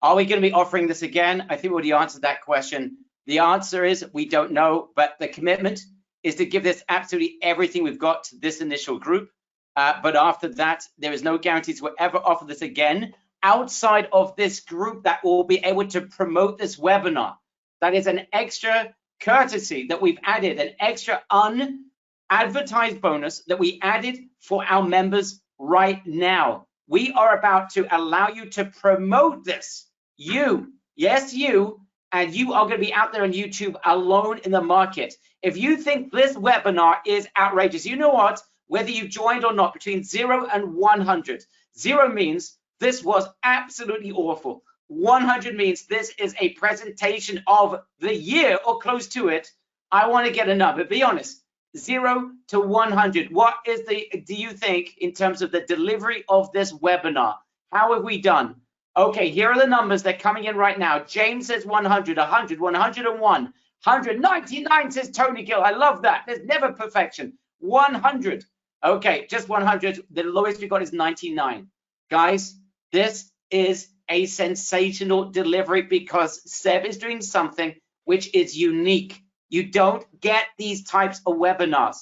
are we going to be offering this again? I think we already answered that question. The answer is we don't know, but the commitment is to give this absolutely everything we've got to this initial group. But after that, there is no guarantees we'll ever offer this again outside of this group that will be able to promote this webinar. That is an extra courtesy that we've added, an extra unadvertised bonus that we added for our members right now. We are about to allow you to promote this. You, yes, you, and you are going to be out there on YouTube alone in the market. If you think this webinar is outrageous, you know what? Whether you joined or not, between 0 and 100. 0 means this was absolutely awful. 100 means this is a presentation of the year or close to it. I want to get a number. Be honest. 0 to 100, what is do you think in terms of the delivery of this webinar? How have we done? Okay, here are the numbers. They're coming in right now. James says 100, 100, 101, 199 says Tony Gill. I love that. There's never perfection. 100. Okay, just 100. The lowest we got is 99. Guys, this is a sensational delivery because Seb is doing something which is unique. You don't get these types of webinars.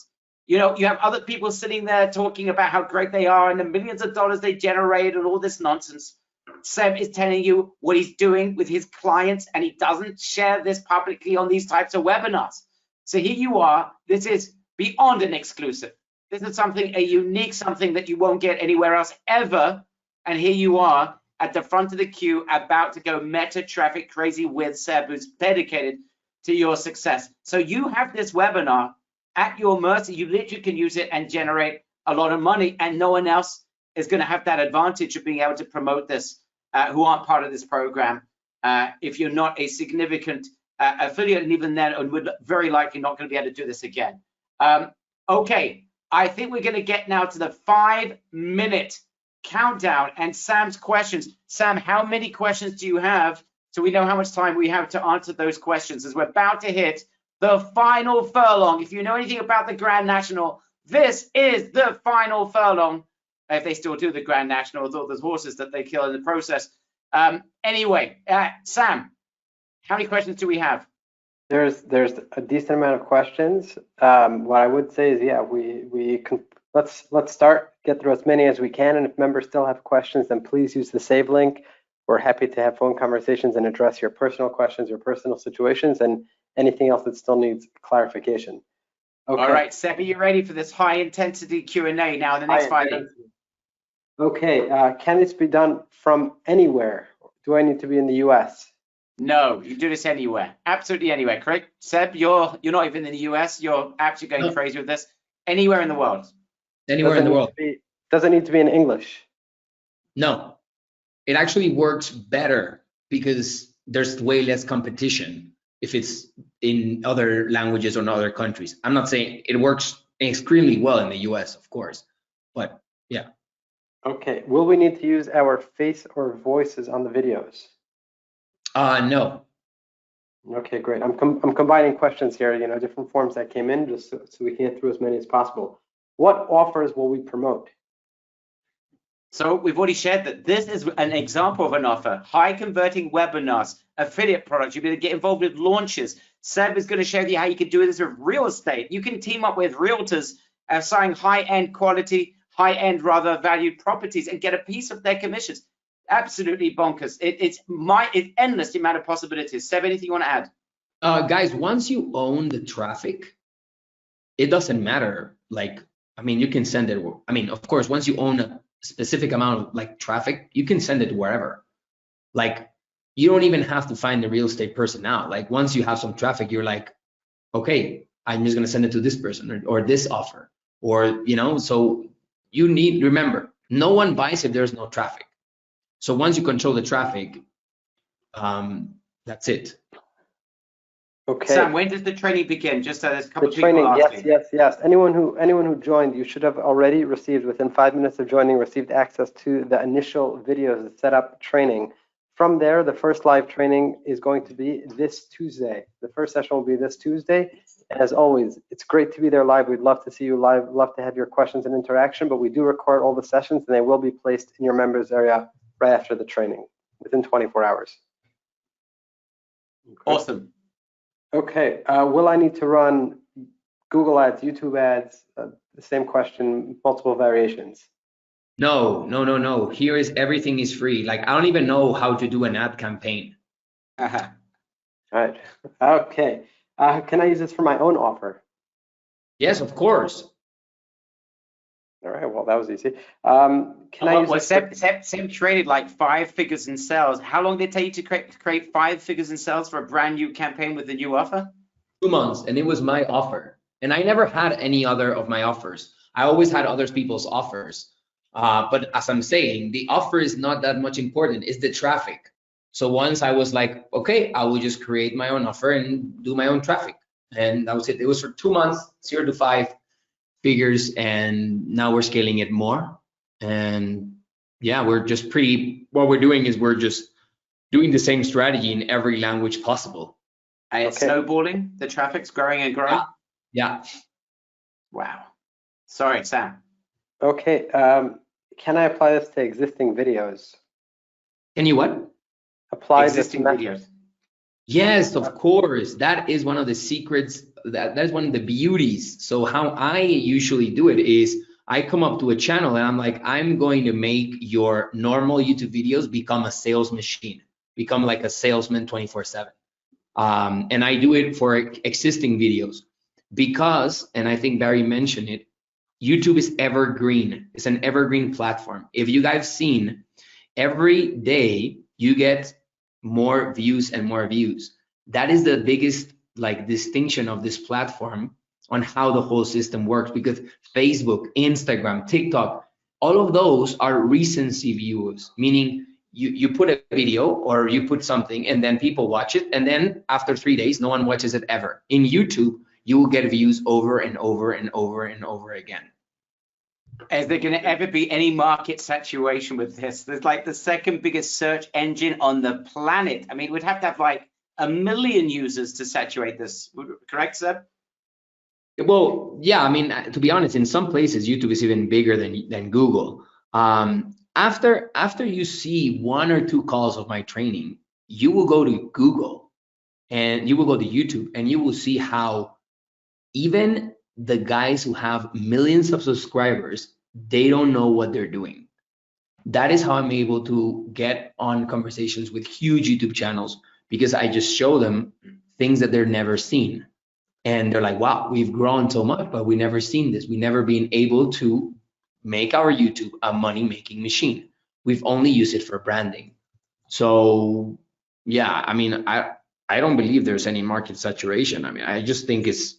You know, you have other people sitting there talking about how great they are and the millions of dollars they generate and all this nonsense. Seb is telling you what he's doing with his clients, and he doesn't share this publicly on these types of webinars. So here you are. This is beyond an exclusive. This is something, a unique something that you won't get anywhere else ever. And here you are at the front of the queue, about to go meta traffic crazy with Seb, who's dedicated to your success. So you have this webinar at your mercy. You literally can use it and generate a lot of money, and no one else is going to have that advantage of being able to promote this who aren't part of this program if you're not a significant affiliate, and even then, and would very likely not going to be able to do this again. Okay, I think we're going to get now to the 5-minute countdown and Sam's questions. Sam, how many questions do you have, so we know how much time we have to answer those questions, as we're about to hit the final furlong. If you know anything about the Grand National, this is the final furlong, if they still do the Grand National with all those horses that they kill in the process. Anyway, Sam, how many questions do we have? There's a decent amount of questions. What I would say is, yeah, we can, let's start, get through as many as we can, and if members still have questions, then please use the save link. We're happy to have phone conversations and address your personal questions, your personal situations, and anything else that still needs clarification. Okay. All right, Seb, are you ready for this high intensity Q&A now in the next 5 minutes? Okay, can this be done from anywhere? Do I need to be in the US? No, you do this anywhere, absolutely anywhere. Correct, Seb? You're not even in the US. You're absolutely going crazy with this. Anywhere in the world. Anywhere in the world. Does it need to be in English? No, it actually works better because there's way less competition if it's in other languages or in other countries. I'm not saying it works extremely well in the US, of course, but yeah. Okay, will we need to use our face or voices on the videos? No. Okay, great. I'm combining questions here, you know, different forms that came in, just so we can get through as many as possible. What offers will we promote? So we've already shared that this is an example of an offer. High converting webinars, affiliate products. You'll be able to get involved with launches. Seb is going to show you how you can do this with real estate. You can team up with realtors selling high-end quality, high-end rather valued properties and get a piece of their commissions. Absolutely bonkers. It's endless the amount of possibilities. Seb, anything you want to add? Guys, once you own the traffic, it doesn't matter. Like, I mean, you can send it. I mean, of course, once you own a specific amount of like traffic, you can send it wherever. Like, you don't even have to find the real estate person out. Like, once you have some traffic, you're like, okay, I'm just going to send it to this person or this offer, or, you know, so you need, remember, no one buys if there's no traffic. So once you control the traffic, that's it. Okay. Sam, when does the training begin? Just so there's a couple The of people training, asking. yes. Anyone who joined, you should have already received, within 5 minutes of joining, received access to the initial videos, the setup training. From there, the first live training is going to be this Tuesday. The first session will be this Tuesday. And as always, it's great to be there live. We'd love to see you live, love to have your questions and interaction, but we do record all the sessions and they will be placed in your members area right after the training, within 24 hours. Okay. Awesome. Okay, will I need to run Google ads, YouTube ads? The same question, multiple variations. No. Here is everything is free. Like, I don't even know how to do an ad campaign. All right. Okay. Can I use this for my own offer? Yes, of course. All right. Well, that was easy. Can I use this? Seb traded like 5 figures in sales. How long did it take you to create 5 figures in sales for a brand new campaign with a new offer? 2 months, and it was my offer. And I never had any other of my offers. I always had other people's offers. But as I'm saying, the offer is not that much important. It's the traffic. So once I was like, okay, I will just create my own offer and do my own traffic. and that was it. It was for 2 months, 0 to 5 figures, and now we're scaling it more. And yeah, we're just what we're doing is we're just doing the same strategy in every language possible. And it's snowballing. The traffic's growing and growing. Yeah. Wow. Sorry, Sam. Okay. Can I apply this to existing videos? Can you what? Apply Existing this videos. Yes, of course. That is one of the secrets. That is one of the beauties. So how I usually do it is I come up to a channel and I'm like, I'm going to make your normal YouTube videos become a sales machine, become like a salesman 24/7. And I do it for existing videos because, and I think Barry mentioned it, YouTube is evergreen. It's an evergreen platform. If you guys seen, every day you get more views and more views. That is the biggest like distinction of this platform on how the whole system works, because Facebook, Instagram, TikTok, all of those are recency views, meaning you put a video or you put something and then people watch it, and then after 3 days no one watches it ever. In YouTube you will get views over and over and over and over again. Is there going to ever be any market saturation with this? There's like the second biggest search engine on the planet. I mean, we'd have to have like 1 million users to saturate this. Correct, Seb? Well, yeah, I mean, to be honest, in some places YouTube is even bigger than Google. After you see 1 or 2 calls of my training, you will go to Google and you will go to YouTube and you will see how even the guys who have millions of subscribers, they don't know what they're doing. That is how I'm able to get on conversations with huge YouTube channels, because I just show them things that they're never seen. And they're like, wow, we've grown so much, but we never seen this. We never been able to make our YouTube a money-making machine. We've only used it for branding. So yeah, I mean, I don't believe there's any market saturation. I mean, I just think it's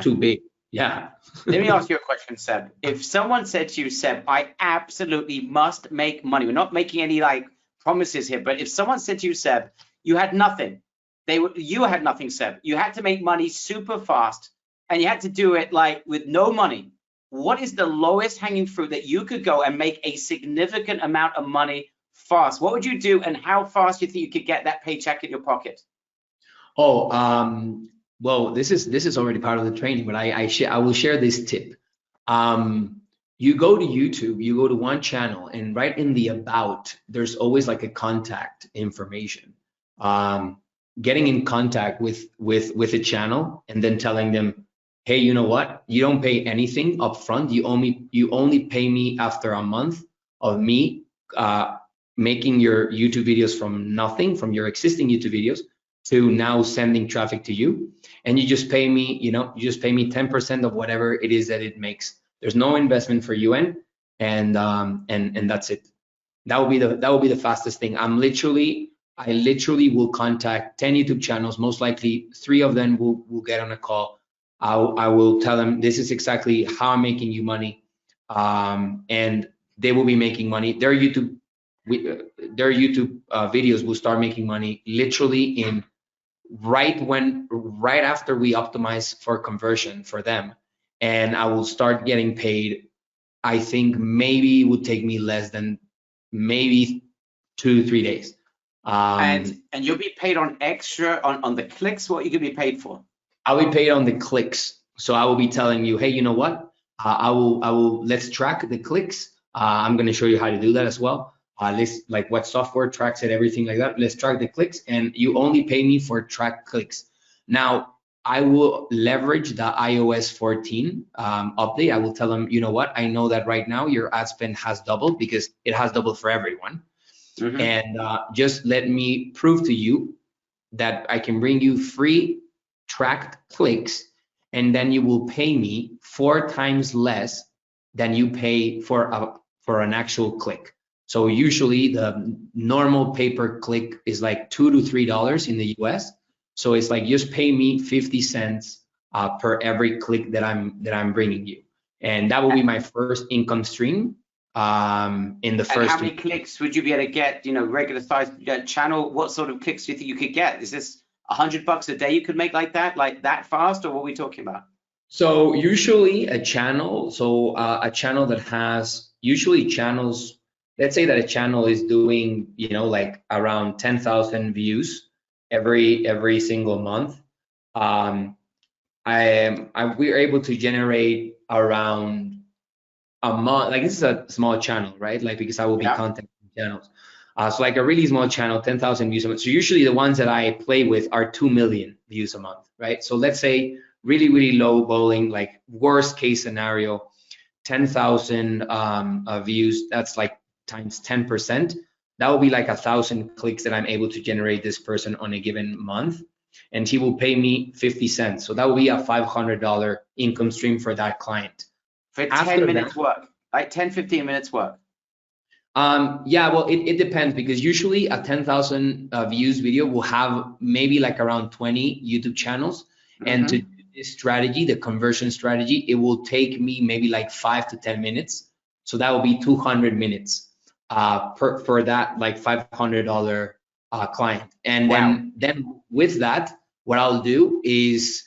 too big. Yeah. Let me ask you a question, Seb. If someone said to you, Seb, I absolutely must make money. We're not making any like promises here, but if someone said to you, Seb, you had nothing, you had nothing, Seb. You had to make money super fast and you had to do it like with no money. What is the lowest hanging fruit that you could go and make a significant amount of money fast? What would you do, and how fast do you think you could get that paycheck in your pocket? Oh, well, this is already part of the training, but I will share this tip. You go to YouTube, you go to one channel, and right in the about, there's always like a contact information. Getting in contact with a channel and then telling them, hey, you know what? You don't pay anything up front. You only pay me after a month of me making your YouTube videos from nothing, from your existing YouTube videos, to now sending traffic to you, and you just pay me, you just pay me 10% of whatever it is that it makes. There's no investment for you and that's it. That will be the fastest thing. I literally will contact 10 YouTube channels. Most likely 3 of them will get on a call. I will tell them this is exactly how I'm making you money, and they will be making money. Their YouTube videos will start making money literally in right after we optimize for conversion for them, and I will start getting paid. I think maybe it would take me less than maybe 2 to 3 days. And you'll be paid on extra on the clicks. What are you gonna be paid for? I'll be paid on the clicks. So I will be telling you, hey, you know what? Let's track the clicks. I'm gonna show you how to do that as well. Like what software tracks it, everything like that. Let's track the clicks, and you only pay me for track clicks. Now, I will leverage the iOS 14 update. I will tell them, you know what? I know that right now your ad spend has doubled, because it has doubled for everyone. Mm-hmm. And just let me prove to you that I can bring you free tracked clicks, and then you will pay me 4 times less than you pay for an actual click. So usually the normal pay-per-click is like $2 to $3 in the US. So it's like just pay me 50 cents per every click that I'm bringing you, and that will be my first income stream in the first. And how many clicks would you be able to get? Regular size channel. What sort of clicks do you think you could get? Is this $100 a day you could make like that fast, or what are we talking about? So usually a channel, a channel that has usually channels. Let's say that a channel is doing, you know, like around 10,000 views every single month. We're able to generate around a month. Like, this is a small channel, right? Like, because I will be contacting channels. So like a really small channel, 10,000 views a month. So usually the ones that I play with are 2 million views a month, right? So let's say really low bowling, like worst case scenario, 10,000 views. That's like times 10%. That will be like 1,000 clicks that I'm able to generate this person on a given month, and he will pay me 50 cents. So that will be a $500 income stream for that client. For 10 minutes work, like 10, 15 minutes work. Yeah, well, it depends, because usually a 10,000 views video will have maybe like around 20 YouTube channels. And to do this strategy, the conversion strategy, it will take me maybe like 5 to 10 minutes. So that will be 200 minutes for that like $500 client. And then with that, what I'll do is,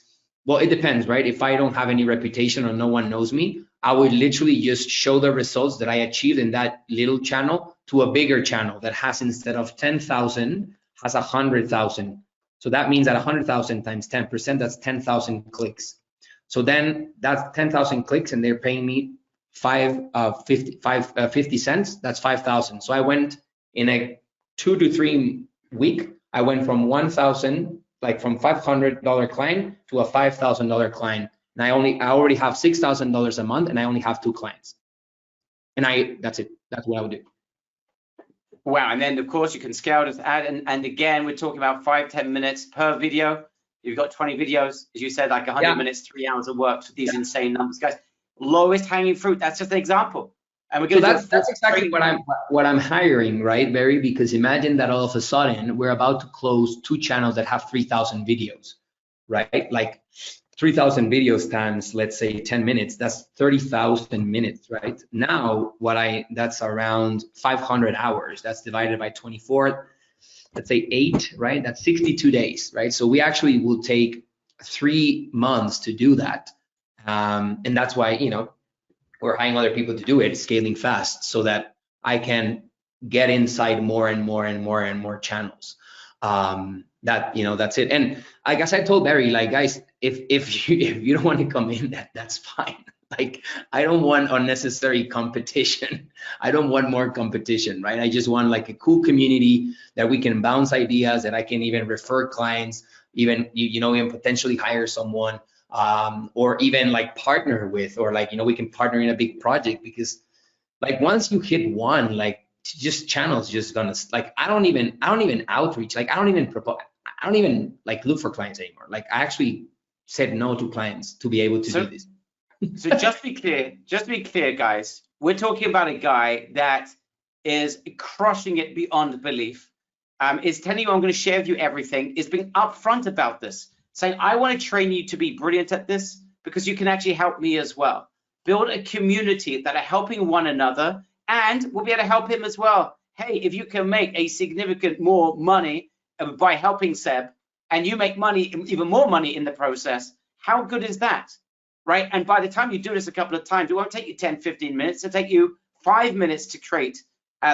well, it depends, right? If I don't have any reputation or no one knows me, I would literally just show the results that I achieved in that little channel to a bigger channel that has, instead of 10,000, has 100,000. So that means that 100,000 times 10%, that's 10,000 clicks. So then that's 10,000 clicks, and they're paying me 50 cents. That's 5,000. So I went in a 2 to 3 week. I went from 1,000, like from $500 client to a $5,000 client. And I already have $6,000 a month, and I only have 2 clients. And that's it. That's what I would do. Wow. And then of course you can scale this ad. And again, we're talking about 5-10 minutes per video. You've got 20 videos, as you said, like 100 minutes, 3 hours of work with these insane numbers, guys. Lowest hanging fruit. That's just an example. And we're going to that's exactly what I'm hiring, right, Barry? Because imagine that all of a sudden we're about to close 2 channels that have 3,000 videos, right? Like 3,000 videos times, let's say 10 minutes, that's 30,000 minutes, right? Now, that's around 500 hours. That's divided by 24, let's say 8, right? That's 62 days, right? So we actually will take 3 months to do that. And that's why, you know, we're hiring other people to do it, scaling fast, so that I can get inside more and more channels. That, you know, that's it. And I guess I told Barry, like, guys, if you don't want to come in, that's fine. Like, I don't want unnecessary competition. I don't want more competition, right? I just want like a cool community that we can bounce ideas, that I can even refer clients, even, you know, even potentially hire someone, or even like partner with, or like, you know, we can partner in a big project. Because like once you hit one, like, just channels just gonna, like, I don't even outreach, like I don't even like look for clients anymore. Like, I actually said no to clients to be able to do this. So just to be clear, guys, we're talking about a guy that is crushing it beyond belief, is telling you, I'm going to share with you everything, is being upfront about this, saying, I want to train you to be brilliant at this because you can actually help me as well. Build a community that are helping one another, and we'll be able to help him as well. Hey, if you can make a significant more money by helping Seb, and you make money, even more money in the process, how good is that, right? And by the time you do this a couple of times, it won't take you 10, 15 minutes. It'll take you 5 minutes to create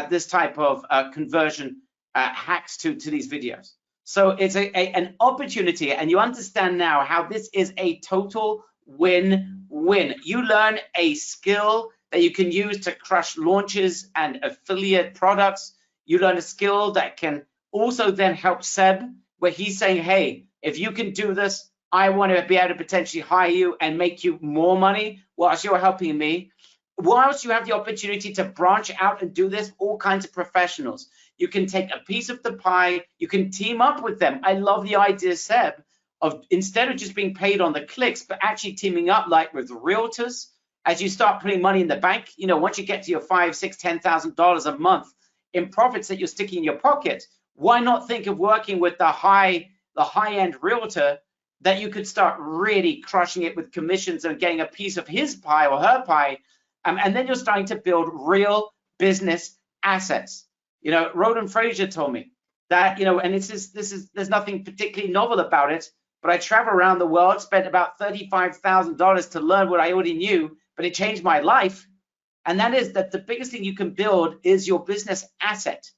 this type of conversion hacks to these videos. So it's an opportunity, and you understand now how this is a total win-win. You learn a skill that you can use to crush launches and affiliate products. You learn a skill that can also then help Seb, where he's saying, hey, if you can do this, I want to be able to potentially hire you and make you more money whilst you're helping me. Whilst you have the opportunity to branch out and do this, all kinds of professionals. You can take a piece of the pie, you can team up with them. I love the idea, Seb, of instead of just being paid on the clicks, but actually teaming up like with realtors. As you start putting money in the bank, you know, once you get to your $5,000, $6,000, $10,000 a month in profits that you're sticking in your pocket, why not think of working with the high-end realtor that you could start really crushing it with commissions and getting a piece of his pie or her pie, and then you're starting to build real business assets. You know, Roland Frazier told me, that, you know, and there's nothing particularly novel about it, but I travel around the world, spent about $35,000 to learn what I already knew, but it changed my life. And that is that the biggest thing you can build is your business asset.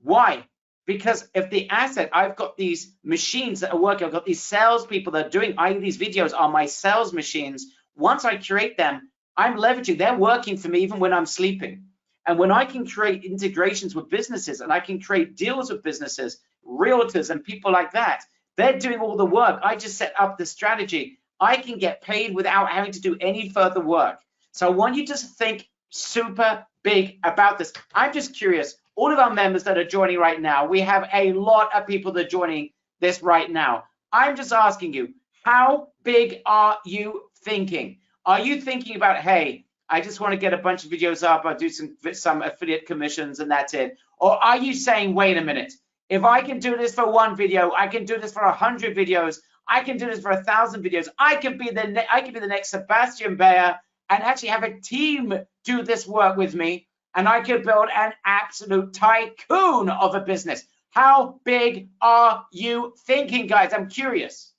Why? Because if the asset, I've got these machines that are working, I've got these salespeople that are doing, these videos are my sales machines. Once I create them, I'm leveraging, they're working for me even when I'm sleeping. And when I can create integrations with businesses and I can create deals with businesses, realtors and people like that, they're doing all the work. I just set up the strategy. I can get paid without having to do any further work. So I want you to think super big about this. I'm just curious, all of our members that are joining right now, we have a lot of people that are joining this right now. I'm just asking you, how big are you thinking? Are you thinking about, hey, I just want to get a bunch of videos up, I'll do some affiliate commissions and that's it? Or are you saying, wait a minute, if I can do this for one video, I can do this for 100 videos, I can do this for 1,000 videos, I could be the next Sebastian Bayer and actually have a team do this work with me, and I could build an absolute tycoon of a business. How big are you thinking, guys? I'm curious.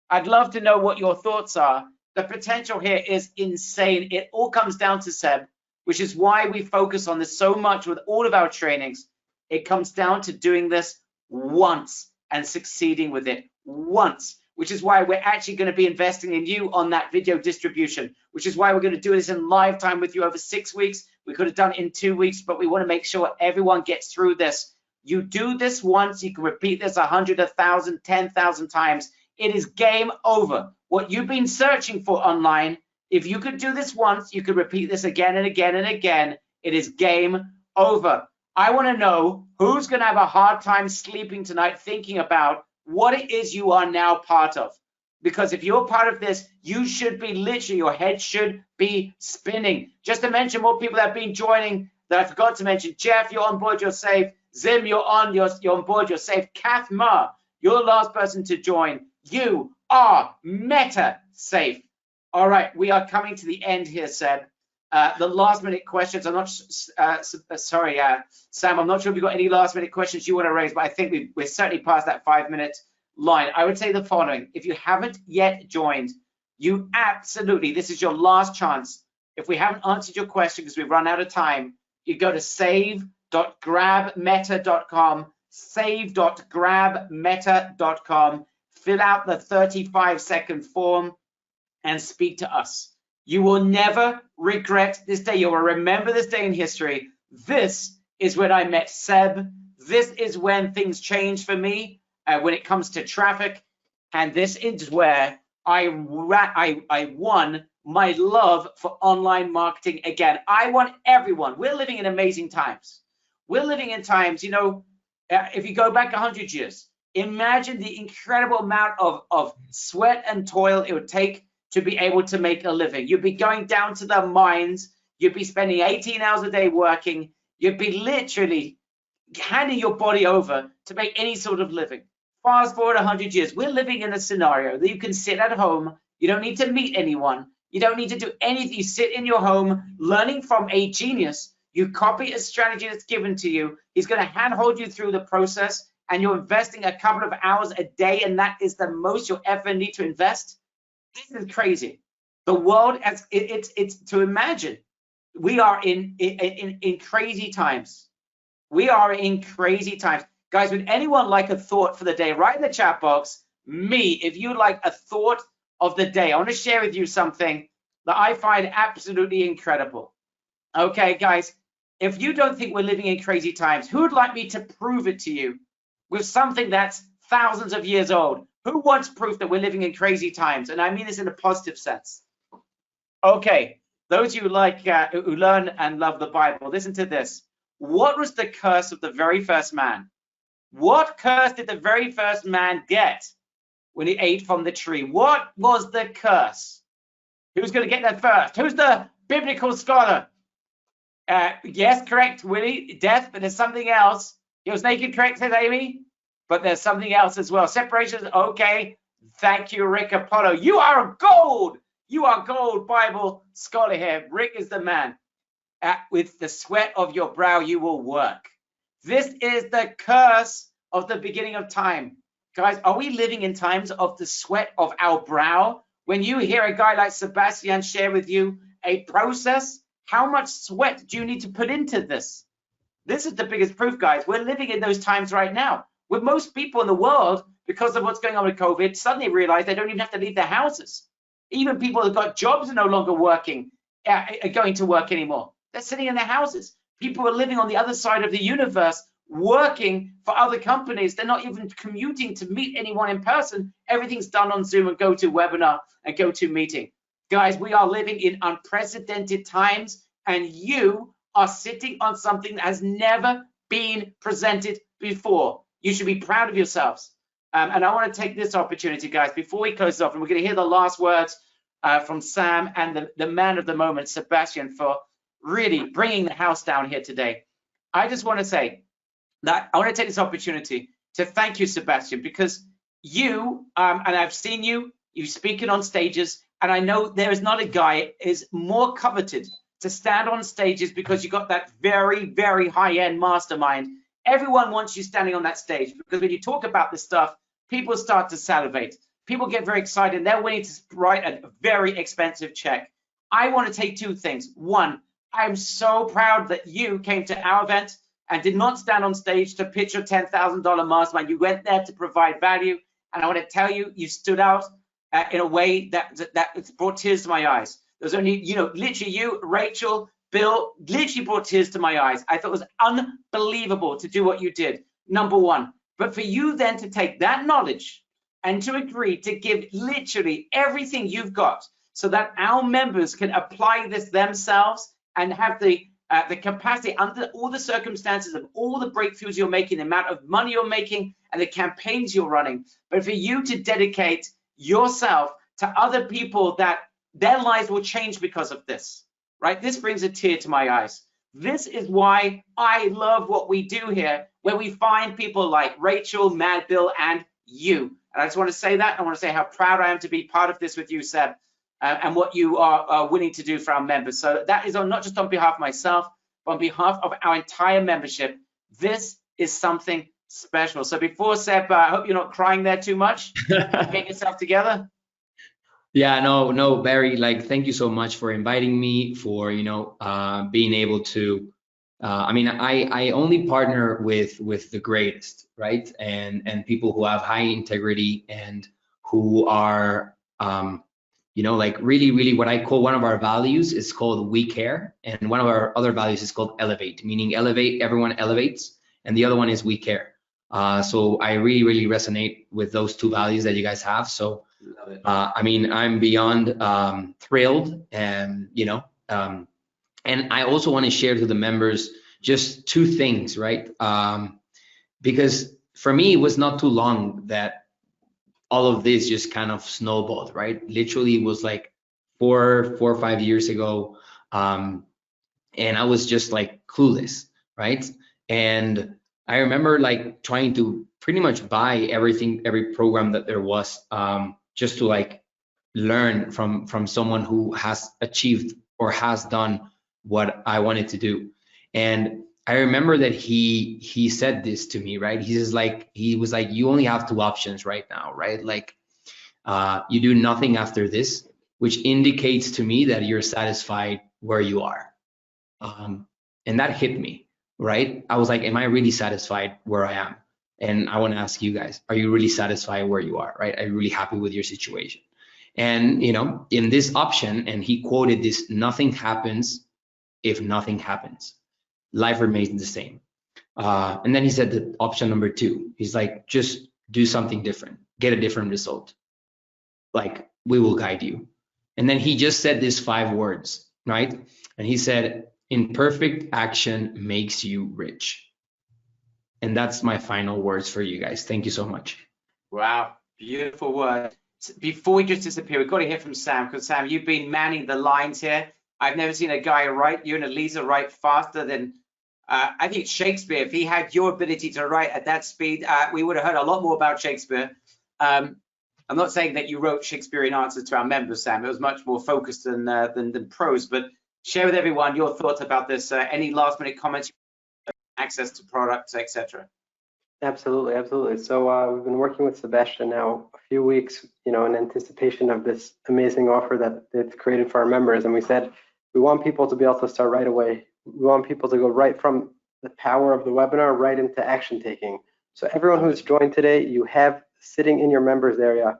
I'd love to know what your thoughts are. The potential here is insane. It all comes down to Seb, which is why we focus on this so much with all of our trainings. It comes down to doing this once and succeeding with it once, which is why we're actually going to be investing in you on that video distribution, which is why we're going to do this in live time with you over 6 weeks. We could have done it in 2 weeks, but we want to make sure everyone gets through this. You do this once, you can repeat this 100, 1,000, 10,000 times. It is game over. What you've been searching for online, if you could do this once, you could repeat this again and again and again. It is game over. I want to know who's going to have a hard time sleeping tonight thinking about what it is you are now part of. Because if you're part of this, you should be literally, your head should be spinning. Just to mention more people that have been joining that I forgot to mention. Jeff, you're on board, you're safe. Zim, you're on board, you're safe. Kath Ma, you're the last person to join. You are meta safe. All right, we are coming to the end here, Seb. The last minute questions, I'm not sorry, Sam, I'm not sure if you've got any last minute questions you want to raise, but I think we're certainly past that 5-minute line. I would say the following: if you haven't yet joined, you absolutely, this is your last chance. If we haven't answered your question because we've run out of time, you go to save.grabmeta.com, save.grabmeta.com, fill out the 35-second form and speak to us. You will never regret this day. You will remember this day in history. This is when I met Seb. This is when things changed for me when it comes to traffic. And this is where I won my love for online marketing again. I want everyone. We're living in amazing times. We're living in times, you know, if you go back 100 years, imagine the incredible amount of sweat and toil it would take to be able to make a living. You'd be going down to the mines. You'd be spending 18 hours a day working. You'd be literally handing your body over to make any sort of living. Fast forward 100 years, we're living in a scenario that you can sit at home. You don't need to meet anyone. You don't need to do anything. You sit in your home learning from a genius. You copy a strategy that's given to you. He's going to handhold you through the process, and you're investing a couple of hours a day, and that is the most you'll ever need to invest. This is crazy. The world, it's to imagine. We are in crazy times. We are in crazy times. Guys, would anyone like a thought for the day? Write in the chat box, me, if you'd like a thought of the day. I want to share with you something that I find absolutely incredible. Okay, guys, if you don't think we're living in crazy times, who would like me to prove it to you with something that's thousands of years old? Who wants proof that we're living in crazy times? And I mean this in a positive sense. Okay, those of you who learn and love the Bible, listen to this. What was the curse of the very first man? What curse did the very first man get when he ate from the tree? What was the curse? Who's going to get that first? Who's the biblical scholar? Yes, correct, Willie. Death, but there's something else. He was naked, correct, says Amy? But there's something else as well. Separation, okay. Thank you, Rick Apollo. You are gold. You are gold, Bible scholar here. Rick is the man. With the sweat of your brow, you will work. This is the curse of the beginning of time. Guys, are we living in times of the sweat of our brow? When you hear a guy like Sebastian share with you a process, how much sweat do you need to put into this? This is the biggest proof, guys. We're living in those times right now. With most people in the world, because of what's going on with COVID, suddenly realize they don't even have to leave their houses. Even people that got jobs are no longer working, going to work anymore. They're sitting in their houses. People are living on the other side of the universe, working for other companies. They're not even commuting to meet anyone in person. Everything's done on Zoom and GoToWebinar and GoToMeeting. Guys, we are living in unprecedented times, and you are sitting on something that has never been presented before. You should be proud of yourselves. And I want to take this opportunity, guys, before we close off, and we're going to hear the last words from Sam and the man of the moment, Sebastian, for really bringing the house down here today. I just want to say that I want to take this opportunity to thank you, Sebastian, because you, and I've seen you speaking on stages, and I know there is not a guy is more coveted to stand on stages because you got that very, very high-end mastermind. Everyone wants you standing on that stage because when you talk about this stuff, people start to salivate. People get very excited. They're willing to write a very expensive check. I want to take two things. One, I'm so proud that you came to our event and did not stand on stage to pitch your $10,000 mastermind. You went there to provide value. And I want to tell you, you stood out in a way that brought tears to my eyes. There was only, literally you, Rachel, Bill, literally brought tears to my eyes. I thought it was unbelievable to do what you did, number one. But for you then to take that knowledge and to agree to give literally everything you've got so that our members can apply this themselves and have the capacity under all the circumstances of all the breakthroughs you're making, the amount of money you're making, and the campaigns you're running. But for you to dedicate yourself to other people that their lives will change because of this, right? This brings a tear to my eyes. This is why I love what we do here, where we find people like Rachel, Mad Bill, and you. And I just want to say that. I want to say how proud I am to be part of this with you, Seb, and what you are willing to do for our members. So that is not just on behalf of myself, but on behalf of our entire membership. This is something special. So before, Seb, I hope you're not crying there too much. Get yourself together. Yeah, no, Barry, thank you so much for inviting me, for, being able to, I only partner with the greatest, right? And people who have high integrity and who are, really, really what I call one of our values is called we care. And one of our other values is called elevate, meaning elevate, everyone elevates. And the other one is we care. So I really, really resonate with those two values that you guys have. So, I'm beyond thrilled, and and I also want to share to the members just two things, right? Because for me, it was not too long that all of this just kind of snowballed, right? Literally, it was like four or 5 years ago, and I was just clueless, right? And I remember trying to pretty much buy every program that there was, just to learn from someone who has achieved or has done what I wanted to do. And I remember that he said this to me, right? He was like, you only have two options right now, right? You do nothing after this, which indicates to me that you're satisfied where you are. And that hit me, right? I was like, am I really satisfied where I am? And I want to ask you guys, are you really satisfied where you are, right? Are you really happy with your situation? And, in this option, and he quoted this, nothing happens if nothing happens. Life remains the same. And then he said that option number two, he's like, just do something different, get a different result. We will guide you. And then he just said these 5 words, right? And he said, imperfect action makes you rich. And that's my final words for you guys. Thank you so much. Wow, beautiful word. Before we just disappear, we've got to hear from Sam, because Sam, you've been manning the lines here. I've never seen a guy write, you and Elisa write faster than, I think, Shakespeare. If he had your ability to write at that speed, we would have heard a lot more about Shakespeare. I'm not saying that you wrote Shakespearean answers to our members, Sam. It was much more focused than prose, but share with everyone your thoughts about this. Any last minute comments, access to products, etc. Absolutely, absolutely. So we've been working with Sebastian now a few weeks, you know, in anticipation of this amazing offer that it's created for our members. And we said we want people to be able to start right away. We want people to go right from the power of the webinar right into action taking. So everyone who's joined today, you have sitting in your members area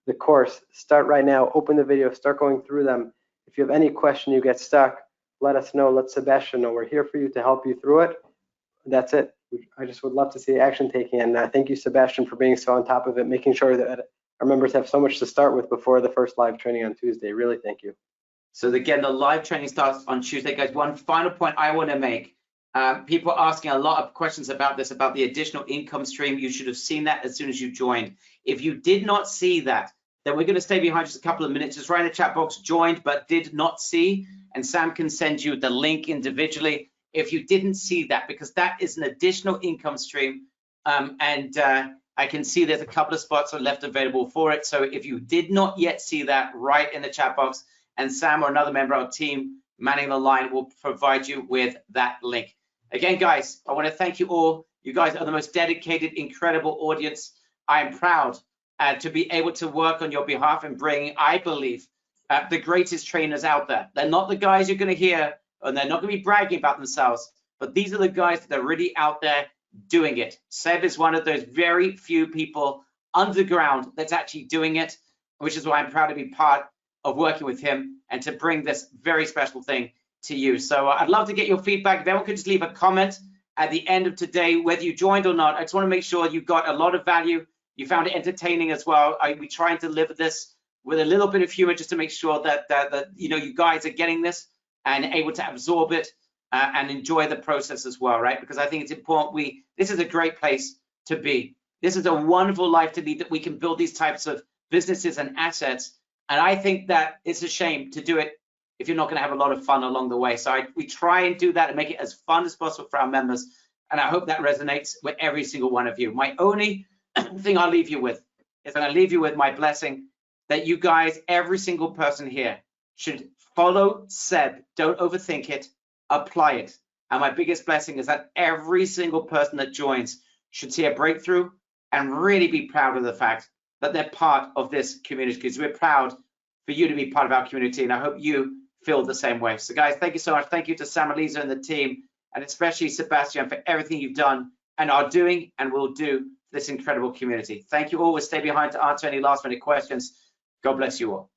the course. Start right now, open the video, start going through them. If you have any question, you get stuck, let us know, let Sebastian know. We're here for you to help you through it. That's it. I just would love to see action taking, and thank you, Sebastian, for being so on top of it, making sure that our members have so much to start with before the first live training on Tuesday. Really, thank you. So again, the live training starts on Tuesday, guys. One final point I want to make. People are asking a lot of questions about this, about the additional income stream. You should have seen that as soon as you joined. If you did not see that, then we're going to stay behind just a couple of minutes. Just write in the chat box, joined but did not see, and Sam can send you the link individually if you didn't see that, because that is an additional income stream. I can see there's a couple of spots are left available for it. So if you did not yet see that, write in the chat box, and Sam or another member of our team manning the line will provide you with that link. Again, guys, I want to thank you all. You guys are the most dedicated, incredible audience. I am proud to be able to work on your behalf and bring, I believe, the greatest trainers out there. They're not the guys you're going to hear, and they're not going to be bragging about themselves, but these are the guys that are really out there doing it. Seb is one of those very few people underground that's actually doing it, which is why I'm proud to be part of working with him and to bring this very special thing to you. So I'd love to get your feedback. If everyone could just leave a comment at the end of today, whether you joined or not. I just want to make sure you got a lot of value. You found it entertaining as well. We try and deliver this with a little bit of humor just to make sure that you know, you guys are getting this and able to absorb it and enjoy the process as well, right? Because I think it's important. This is a great place to be. This is a wonderful life to lead, that we can build these types of businesses and assets. And I think that it's a shame to do it if you're not going to have a lot of fun along the way. So we try and do that and make it as fun as possible for our members. And I hope that resonates with every single one of you. My only thing I'll leave you with is that I leave you with my blessing that you guys, every single person here, should follow Seb. Don't overthink it. Apply it. And my biggest blessing is that every single person that joins should see a breakthrough and really be proud of the fact that they're part of this community, because we're proud for you to be part of our community, and I hope you feel the same way. So guys, thank you so much. Thank you to Sam, Elisa, and the team, and especially Sebastian for everything you've done and are doing and will do for this incredible community. Thank you all. We'll stay behind to answer any last minute questions. God bless you all.